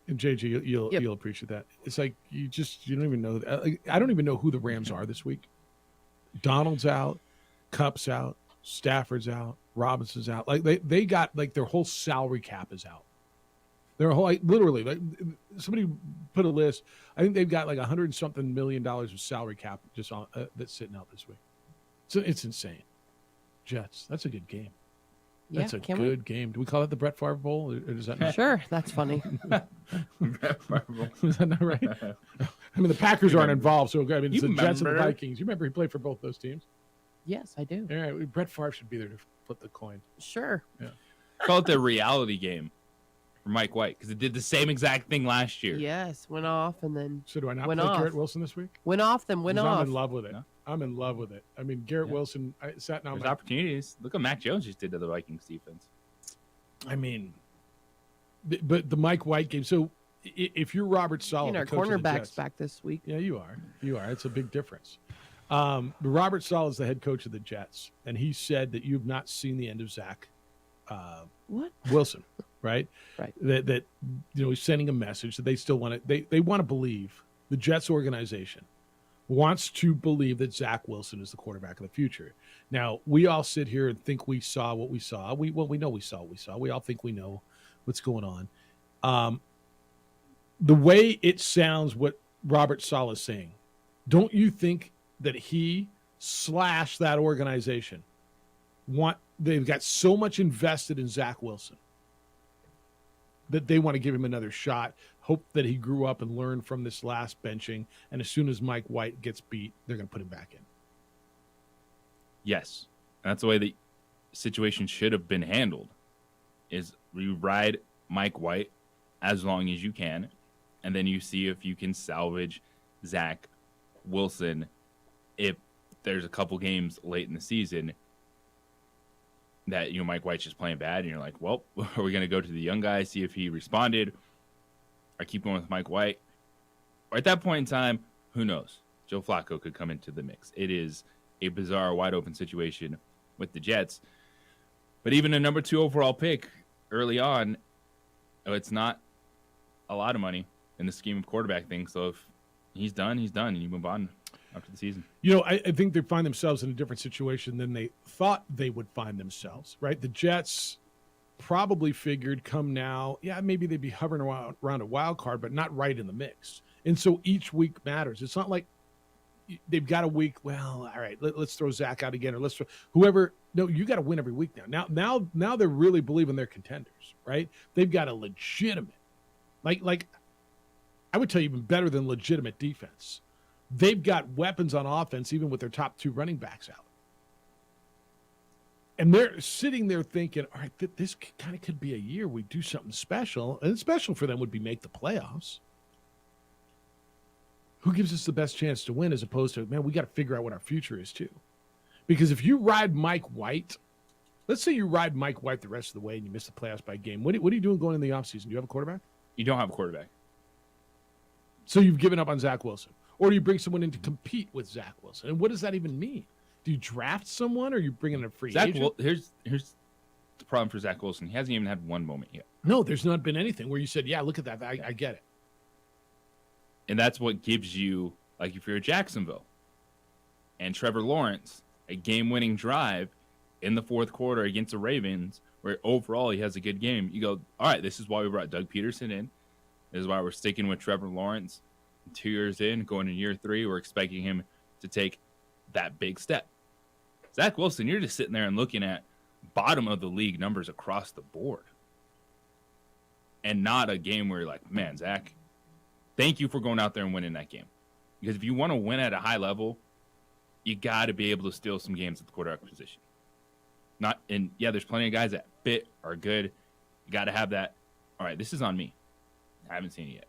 And JJ, you'll appreciate that. It's like you don't even know. I don't even know who the Rams are this week. Donald's out. Cup's out, Stafford's out, Robinson's out. Like they got their whole salary cap is out. Their whole literally somebody put a list. I think they've got $100-something million of salary cap just on that's sitting out this week. So it's insane. Jets. That's a good game. That's a good game. Do we call it the Brett Favre Bowl? Or does that not? Sure, that's funny. Brett Favre Bowl. Is that not right? I mean, the Packers aren't involved, so I mean, it's the Jets and the Vikings. You remember he played for both those teams? Yes, I do. All right, Brett Favre should be there to flip the coin. Sure. Yeah. Call it the reality game for Mike White because it did the same exact thing last year. Yes, went off and then. So do I not play Garrett Wilson this week? Went off, then went off. I'm in love with it. No? I'm in love with it. I mean, Garrett Wilson. I sat down. There's opportunities. Look what Mac Jones just did to the Vikings defense. I mean, but the Mike White game. So if you're Robert Saleh, our cornerback's back this week. Yeah, you are. It's a big difference. Robert Saleh is the head coach of the Jets, and he said that you've not seen the end of Zach Wilson, right? Right. That he's sending a message that they still want to. They want to believe, the Jets organization wants to believe that Zach Wilson is the quarterback of the future. Now, we all sit here and think we saw what we saw. We know we saw what we saw. We all think we know what's going on. The way it sounds, what Robert Saleh is saying, don't you think that he / that organization they've got so much invested in Zach Wilson that they want to give him another shot, hope that he grew up and learned from this last benching, and as soon as Mike White gets beat, they're going to put him back in. Yes. That's the way that situation should have been handled is you ride Mike White as long as you can, and then you see if you can salvage Zach Wilson if there's a couple games late in the season that, Mike White's just playing bad, and you're like, well, are we going to go to the young guy, see if he responded, or keep going with Mike White? Or at that point in time, who knows? Joe Flacco could come into the mix. It is a bizarre, wide-open situation with the Jets. But even a number 2 overall pick early on, it's not a lot of money in the scheme of quarterback things. So if he's done, and you move on after the season. I think they find themselves in a different situation than they thought they would find themselves, right? The Jets probably figured come now, maybe they'd be hovering around a wild card, but not right in the mix. And so each week matters. It's not like they've got a week, well, all right, let's throw Zach out again, or let's throw whoever. No, you got to win every week now. Now they're really believing they're contenders, right? They've got a legitimate, like I would tell you, even better than legitimate defense. They've got weapons on offense, even with their top 2 running backs out. And they're sitting there thinking, all right, this kind of could be a year we do something special. And special for them would be make the playoffs. Who gives us the best chance to win, as opposed to, man, we got to figure out what our future is too. Because if you ride Mike White, let's say you ride Mike White the rest of the way and you miss the playoffs by a game. What are you doing going in the offseason? Do you have a quarterback? You don't have a quarterback. So you've given up on Zach Wilson. Or do you bring someone in to compete with Zach Wilson? And what does that even mean? Do you draft someone, or are you bringing in a free agent? Here's the problem for Zach Wilson. He hasn't even had one moment yet. No, there's not been anything where you said, yeah, look at that. I get it. And that's what gives you, like if you're at Jacksonville and Trevor Lawrence, a game-winning drive in the fourth quarter against the Ravens, where overall he has a good game, you go, all right, this is why we brought Doug Peterson in. This is why we're sticking with Trevor Lawrence. 2 years in, going in year 3, we're expecting him to take that big step. Zach Wilson, you're just sitting there and looking at bottom of the league numbers across the board. And not a game where you're like, man, Zach, thank you for going out there and winning that game. Because if you want to win at a high level, you got to be able to steal some games at the quarterback position. There's plenty of guys that fit, are good. You got to have that. All right, this is on me. I haven't seen it yet.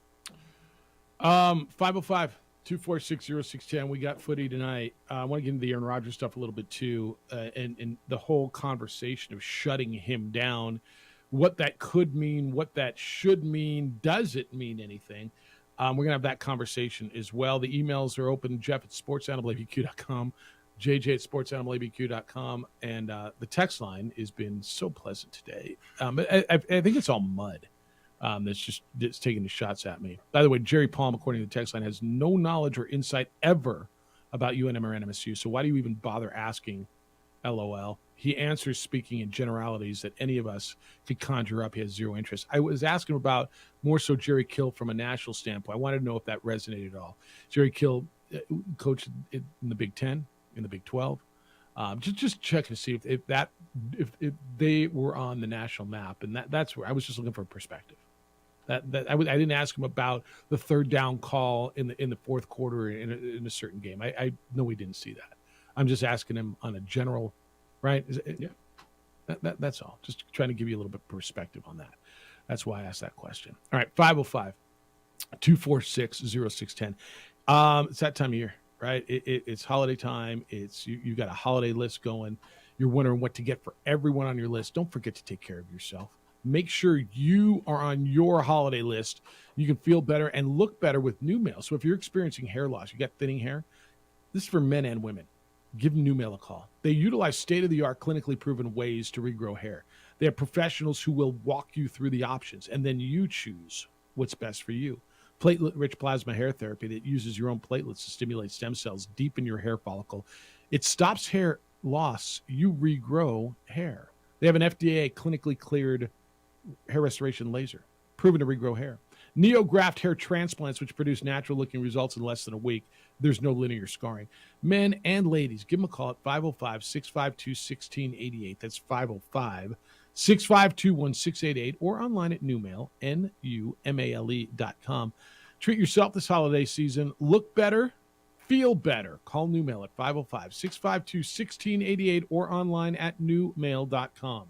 505-246-0610. We got footy tonight. I want to get into the Aaron Rodgers stuff a little bit too, and the whole conversation of shutting him down, what that could mean, what that should mean, does it mean anything? We're going to have that conversation as well. The emails are open, Jeff@sportsanimalabq.com, JJ@sportsanimalabq.com, and the text line has been so pleasant today. I think it's all mud. That's taking the shots at me. By the way, Jerry Palm, according to the text line, has no knowledge or insight ever about UNM or NMSU. So why do you even bother asking? LOL. He answers speaking in generalities that any of us could conjure up. He has zero interest. I was asking about more so Jerry Kill from a national standpoint. I wanted to know if that resonated at all. Jerry Kill coached in the Big 10, in the Big 12. Just checking to see if they were on the national map, and that's where I was just looking for a perspective. I didn't ask him about the third down call in the fourth quarter in a certain game. I know we didn't see that. I'm just asking him on a general, right? That's all. Just trying to give you a little bit of perspective on that. That's why I asked that question. All right, 505-246-0610. It's that time of year, right? It's holiday time. You got a holiday list going. You're wondering what to get for everyone on your list. Don't forget to take care of yourself. Make sure you are on your holiday list. You can feel better and look better with NuMale. So if you're experiencing hair loss, you got thinning hair, this is for men and women. Give NuMale a call. They utilize state-of-the-art, clinically proven ways to regrow hair. They have professionals who will walk you through the options, and then you choose what's best for you. Platelet-rich plasma hair therapy that uses your own platelets to stimulate stem cells deep in your hair follicle. It stops hair loss. You regrow hair. They have an FDA clinically cleared hair restoration laser, proven to regrow hair. NeoGraft hair transplants, which produce natural-looking results in less than a week. There's no linear scarring. Men and ladies, give them a call at 505-652-1688. That's 505-652-1688, or online at NuMale, NuMale.com. Treat yourself this holiday season. Look better, Feel better. Call NewMail at 505-652-1688 or online at newmail.com.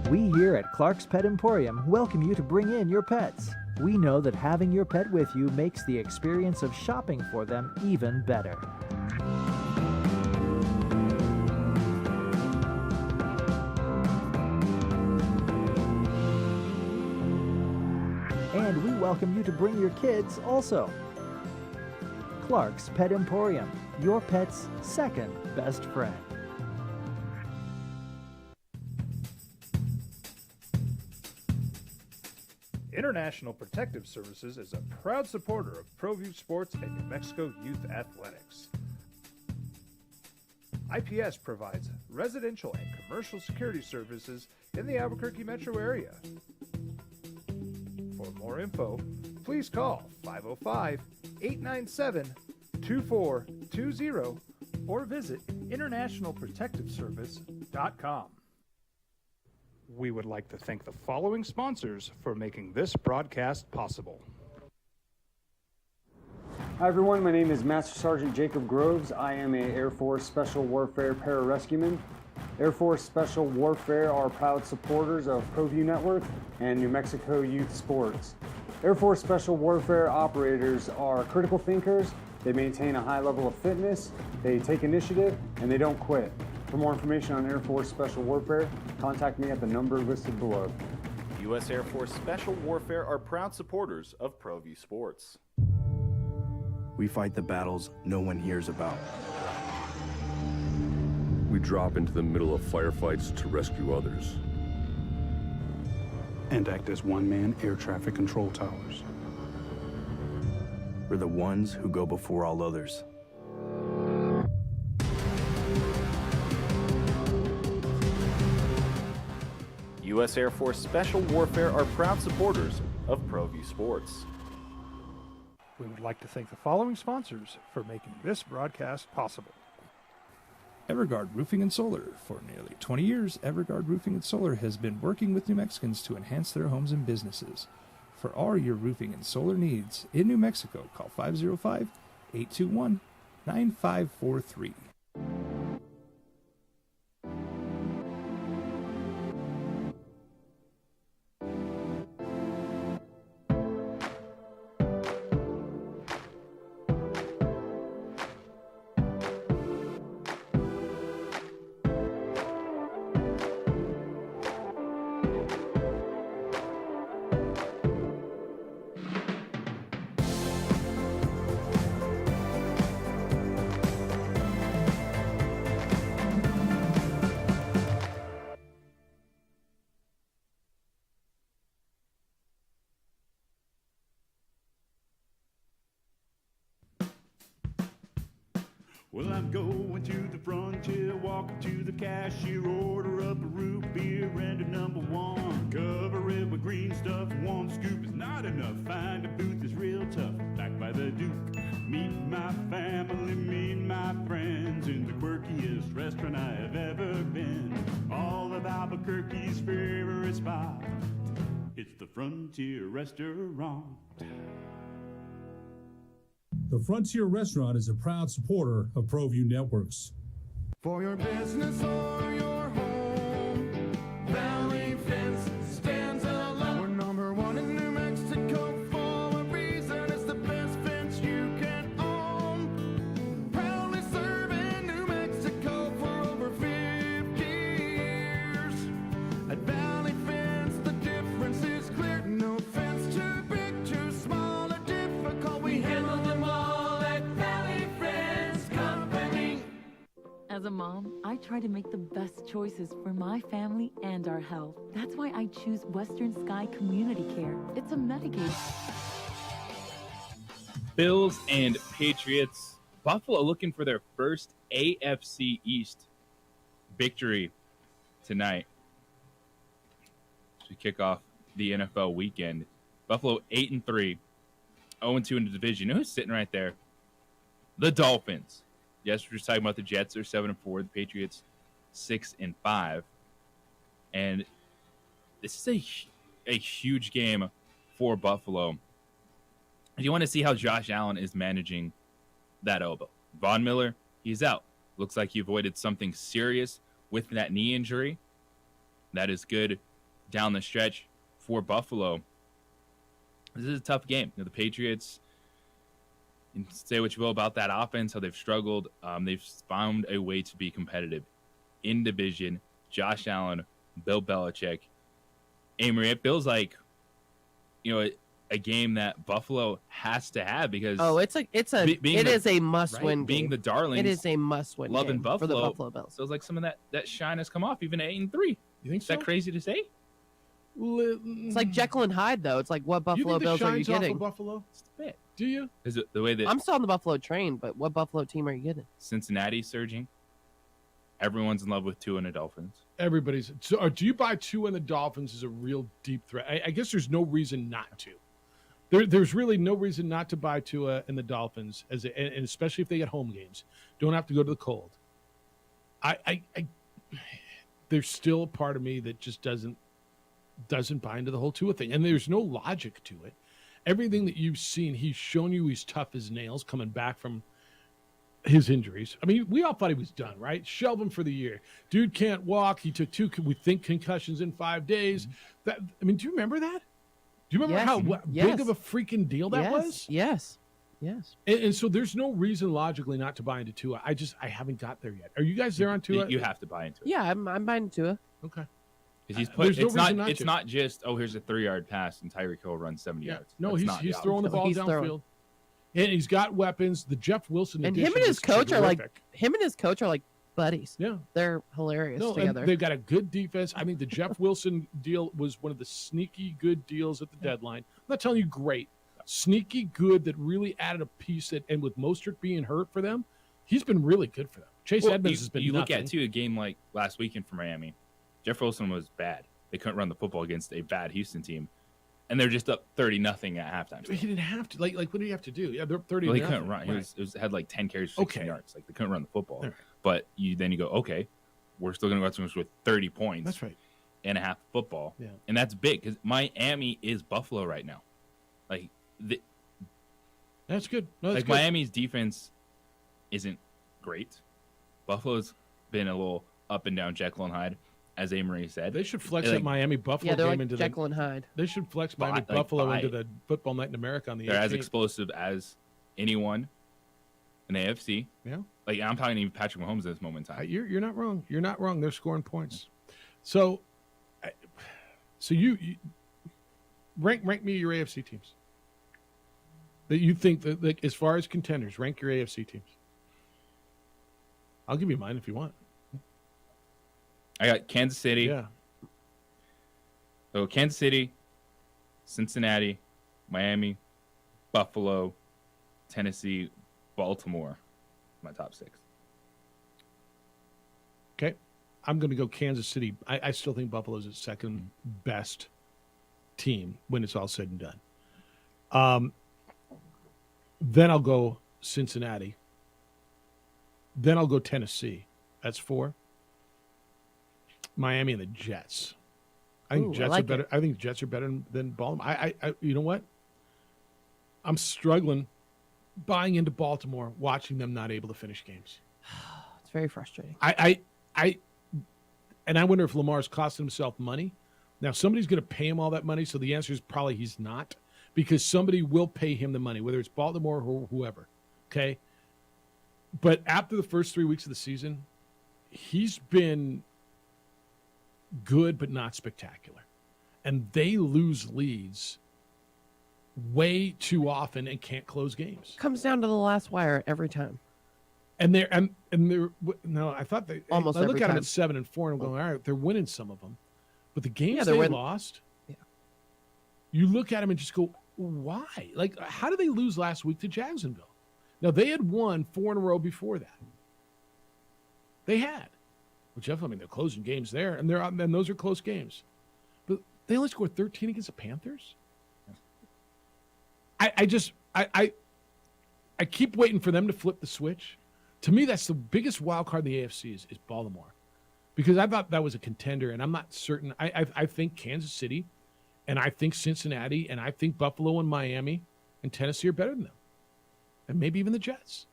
We here at Clark's Pet Emporium welcome you to bring in your pets. We know that having your pet with you makes the experience of shopping for them even better. And we welcome you to bring your kids also. Clark's Pet Emporium, your pet's second best friend. International Protective Services is a proud supporter of ProView Sports and New Mexico Youth Athletics. IPS provides residential and commercial security services in the Albuquerque metro area. For more info, please call 505-897-2420 or visit internationalprotectiveservice.com. We would like to thank the following sponsors for making this broadcast possible. Hi everyone, my name is Master Sergeant Jacob Groves. I am a Air Force Special Warfare Pararescueman. Air Force Special Warfare are proud supporters of ProView Network and New Mexico Youth Sports. Air Force Special Warfare operators are critical thinkers. They maintain a high level of fitness, they take initiative, and they don't quit. For more information on Air Force Special Warfare, contact me at the number listed below. U.S. Air Force Special Warfare are proud supporters of ProView Sports. We fight the battles no one hears about. We drop into the middle of firefights to rescue others. And act as one-man air traffic control towers. We're the ones who go before all others. U.S. Air Force Special Warfare are proud supporters of ProView Sports. We would like to thank the following sponsors for making this broadcast possible. Everguard Roofing and Solar. For nearly 20 years, Everguard Roofing and Solar has been working with New Mexicans to enhance their homes and businesses. For all your roofing and solar needs in New Mexico, call 505-821-9543. Well, I'm going to the frontier, walking to the cashier, order up a root beer and a number one. Cover it with green stuff, one scoop is not enough. Find a booth is real tough, back by the Duke. Meet my family, meet my friends in the quirkiest restaurant I have ever been. All of Albuquerque's favorite spot, it's the Frontier Restaurant. The Frontier Restaurant is a proud supporter of ProView Networks. For your business or your home, Valley Fence stands alone. We're number one in New Mexico for a reason. It's the best fence you can own. Proudly serving New Mexico for over 50 years. At Valley Fence, the difference is clear. No fence too big, too small, or difficult. We handle them all at Valley Fence Company. As a mom, I try to make the best choices for my family and our health. That's why I choose Western Sky Community Care. It's a Medicaid. Bills and Patriots. Buffalo looking for their first AFC East victory tonight to kick off the NFL weekend. Buffalo 8-3, 0-2 in the division. You know who's sitting right there? The Dolphins. Yes, we're just talking about the Jets are 7-4, the Patriots 6-5, and this is a huge game for Buffalo. You want to see how Josh Allen is managing that elbow. Von Miller, he's out. Looks like he avoided something serious with that knee injury. That is good down the stretch for Buffalo. This is a tough game. The Patriots, you can say what you will about that offense, how they've struggled. They've found a way to be competitive in division. Josh Allen, Bill Belichick, Amory. It feels like, a game that Buffalo has to have because it is a must-win game. Being the darlings, it is a must-win loving game Buffalo, for the Buffalo Bills. Feels like some of that shine has come off, even at 8-3. You think is that crazy to say? It's like Jekyll and Hyde, though. It's like, what Buffalo Bills are you getting? Off of Buffalo? Just a bit. Do you? Is it the way that I'm still on the Buffalo train, but what Buffalo team are you getting? Cincinnati surging. Everyone's in love with Tua and the Dolphins. Everybody's. So, do you buy Tua and the Dolphins as a real deep threat? I guess there's no reason not to. There's really no reason not to buy Tua and the Dolphins, and especially if they get home games. Don't have to go to the cold. There's still a part of me that just doesn't buy into the whole Tua thing, and there's no logic to it. Everything that you've seen, he's shown you he's tough as nails coming back from his injuries. I mean, we all thought he was done, right? Shelve him for the year. Dude can't walk. He took 2, we think, concussions in 5 days. Do you remember that? Do you remember how big of a freaking deal that was? Yes. And so there's no reason logically not to buy into Tua. I haven't got there yet. Are you guys there on Tua? You have to buy into it. Yeah, I'm buying Tua. Okay. Because he's put. It's not just here's a 3-yard pass and Tyreek Hill runs 70 yards. No, he's throwing the ball downfield, and he's got weapons. The Jeff Wilson and him and his coach are like buddies. Yeah, they're hilarious together. They've got a good defense. I mean, the Jeff Wilson deal was one of the sneaky good deals at the deadline. I'm not telling you great, sneaky good that really added a piece and with Mostert being hurt for them, he's been really good for them. Chase Edmonds has been. You look at a game like last weekend for Miami. Jeff Wilson was bad. They couldn't run the football against a bad Houston team, and they're just up 30-0 at halftime. He didn't have to. Like, what did he have to do? Yeah, they're up 30. Well, he couldn't run. Right. He had like 10 carries for 16 yards. Like they couldn't run the football. Right. But you go, okay, we're still going to go out with 30 points. That's right. And a half football. Yeah, and that's big because Miami is Buffalo right now. Like that's good. No, that's like good. Miami's defense isn't great. Buffalo's been a little up and down, Jekyll and Hyde. As Amory said, they should flex that Miami Buffalo game into Jekyll and Hyde. They should flex Miami Buffalo into the Football Night in America on the 18th. They're as explosive as anyone in the AFC. Yeah, like I'm talking even Patrick Mahomes at this moment in time. You're not wrong. You're not wrong. They're scoring points. So you rank me your AFC teams that you think that, like, as far as contenders. Rank your AFC teams. I'll give you mine if you want. I got Kansas City. Yeah. So Kansas City, Cincinnati, Miami, Buffalo, Tennessee, Baltimore. My top 6. Okay. I'm going to go Kansas City. I still think Buffalo's the second best team when it's all said and done. Then I'll go Cincinnati. Then I'll go Tennessee. That's 4. Miami and the Jets. I think Jets are better. I think Jets are better than Baltimore. I you know what? I'm struggling buying into Baltimore, watching them not able to finish games. It's very frustrating. And I wonder if Lamar's costing himself money. Now somebody's going to pay him all that money, so the answer is probably he's not, because somebody will pay him the money, whether it's Baltimore or whoever. Okay. But after the first 3 weeks of the season, he's been good but not spectacular, and they lose leads way too often and can't close games. Comes down to the last wire every time. And they're no, I thought they almost. I look every at time. them at 7 and 4, and I'm going, all right, they're winning some of them, but the games they lost. Yeah. You look at them and just go, why? Like, how did they lose last week to Jacksonville? Now they had won 4 in a row before that. They had. Well, Jeff, I mean, they're closing games there, and those are close games. But they only scored 13 against the Panthers. I keep waiting for them to flip the switch, To me, that's the biggest wild card in the AFC is Baltimore, because I thought that was a contender, and I'm not certain. I think Kansas City, and I think Cincinnati, and I think Buffalo and Miami and Tennessee are better than them, and maybe even the Jets.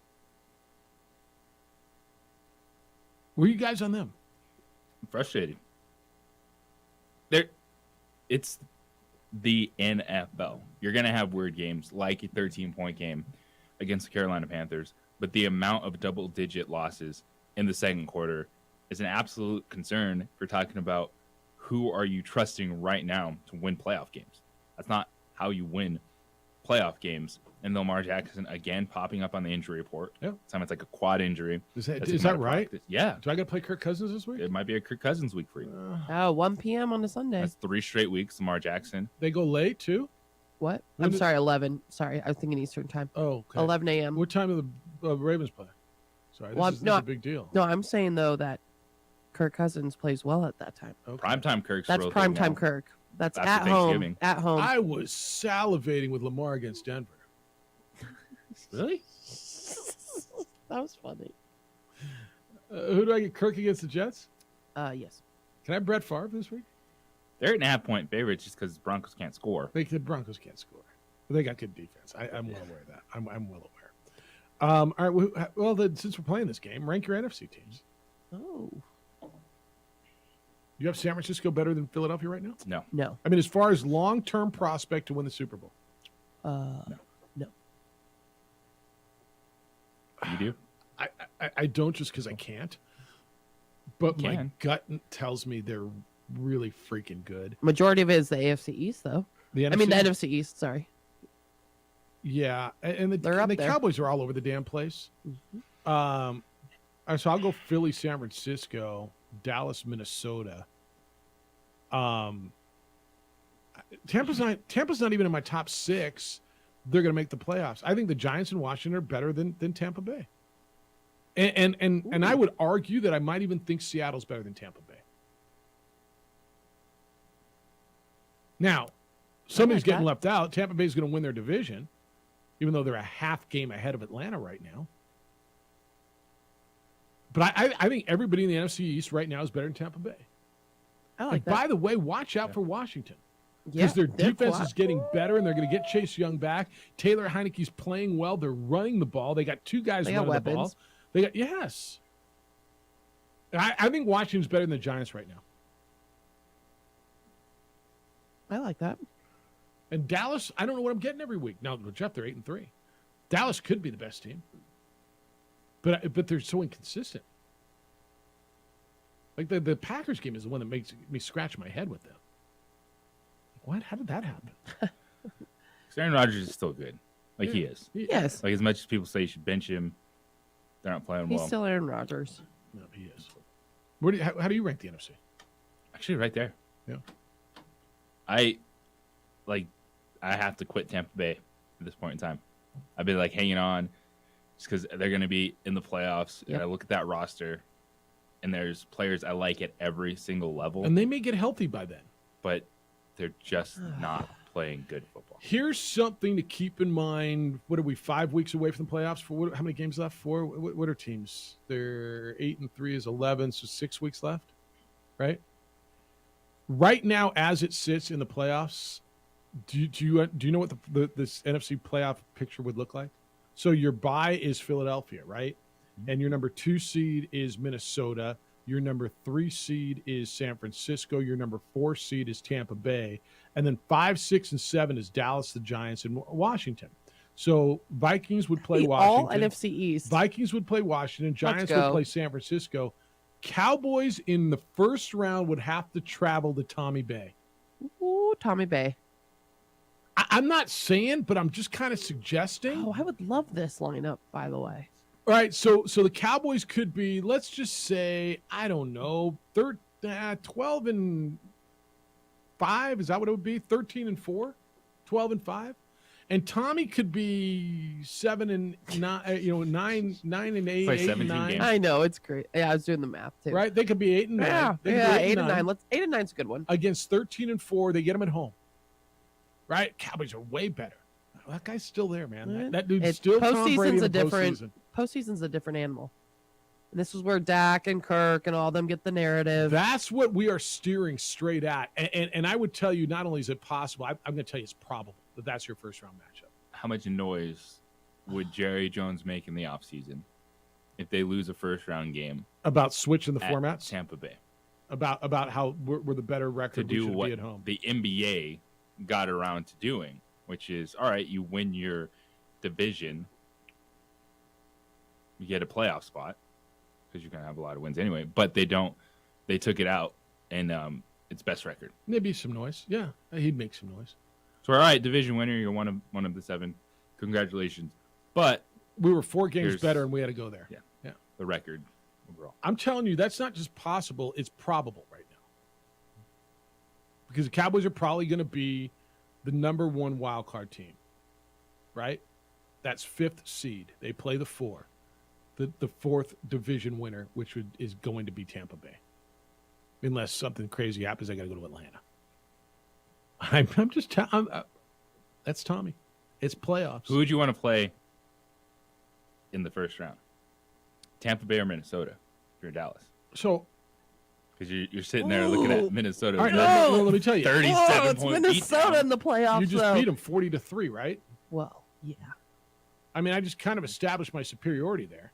Where are you guys on them? I'm frustrated. It's the NFL. You're going to have weird games like a 13-point game against the Carolina Panthers, but the amount of double-digit losses in the second quarter is an absolute concern for talking about who are you trusting right now to win playoff games. That's not how you win playoff games. And Lamar Jackson again popping up on the injury report. Yeah. This time it's like a quad injury. Is that right? Practice. Yeah. Do I got to play Kirk Cousins this week? It might be a Kirk Cousins week for you. 1 p.m. on a Sunday. That's 3 straight weeks. Lamar Jackson. They go late too? What? When I'm did- sorry, 11. Sorry, I was thinking Eastern time. Oh, okay. 11 a.m. What time do the Ravens play? Sorry, this is a big deal. No, I'm saying, though, that Kirk Cousins plays well at that time. Okay. Primetime Kirk's That's really primetime well. Kirk. That's After at home. Thanksgiving. At home. I was salivating with Lamar against Denver. Really? That was funny. Who do I get? Kirk against the Jets? Yes. Can I have Brett Favre this week? They're 8.5-point favorites just because Broncos can't score. The Broncos can't score. But they got good defense. I'm well aware of that. I'm well aware. All right. Well, then, since we're playing this game, rank your NFC teams. Oh. You have San Francisco better than Philadelphia right now? No. No. I mean, as far as long-term prospect to win the Super Bowl. No. You do? I don't just because I can't. But You my can. gut tells me they're really freaking good. Majority of it is the AFC East, though. The I mean, the NFC? NFC East, sorry. Yeah, and They're up the there. Cowboys are all over the damn place. So I'll go Philly, San Francisco, Dallas, Minnesota. Tampa's not even in my top 6. They're going to make the playoffs. I think the Giants and Washington are better than Tampa Bay. And I would argue that I might even think Seattle's better than Tampa Bay. Now, somebody's getting left out. Tampa Bay's going to win their division, even though they're a half game ahead of Atlanta right now. But I think everybody in the NFC East right now is better than Tampa Bay. I like that. By the way, watch out for Washington. Yeah, Because their they're defense quiet. is getting better, and they're going to get Chase Young back. Taylor Heineke's playing well. They're running the ball. They got 2 guys They got running the ball. weapons. They got yes. I think Washington's better than the Giants right now. I like that. And Dallas, I don't know what I'm getting every week. Now, Jeff, they're 8-3. Dallas could be the best team, but they're so inconsistent. Like the Packers game is the one that makes me scratch my head with them. What? How did that happen? Aaron Rodgers is still good. Like he is. Yes. Like as much as people say you should bench him, they're not playing He's well. still Aaron Rodgers. No, he is. Where how do you rank the NFC? Actually, right there. Yeah. I have to quit Tampa Bay at this point in time. I've been like hanging on just because they're going to be in the playoffs. Yep. And I look at that roster, and there's players I like at every single level, And they may get healthy by then. but they're just not playing good football. Here's something to keep in mind. What are we, 5 weeks away from the playoffs? How many games left? 4? What are teams? They're 8-3 is 11, so 6 weeks left, right? Right now, as it sits in the playoffs, do you know what this NFC playoff picture would look like? So your bye is Philadelphia, right? And your number 2 seed is Minnesota. Your number 3 seed is San Francisco. Your number 4 seed is Tampa Bay. And then 5, 6, and 7 is Dallas, the Giants, and Washington. So Vikings would play All Washington. NFC East. Vikings would play Washington. Giants would go. play San Francisco. Cowboys in the first round would have to travel to Tommy Bay. Ooh, Tommy Bay. I'm not saying, but I'm just kind of suggesting. Oh, I would love this lineup, by the way. All right, so the Cowboys could be, let's just say, I don't know, 12-5. Is that what it would be? 13-4, 12-5, and Tommy could be 7-9, 9-8, Play 8 17 and 9. games. I know, it's great. Yeah, I was doing the math, too. Right? They could be 8 and 9. Yeah, They could be 8 and 9. 8 and 9's a good one. Against 13-4, they get them at home. Right? Cowboys are way better. That guy's still there, man. That dude's It's still Tom Brady in postseason's the a different postseason. postseason's a different animal. This is where Dak and Kirk and all them get the narrative. That's what we are steering straight at. And I would tell you, not only is it possible, I'm going to tell you it's probable that that's your first-round matchup. How much noise would Jerry Jones make in the offseason if they lose a first-round game? About switching the at formats? Tampa Bay. About how we're the better record, To do we should what be at home. the NBA got around to doing, which is, all right, you win your division, you get a playoff spot, because you're going to have a lot of wins anyway, but they took it out, and it's best record. Maybe some noise. Yeah, he'd make some noise. So, all right, division winner, you're one of the 7. Congratulations. But we were 4 games better, and we had to go there. Yeah. The record overall. I'm telling you, that's not just possible, it's probable right now. Because the Cowboys are probably going to be the number 1 wild card team, right? That's 5th seed. They play the 4. The 4th division winner, which is going to be Tampa Bay. Unless something crazy happens, I got to go to Atlanta. I'm just that's Tommy. It's playoffs. Who would you want to play in the first round? Tampa Bay or Minnesota? If you're Dallas. So, because you're sitting there looking at Minnesota. All right, no, let me tell you. 37 it's point Minnesota in the playoffs. You just though. beat them 40-3, right? Well, yeah. I mean, I just kind of established my superiority there.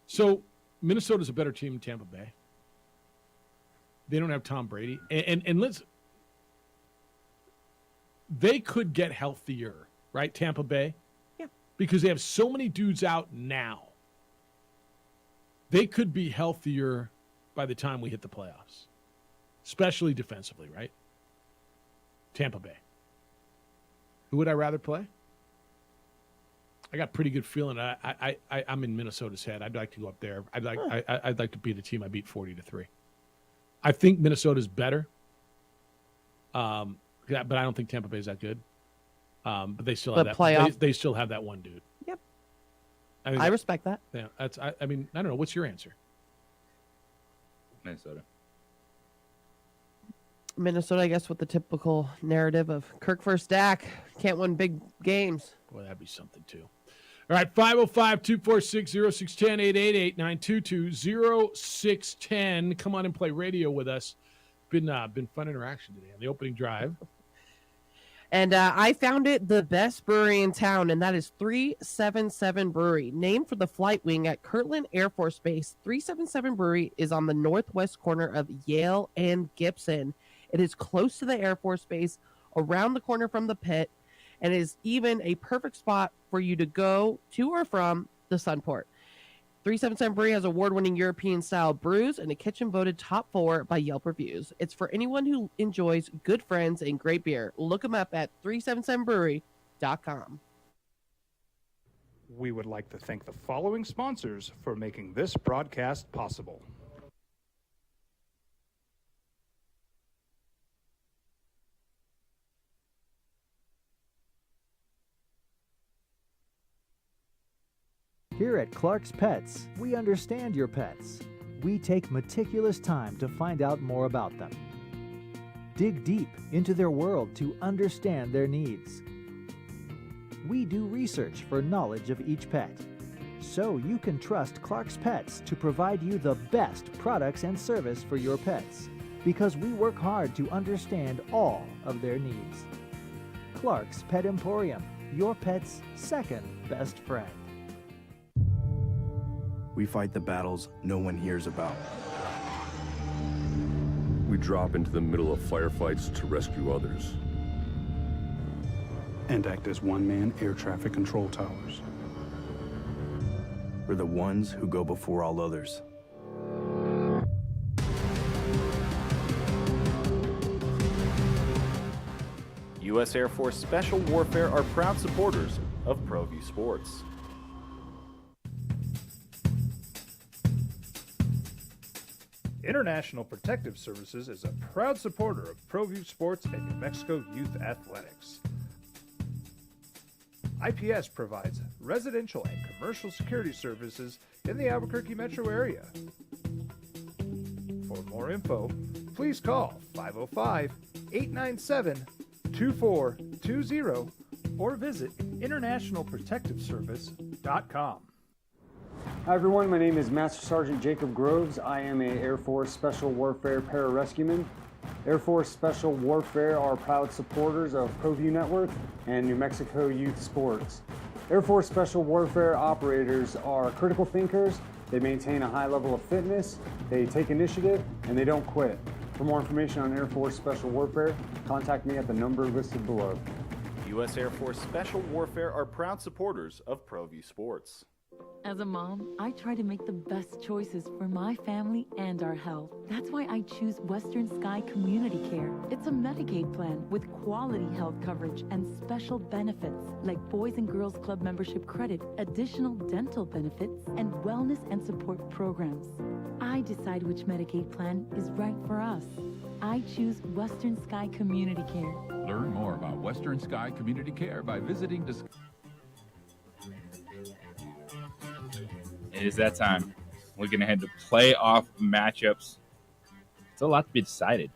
So, Minnesota's a better team than Tampa Bay. They don't have Tom Brady. And let's... They could get healthier, right, Tampa Bay? Yeah. Because they have so many dudes out now. They could be healthier by the time we hit the playoffs. Especially defensively, right? Tampa Bay. Who would I rather play? I got a pretty good feeling. I'm in Minnesota's head. I'd like to go up there. I'd like to beat a team I beat 40-3. I think Minnesota's better. But I don't think Tampa Bay is that good. But they still have that playoff. They still have that one dude. Yep. I respect that. Yeah. I mean, I don't know. What's your answer? Minnesota, I guess, with the typical narrative of Kirk versus Dak. Can't win big games. Boy, that'd be something too. All right, 505-246-0610, 888-922-0610. Come on and play radio with us. Been fun interaction today on the opening drive. And I found it the best brewery in town, and that is 377 Brewery. Named for the flight wing at Kirtland Air Force Base, 377 Brewery is on the northwest corner of Yale and Gibson. It is close to the Air Force Base, around the corner from the pit, and is even a perfect spot for you to go to or from the Sunport. 377 Brewery has award-winning European-style brews and a kitchen voted top 4 by Yelp reviews. It's for anyone who enjoys good friends and great beer. Look them up at 377brewery.com. We would like to thank the following sponsors for making this broadcast possible. Here at Clark's Pets, we understand your pets. We take meticulous time to find out more about them. Dig deep into their world to understand their needs. We do research for knowledge of each pet, so you can trust Clark's Pets to provide you the best products and service for your pets, because we work hard to understand all of their needs. Clark's Pet Emporium, your pet's second best friend. We fight the battles no one hears about. We drop into the middle of firefights to rescue others. And act as one-man air traffic control towers. We're the ones who go before all others. U.S. Air Force Special Warfare are proud supporters of ProView Sports. International Protective Services is a proud supporter of ProView Sports and New Mexico Youth Athletics. IPS provides residential and commercial security services in the Albuquerque metro area. For more info, please call 505-897-2420 or visit internationalprotectiveservice.com. Hi everyone, my name is Master Sergeant Jacob Groves. I am a Air Force Special Warfare Pararescueman. Air Force Special Warfare are proud supporters of ProView Network and New Mexico Youth Sports. Air Force Special Warfare operators are critical thinkers. They maintain a high level of fitness, they take initiative, and they don't quit. For more information on Air Force Special Warfare, contact me at the number listed below. U.S. Air Force Special Warfare are proud supporters of ProView Sports. As a mom, I try to make the best choices for my family and our health. That's why I choose Western Sky Community Care. It's a Medicaid plan with quality health coverage and special benefits like Boys and Girls Club membership credit, additional dental benefits, and wellness and support programs. I decide which Medicaid plan is right for us. I choose Western Sky Community Care. Learn more about Western Sky Community Care by visiting It is that time. We're going to head to playoff matchups. It's a lot to be decided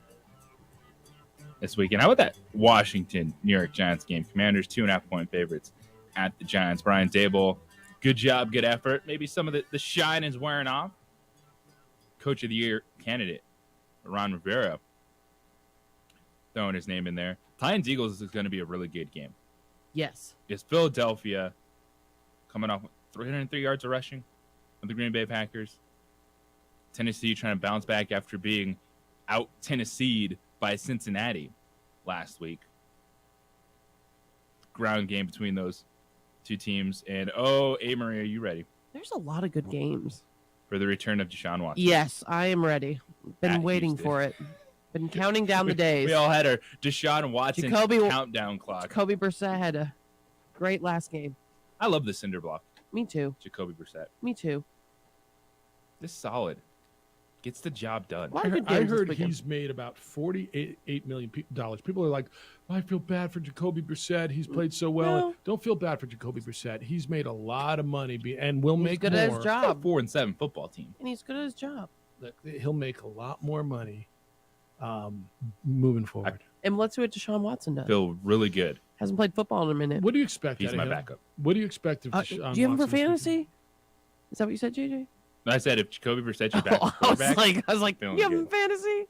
this weekend. How about that Washington-New York Giants game? Commanders 2.5-point favorites at the Giants. Brian Daboll, good job, good effort. Maybe some of the shine is wearing off. Coach of the Year candidate, Ron Rivera, throwing his name in there. Titans-Eagles is going to be a really good game. Yes. It's Philadelphia coming off 303 yards of rushing with the Green Bay Packers. Tennessee trying to bounce back after being out Tennessee'd by Cincinnati last week. Ground game between those two teams. And, Marie, are you ready? There's a lot of good games. For the return of Deshaun Watson. Yes, I am ready. Been waiting Houston. for it. Been counting down the days. We all had our Deshaun Watson countdown clock. Jacoby Brissett had a great last game. I love the cinder block. Me too. Jacoby Brissett. Me too. This is solid. Gets the job done. I heard he's made about $48 million. People are like, I feel bad for Jacoby Brissett. He's played so well. No. Don't feel bad for Jacoby Brissett. He's made a lot of money and will make good more. at his job. 4-7 football team. And he's good at his job. Look, he'll make a lot more money moving forward. And let's see what Deshaun Watson does. Feel really good. Hasn't played football in a minute. What do you expect? He's out of my him? backup. What do you expect of Deshaun Do you have him for Watson this fantasy? Is that what you said, JJ? I said if Jacoby Brissett's your backup quarterback. I was like, feeling you have him good. in fantasy?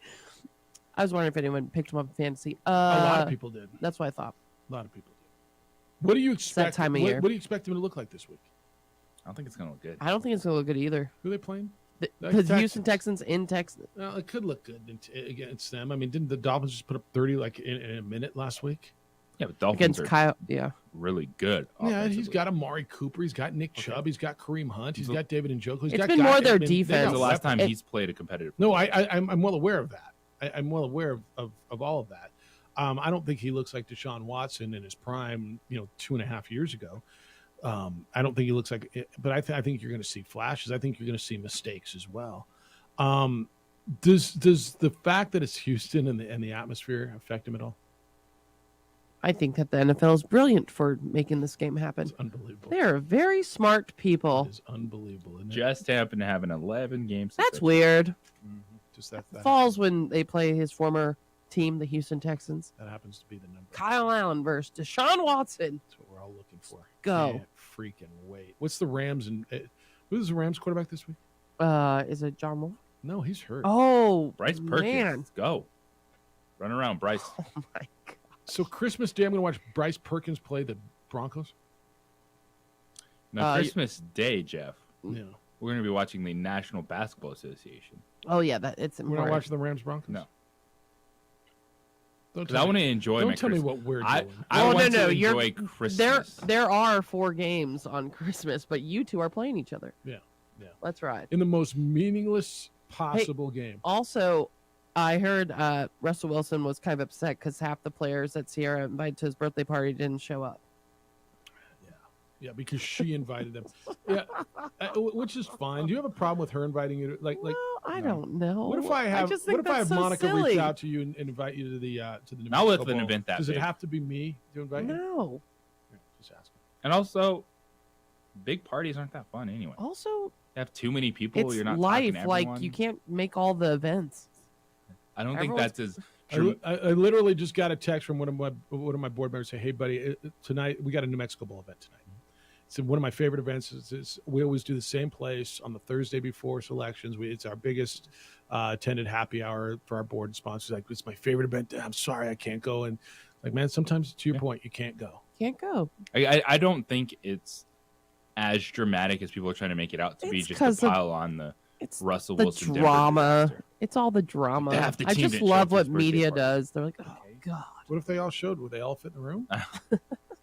I was wondering if anyone picked him up in fantasy. A lot of people did. That's what I thought. A lot of people did. What do you expect? time of year. What do you expect him to look like this week? I don't think it's going to look good. I don't think it's going to look good either. Who are they playing? The Houston Texans in Texas. Well, it could look good against them. I mean, didn't the Dolphins just put up 30 like in a minute last week? Yeah, but Dolphins Against are Kyle, yeah. really good. Yeah, he's got Amari Cooper. He's got Nick Chubb. He's got Kareem Hunt. He's got David Njoku. He's It's got been more their they defense. got The last time weapons. he's played a competitive. No, I'm well aware of that. I'm well aware of all of that. I don't think he looks like Deshaun Watson in his prime, 2.5 years ago. I don't think he looks like it, but I think you're going to see flashes. I think you're going to see mistakes as well. Does the fact that it's Houston and the atmosphere affect him at all? I think that the NFL is brilliant for making this game happen. It's unbelievable. They are very smart people. It's unbelievable. Isn't it? Just happened to have an 11-game. That's weird. Just that Falls when they play his former team, the Houston Texans. That happens to be the number. Kyle Allen versus Deshaun Watson. That's what we're all looking for. Go. Can't freaking wait. What's the Rams and who's the Rams quarterback this week? Is it John Wall? No, he's hurt. Oh, Bryce Perkins. man. Let's go. Run around, Bryce. Oh my God. So Christmas Day, I'm going to watch Bryce Perkins play the Broncos. Now, Christmas Day, Jeff. Yeah. We're going to be watching the National Basketball Association. Oh yeah, it's We're important. not watching the Rams Broncos. No. Don't 'Cause tell I me- want to enjoy Don't my tell me Christmas. what we're I doing. want to You're- enjoy Christmas. There are 4 games on Christmas, but you two are playing each other. Yeah. Let's ride. In the most meaningless possible game. Also, I heard Russell Wilson was kind of upset because half the players that Sierra invited to his birthday party didn't show up. Yeah, because she invited them. Yeah, which is fine. Do you have a problem with her inviting you? I don't know. What if I have? just What think if I have that's so Monica silly. reach out to you and invite you to the New Not with Mexico an Bowl? event that Does big. it have to be me to invite you? No. Just asking. And also, big parties aren't that fun anyway. Also, Have too many people. it's You're not life. talking to Like everyone. you can't make all the events. I don't think everyone's- that's as I, true. I literally just got a text from one of my board members say, "Hey, buddy, tonight we got a New Mexico Bowl event tonight." It's one of my favorite events. We always do the same place on the Thursday before selections. It's our biggest attended happy hour for our board and sponsors. Like, it's my favorite event. I'm sorry I can't go. And like, man, sometimes to your point, you can't go. Can't go. I don't think it's as dramatic as people are trying to make it out to be, just to pile on the Russell Wilson drama. It's all the drama. Half the I team just didn't show love up to his what birthday media party. does. They're like, oh god. What if they all showed? Would they all fit in the room?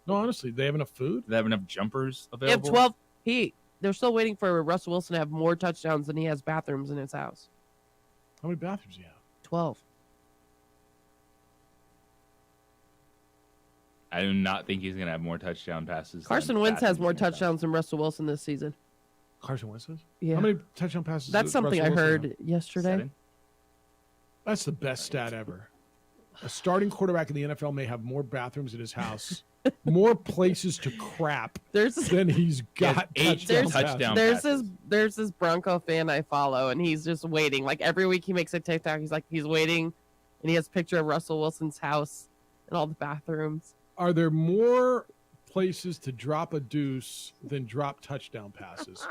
No, honestly, they have enough food. They have enough jumpers They have available. 12. They're still waiting for Russell Wilson to have more touchdowns than he has bathrooms in his house. How many bathrooms do you have? 12. I do not think he's going to have more touchdown passes. Carson than Wentz has bathrooms more in his house. touchdowns than Russell Wilson this season. Carson Wentz does? Yeah. How many touchdown passes? That's does something Russell I Wilson heard have? yesterday. 7. That's the best stat ever. A starting quarterback in the NFL may have more bathrooms in his house, more places to crap than he's got touchdown passes. There's this Bronco fan I follow, and he's just waiting. Like every week he makes a TikTok. He's waiting, and he has a picture of Russell Wilson's house and all the bathrooms. Are there more places to drop a deuce than drop touchdown passes?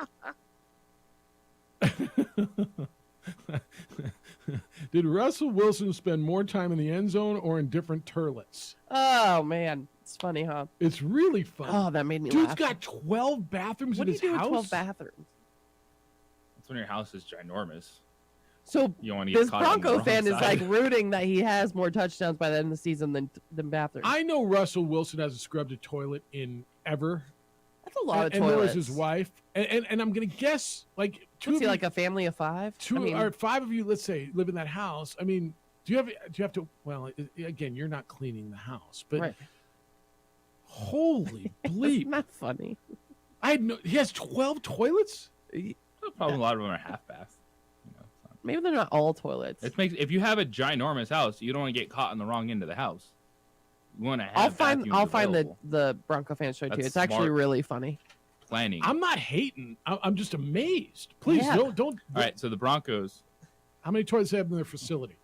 Did Russell Wilson spend more time in the end zone or in different toilets? Oh man, it's funny, huh? It's really fun. Oh, that made me Dude's laugh. got 12 bathrooms What in do you his do with house. 12 bathrooms? That's when your house is ginormous. So you don't want to get this caught on the Bronco wrong fan is side. like rooting that he has more touchdowns by the end of the season than bathrooms. I know Russell Wilson hasn't scrubbed a toilet in ever. That's a lot of and nor is toilets. his wife. And I'm going to guess like two What's of he, you, like a family of 5? two I mean, or 5 of you, let's say, live in that house. I mean, do you have to? Well, again, you're not cleaning the house, but right. holy bleep! Not funny. He has 12 toilets. Probably a lot of them are half bath. Maybe they're not all toilets. It makes if you have a ginormous house, you don't want to get caught in the wrong end of the house. You want to have. I'll find available. the Bronco fan show too. That's It's actually smart. really funny. Planning. I'm not hating. I'm just amazed. Please Yeah. don't. All right, so the Broncos, How many toilets they have in their facility?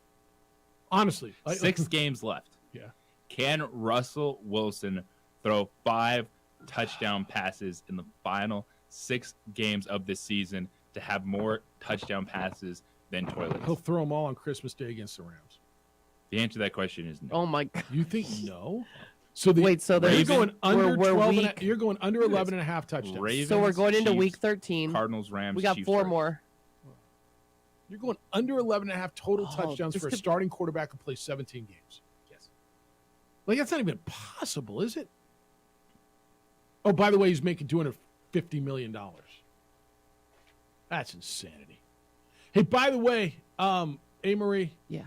Honestly, 6 games left. Yeah. Can Russell Wilson throw 5 touchdown passes in the final 6 games of this season to have more touchdown passes than toilets? He'll throw them all on Christmas Day against the Rams. The answer to that question is no. Oh my god. You think no? So Wait, so you're there's going under we're 12 and week- you're going under 11 and a half touchdowns. Ravens, So we're going into Chiefs, week 13. Cardinals, Rams. We got Chiefs, 4 Chargers. more. You're going under 11 and a half total Oh, touchdowns this for a could- starting quarterback who plays 17 games. Yes. Like, that's not even possible, is it? Oh, by the way, he's making $250 million. That's insanity. Hey, by the way, Amory. Yeah.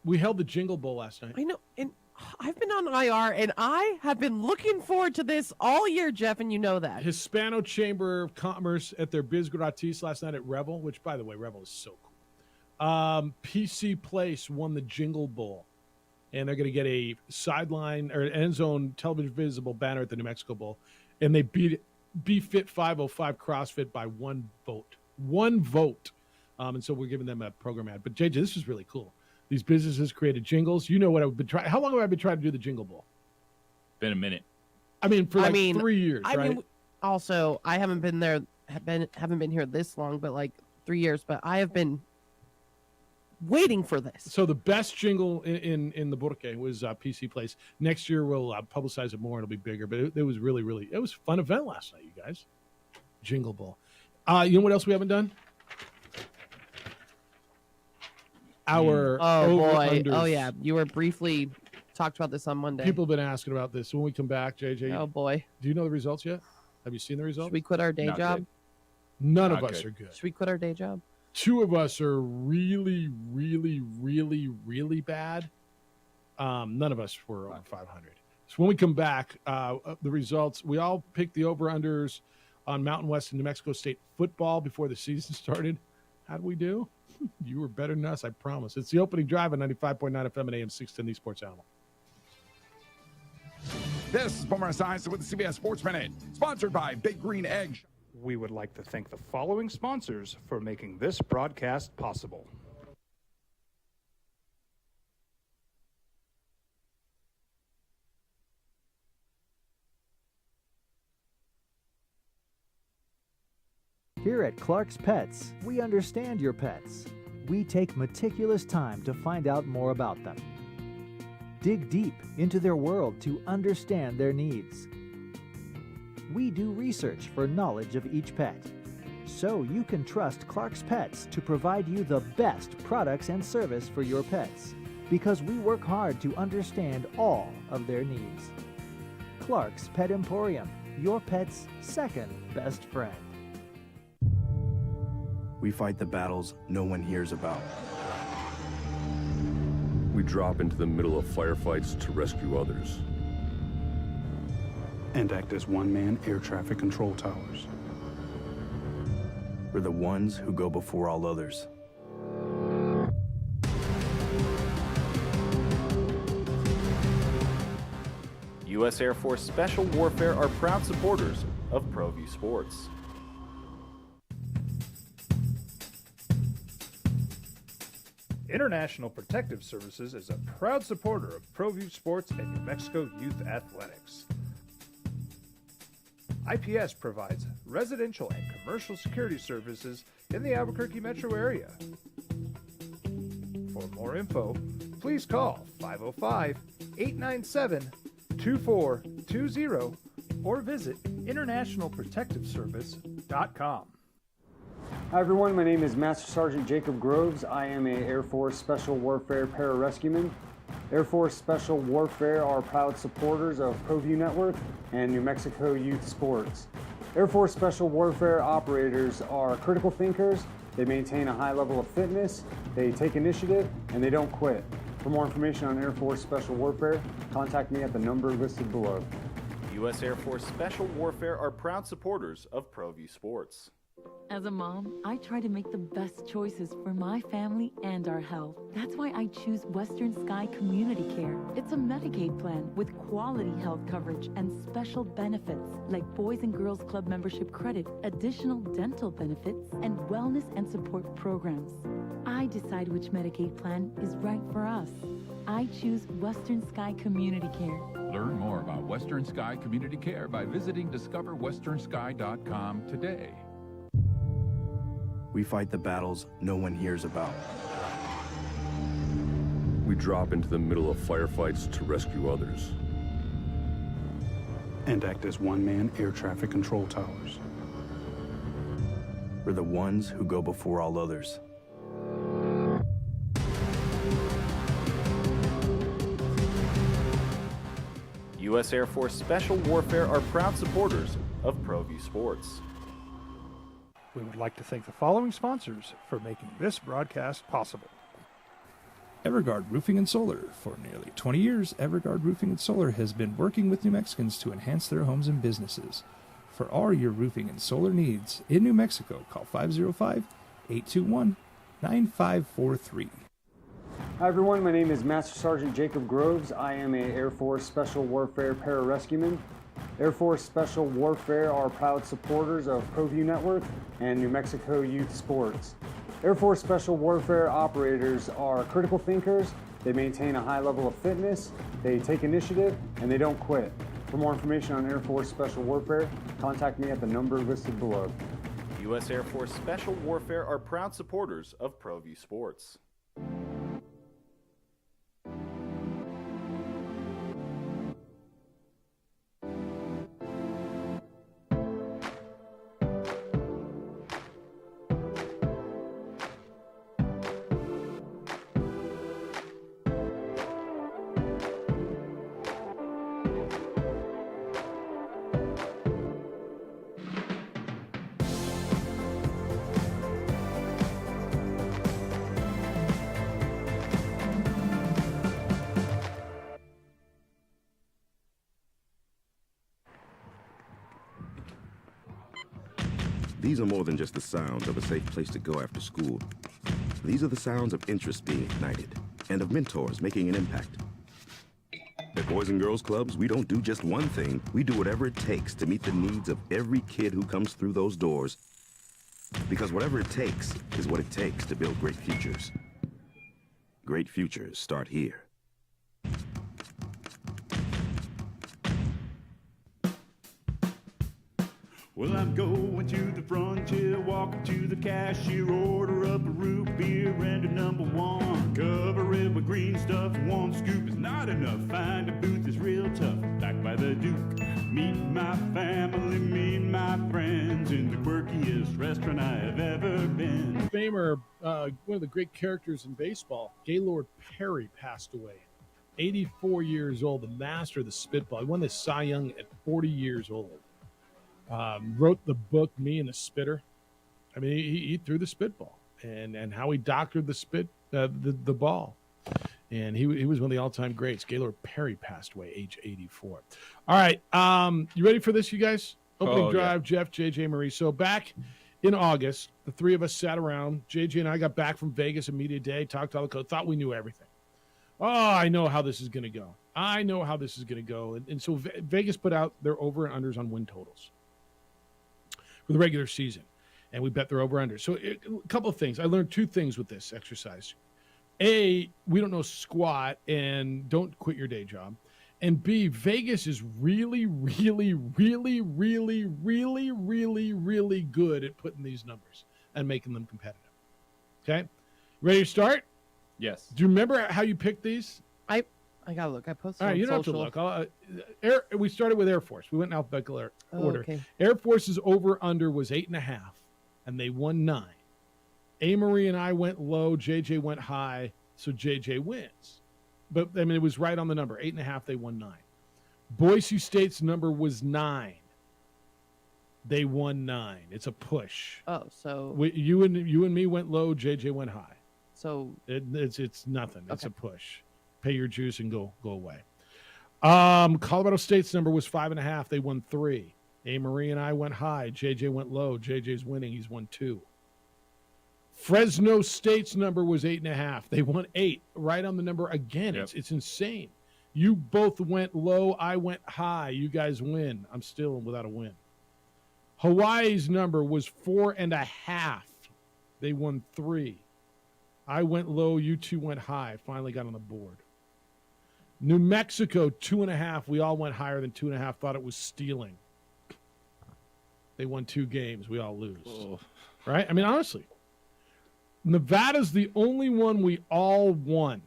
We held the Jingle Bowl last night. I know, and I've been on IR, and I have been looking forward to this all year, Jeff, and you know that. Hispano Chamber of Commerce at their Biz Gratis last night at Revel, which, by the way, Revel is so cool. PC Place won the Jingle Bowl, and they're going to get a sideline or end zone television visible banner at the New Mexico Bowl, and they beat it, BFit 505 CrossFit by 1 vote. 1 vote. And so we're giving them a program ad. But, JJ, this is really cool. These businesses created jingles. You know what I've been trying. How long have I been trying to do the Jingle Bowl? Been a minute. I mean, for 3 years, I right? mean, also, I haven't been there, haven't been here this long, but like 3 years. But I have been waiting for this. So the best jingle in the Burke was PC Place. Next year we'll publicize it more and it'll be bigger. But it was really, really, it was a fun event last night, you guys. Jingle Bowl. You know what else we haven't done? Our Oh boy! over-unders. Oh yeah, you were briefly talked about this on Monday. People have been asking about this. When we come back, JJ. Oh boy! Do you know the results yet? Have you seen the results? Should we quit our day Not job? good. None of Not us good. are good. Should we quit our day job? 2 of us are really, really, really, really bad. None of us were over 500. So when we come back, the results, we all picked the over-unders on Mountain West and New Mexico State football before the season started. How did we do? You were better than us, I promise. It's the opening drive on 95.9 FM and AM 610, the Sports Animal. This is Boomer Esiason with the CBS Sports Minute, sponsored by Big Green Egg. We would like to thank the following sponsors for making this broadcast possible. Here at Clark's Pets, we understand your pets. We take meticulous time to find out more about them. Dig deep into their world to understand their needs. We do research for knowledge of each pet, so you can trust Clark's Pets to provide you the best products and service for your pets, because we work hard to understand all of their needs. Clark's Pet Emporium, your pet's second best friend. We fight the battles no one hears about. We drop into the middle of firefights to rescue others. And act as one-man air traffic control towers. We're the ones who go before all others. U.S. Air Force Special Warfare are proud supporters of ProView Sports. International Protective Services is a proud supporter of ProView Sports and New Mexico Youth Athletics. IPS provides residential and commercial security services in the Albuquerque metro area. For more info, please call 505-897-2420 or visit internationalprotectiveservice.com. Hi everyone, my name is Master Sergeant Jacob Groves. I am an Air Force Special Warfare Pararescueman. Air Force Special Warfare are proud supporters of ProView Network and New Mexico Youth Sports. Air Force Special Warfare operators are critical thinkers. They maintain a high level of fitness, they take initiative, and they don't quit. For more information on Air Force Special Warfare, contact me at the number listed below. U.S. Air Force Special Warfare are proud supporters of ProView Sports. As a mom, I try to make the best choices for my family and our health. That's why I choose Western Sky Community Care. It's a Medicaid plan with quality health coverage and special benefits like Boys and Girls Club membership credit, additional dental benefits, and wellness and support programs. I decide which Medicaid plan is right for us. I choose Western Sky Community Care. Learn more about Western Sky Community Care by visiting discoverwesternsky.com today. We fight the battles no one hears about. We drop into the middle of firefights to rescue others. And act as one-man air traffic control towers. We're the ones who go before all others. U.S. Air Force Special Warfare are proud supporters of ProView Sports. We would like to thank the following sponsors for making this broadcast possible. Everguard Roofing and Solar. For nearly 20 years, Everguard Roofing and Solar has been working with New Mexicans to enhance their homes and businesses. For all your roofing and solar needs in New Mexico, call 505-821-9543. Hi everyone, my name is Master Sergeant Jacob Groves. I am an Air Force Special Warfare Pararescueman. Air Force Special Warfare are proud supporters of ProView Network and New Mexico Youth Sports. Air Force Special Warfare operators are critical thinkers. They maintain a high level of fitness, they take initiative, and they don't quit. For more information on Air Force Special Warfare, contact me at the number listed below. U.S. Air Force Special Warfare are proud supporters of ProView Sports. These are more than just the sounds of a safe place to go after school. These are the sounds of interest being ignited and of mentors making an impact. At Boys and Girls Clubs, we don't do just one thing. We do whatever it takes to meet the needs of every kid who comes through those doors. Because whatever it takes is what it takes to build great futures. Great futures start here. Well, I'm going to the frontier, walking to the cashier, order up a root beer and a number one. Cover it with green stuff, one scoop is not enough. Find a booth is real tough, back by the Duke. Meet my family, meet my friends in the quirkiest restaurant I have ever been. Famer, one of the great characters in baseball, Gaylord Perry, passed away. 84 years old, the master of the spitball. He won the Cy Young at 40 years old. Wrote the book Me and the Spitter. I mean, he threw the spitball and how he doctored the ball. And he was one of the all-time greats. Gaylord Perry passed away, age 84. All right, you ready for this, you guys? Opening drive, yeah. Jeff, JJ, Marie. So back in August, the three of us sat around. JJ and I got back from Vegas at Media Day, talked to all the coaches, thought we knew everything. Oh, I know how this is going to go. And so Vegas put out their over and unders on win totals for the regular season. And we bet their over under. So a couple of things. I learned two things with this exercise. A, we don't know squat, and don't quit your day job. And B, Vegas is really, really, really, really, really, really, really good at putting these numbers and making them competitive. Okay? Ready to start? Yes. Do you remember how you picked these? I gotta look. I posted. All right, on you don't social. have to look. We started with Air Force. We went in alphabetical order. Okay. Air Force's over/under was 8.5, and they won 9. Amory and I went low. JJ went high, so JJ wins. But I mean, it was right on the number. 8.5. They won 9. Boise State's number was 9. They won 9. It's a push. Oh, so You and me went low. JJ went high. So it's nothing. It's okay. a push. Pay your dues and go away. Colorado State's number was 5.5. They won 3. Amory and I went high. JJ went low. JJ's winning. He's won 2. Fresno State's number was 8.5. They won 8. Right on the number again. Yep. It's insane. You both went low. I went high. You guys win. I'm still without a win. Hawaii's number was 4.5. They won 3. I went low. You two went high. Finally got on the board. New Mexico, 2.5. We all went higher than 2.5. Thought it was stealing. They won 2 games. We all lose. Oh. Right? I mean, honestly. Nevada's the only one we all won.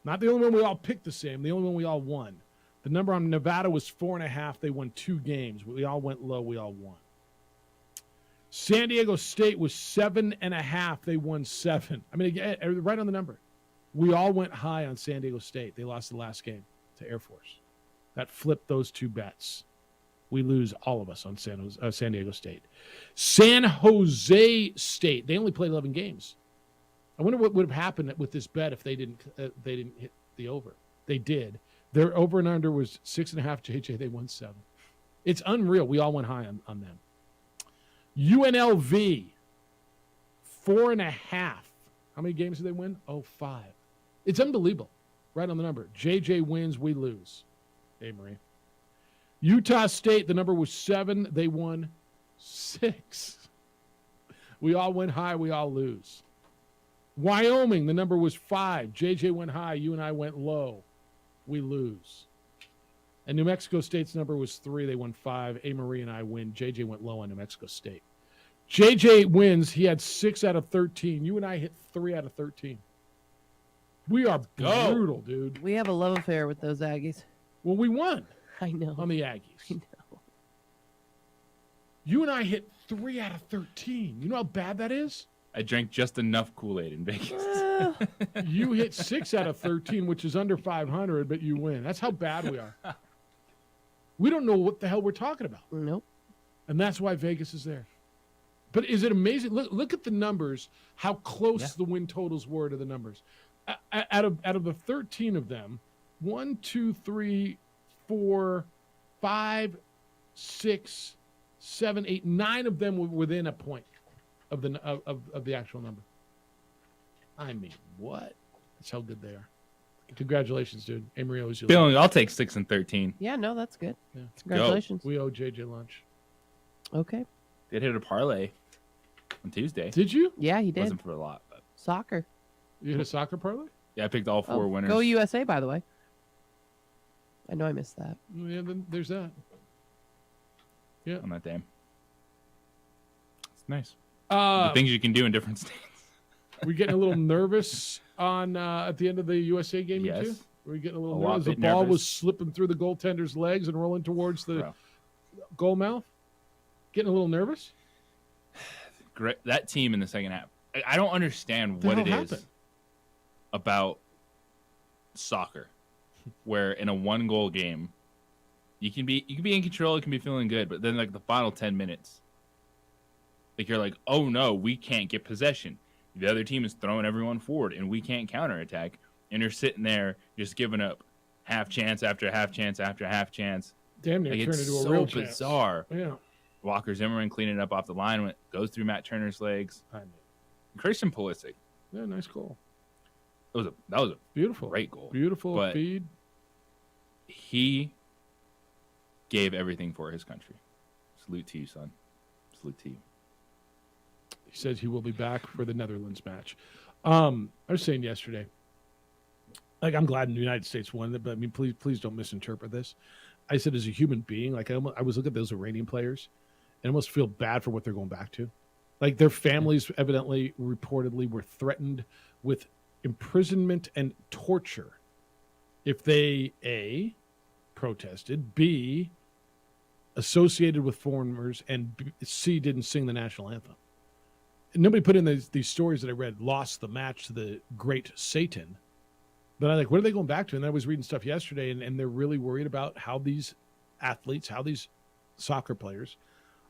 Not the only one we all picked the same. The only one we all won. The number on Nevada was 4.5. They won 2 games. We all went low. We all won. San Diego State was 7.5. They won 7. I mean, again, right on the number. We all went high on San Diego State. They lost the last game to Air Force. That flipped those 2 bets. We lose, all of us, on San Diego State. San Jose State. They only played 11 games. I wonder what would have happened with this bet if they didn't hit the over. They did. Their over and under was 6.5. JJ, they won 7. It's unreal. We all went high on them. UNLV, 4.5. How many games did they win? 5. It's unbelievable. Right on the number. JJ wins, we lose. Amory. Utah State, the number was 7. They won 6. We all went high, we all lose. Wyoming, the number was 5. JJ went high, you and I went low. We lose. And New Mexico State's number was 3. They won 5. Amory and I win. JJ went low on New Mexico State. JJ wins. He had 6 out of 13. You and I hit 3 out of 13. We are brutal, dude. we have a love affair with those Aggies. Well, we won. I know. On the Aggies. I know. You and I hit 3 out of 13. You know how bad that is? I drank just enough Kool-Aid in Vegas. You hit 6 out of 13, which is under 500, but you win. That's how bad we are. We don't know what the hell we're talking about. Nope. And that's why Vegas is there. But is it amazing? Look at the numbers, how close the win totals were to the numbers. Out of the 13 of them, 1, 2, 3, 4, 5, 6, 7, 8, 9 of them were within a point of the actual number. I mean, what? That's how good they are. Congratulations, dude. Amory owes you. Bill, I'll take 6 and 13. Yeah, no, that's good. Yeah. Congratulations. We owe JJ lunch. Okay. Did hit a parlay on Tuesday. Did you? Yeah, he did. Wasn't for a lot, but Soccer. You hit a soccer parlay? yeah, I picked all 4 winners. Go USA, by the way. I know I missed that. Yeah, then there's that. Yeah. On that day. Nice. Uh, the things you can do in different states. We getting a little nervous on at the end of the USA game, Yes. too? Were we getting a little A lot nervous? The bit ball nervous. was slipping through the goaltender's legs and rolling towards the Bro. goal mouth? Getting a little nervous? Great. That team in the second half. I don't understand what What it the hell is happened? about soccer, where in a 1-goal game, you can be in control, you can be feeling good, but then like the final 10 minutes, like you're like, oh no, we can't get possession. The other team is throwing everyone forward, and we can't counterattack. And you're sitting there just giving up half chance after half chance after half chance. Damn near Like, turned it's into a so real chance. bizarre. Yeah. Walker Zimmerman cleaning it up off the line, goes through Matt Turner's legs. Christian Pulisic. Yeah, nice goal. That was a Beautiful. great goal. Beautiful But feed. he gave everything for his country. Salute to you, son. Salute to you. He says he will be back for the Netherlands match. I was saying yesterday, like, I'm glad the United States won it, but I mean, please don't misinterpret this. I said, as a human being, like, I was looking at those Iranian players and I almost feel bad for what they're going back to. Like, their families evidently, reportedly, were threatened with imprisonment and torture if they, A, protested, B, associated with foreigners, and C, didn't sing the national anthem. And nobody put in these stories that I read, lost the match to the great Satan. But I'm like, what are they going back to? And I was reading stuff yesterday, and they're really worried about how these athletes, how these soccer players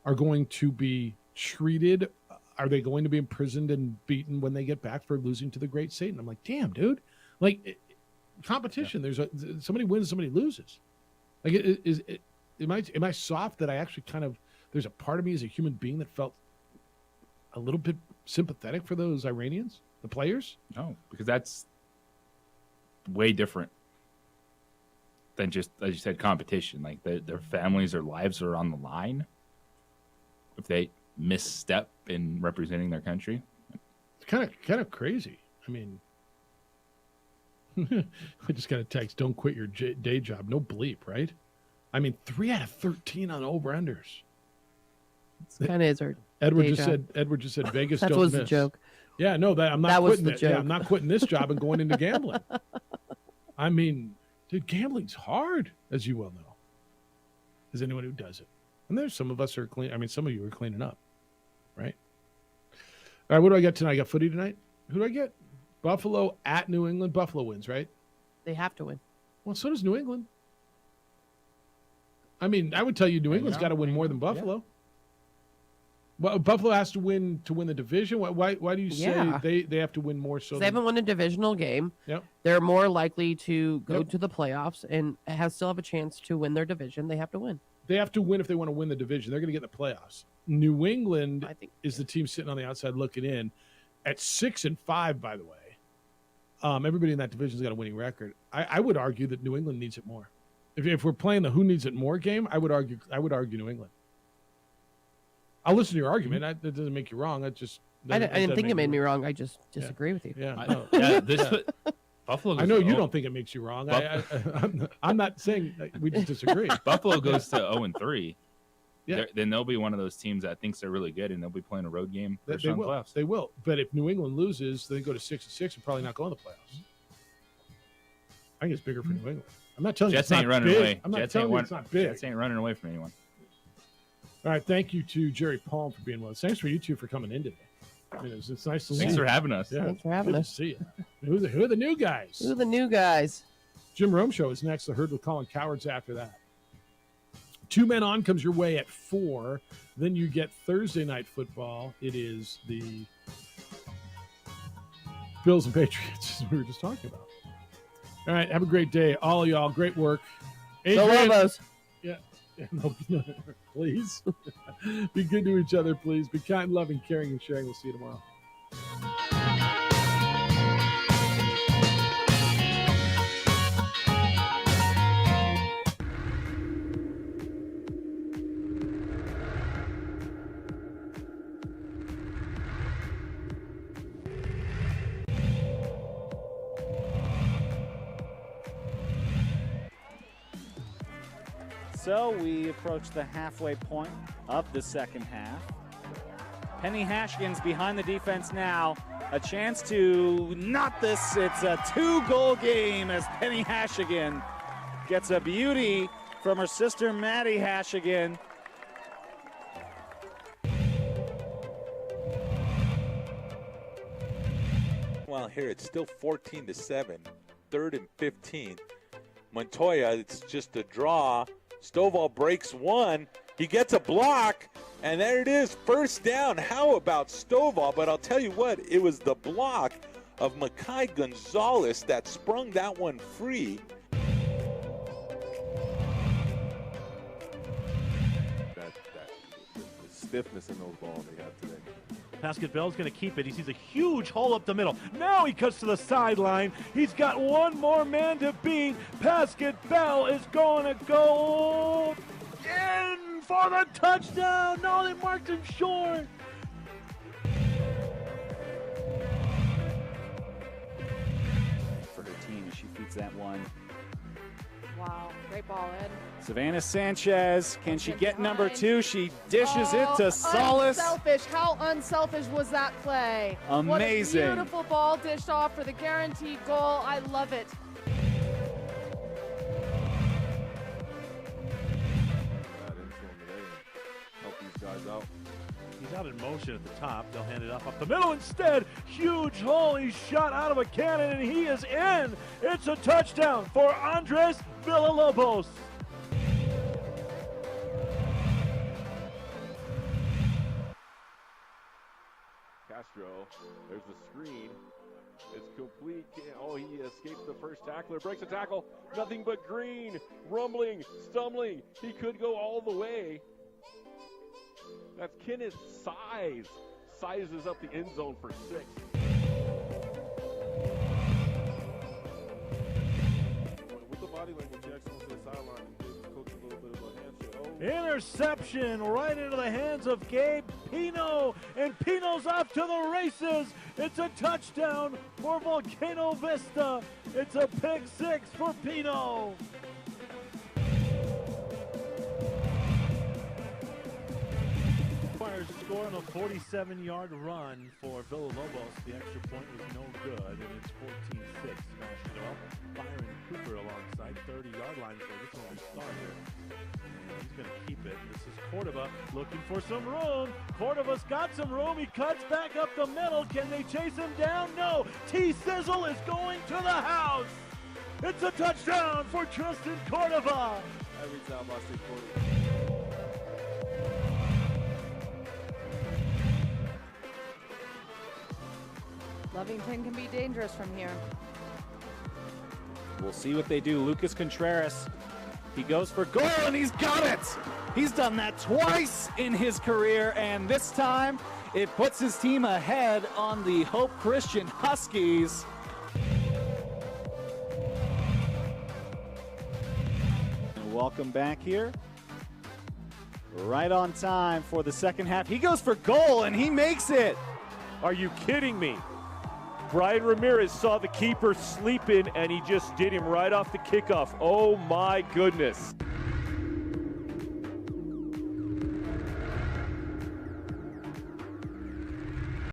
are going to be treated. Are they going to be imprisoned and beaten when they get back for losing to the great Satan? I'm like, damn, dude. Like, competition, there's somebody wins, somebody loses. Like, am I soft that I actually kind of, there's a part of me as a human being that felt a little bit sympathetic for those Iranians, the players? No, because that's way different than just, as you said, competition. Like, their families, their lives are on the line if they misstep in representing their country. It's kind of crazy. I mean, I just got a text, don't quit your day job. No bleep, right? I mean, 3 out of 13 on over-unders. Kind of is our Edward day just job. said. Edward just said Vegas. That don't was miss. the joke. Yeah, no, I'm not That was quitting the it. Yeah, joke. I'm not quitting this job and going into gambling. I mean, dude, gambling's hard, as you well know. As anyone who does it, and there's some of us are clean. I mean, some of you are cleaning up, right? All right, what do I get tonight? I got footy tonight. Who do I get? Buffalo at New England. Buffalo wins, right? They have to win. Well, so does New England. I mean, I would tell you New England's got to win more than Buffalo. Well, Buffalo has to win the division. Why do you say Yeah. they have to win more so They haven't won a divisional game. Yep. They're more likely to go Yep. to the playoffs and still have a chance to win their division. They have to win. They have to win if they want to win the division. They're going to get in the playoffs. New England is the team sitting on the outside looking in at 6-5, by the way. Everybody in that division's got a winning record. I would argue that New England needs it more. If we're playing the who needs it more game, I would argue New England. I'll listen to your argument. That doesn't make you wrong. I didn't think it made me wrong. I just disagree with you. Yeah. Buffalo. I know you don't think it makes you wrong. I'm not saying we just disagree. Buffalo goes to 0-3. Yeah. Then they'll be one of those teams that thinks they're really good, and they'll be playing a road game. They will. They will. But if New England loses, they go to 6-6 and probably not go in the playoffs. I think it's bigger for New England. I'm not telling Jets you it's ain't not running big. away. I'm not Jets telling ain't you it's not big. Jets ain't running away from anyone. All right, thank you to Jerry Palm for being with us. Thanks for you two for coming in today. I mean, it's nice to see you. Thanks for having us. Yeah, Thanks for having good us. to see you. Who are the new guys? Who are the new guys? Jim Rome Show is next. The Herd with Colin Cowards after that. 2 Men On comes your way at 4. Then you get Thursday night football. It is the Bills and Patriots, as we were just talking about. All right, have a great day. All of y'all, great work. Go Lobos. Yeah. No, please. Be good to each other, please. Be kind, loving, caring, and sharing. We'll see you tomorrow. So we approach the halfway point of the second half. Penny Hashigan's behind the defense now. A chance to knot this. It's a 2-goal game as Penny Hashigan gets a beauty from her sister Maddie Hashigan. Well, here it's still 14-7, 3rd and 15. Montoya, it's just a draw. Stovall breaks one. He gets a block, and there it is, first down. How about Stovall? But I'll tell you what, it was the block of Makai Gonzalez that sprung that one free. The stiffness in those balls they got today. Pascal Bell's going to keep it. He sees a huge hole up the middle. Now he cuts to the sideline. He's got one more man to beat. Pascal Bell is going to go in for the touchdown. No, they marked him short. For her team, she feeds that one. Wow, great ball, Ed. Savannah Sanchez, can she get number 2? She dishes it to Solis. Unselfish. How unselfish was that play? Amazing. What a beautiful ball dished off for the guaranteed goal. I love it. Help these guys out. He's out in motion at the top. They'll hand it up the middle instead. Huge hole. He's shot out of a cannon, and he is in. It's a touchdown for Andres Villalobos. Castro, there's the screen. It's complete. Oh, he escaped the first tackler. Breaks a tackle. Nothing but green. Rumbling. Stumbling. He could go all the way. That's Kenneth Size. Sizes up the end zone for 6. With the body language, Jackson went to the sideline and gave his coach a little bit of a handshake. Interception right into the hands of Gabe Pino, and Pino's off to the races. It's a touchdown for Volcano Vista. It's a pick 6 for Pino. Score on a 47-yard run for Villalobos. The extra point was no good, and it's 14-6. Nashville. Byron Cooper alongside 30-yard line. So this one will start here. And he's going to keep it. This is Cordova looking for some room. Cordova's got some room. He cuts back up the middle. Can they chase him down? No. T-Sizzle is going to the house. It's a touchdown for Tristan Cordova. Every time I see Cordova. Lovington can be dangerous from here. We'll see what they do. Lucas Contreras, he goes for goal, and he's got it! He's done that twice in his career, and this time it puts his team ahead on the Hope Christian Huskies. And welcome back here. Right on time for the second half. He goes for goal, and he makes it! Are you kidding me? Brian Ramirez saw the keeper sleeping, and he just did him right off the kickoff. Oh, my goodness.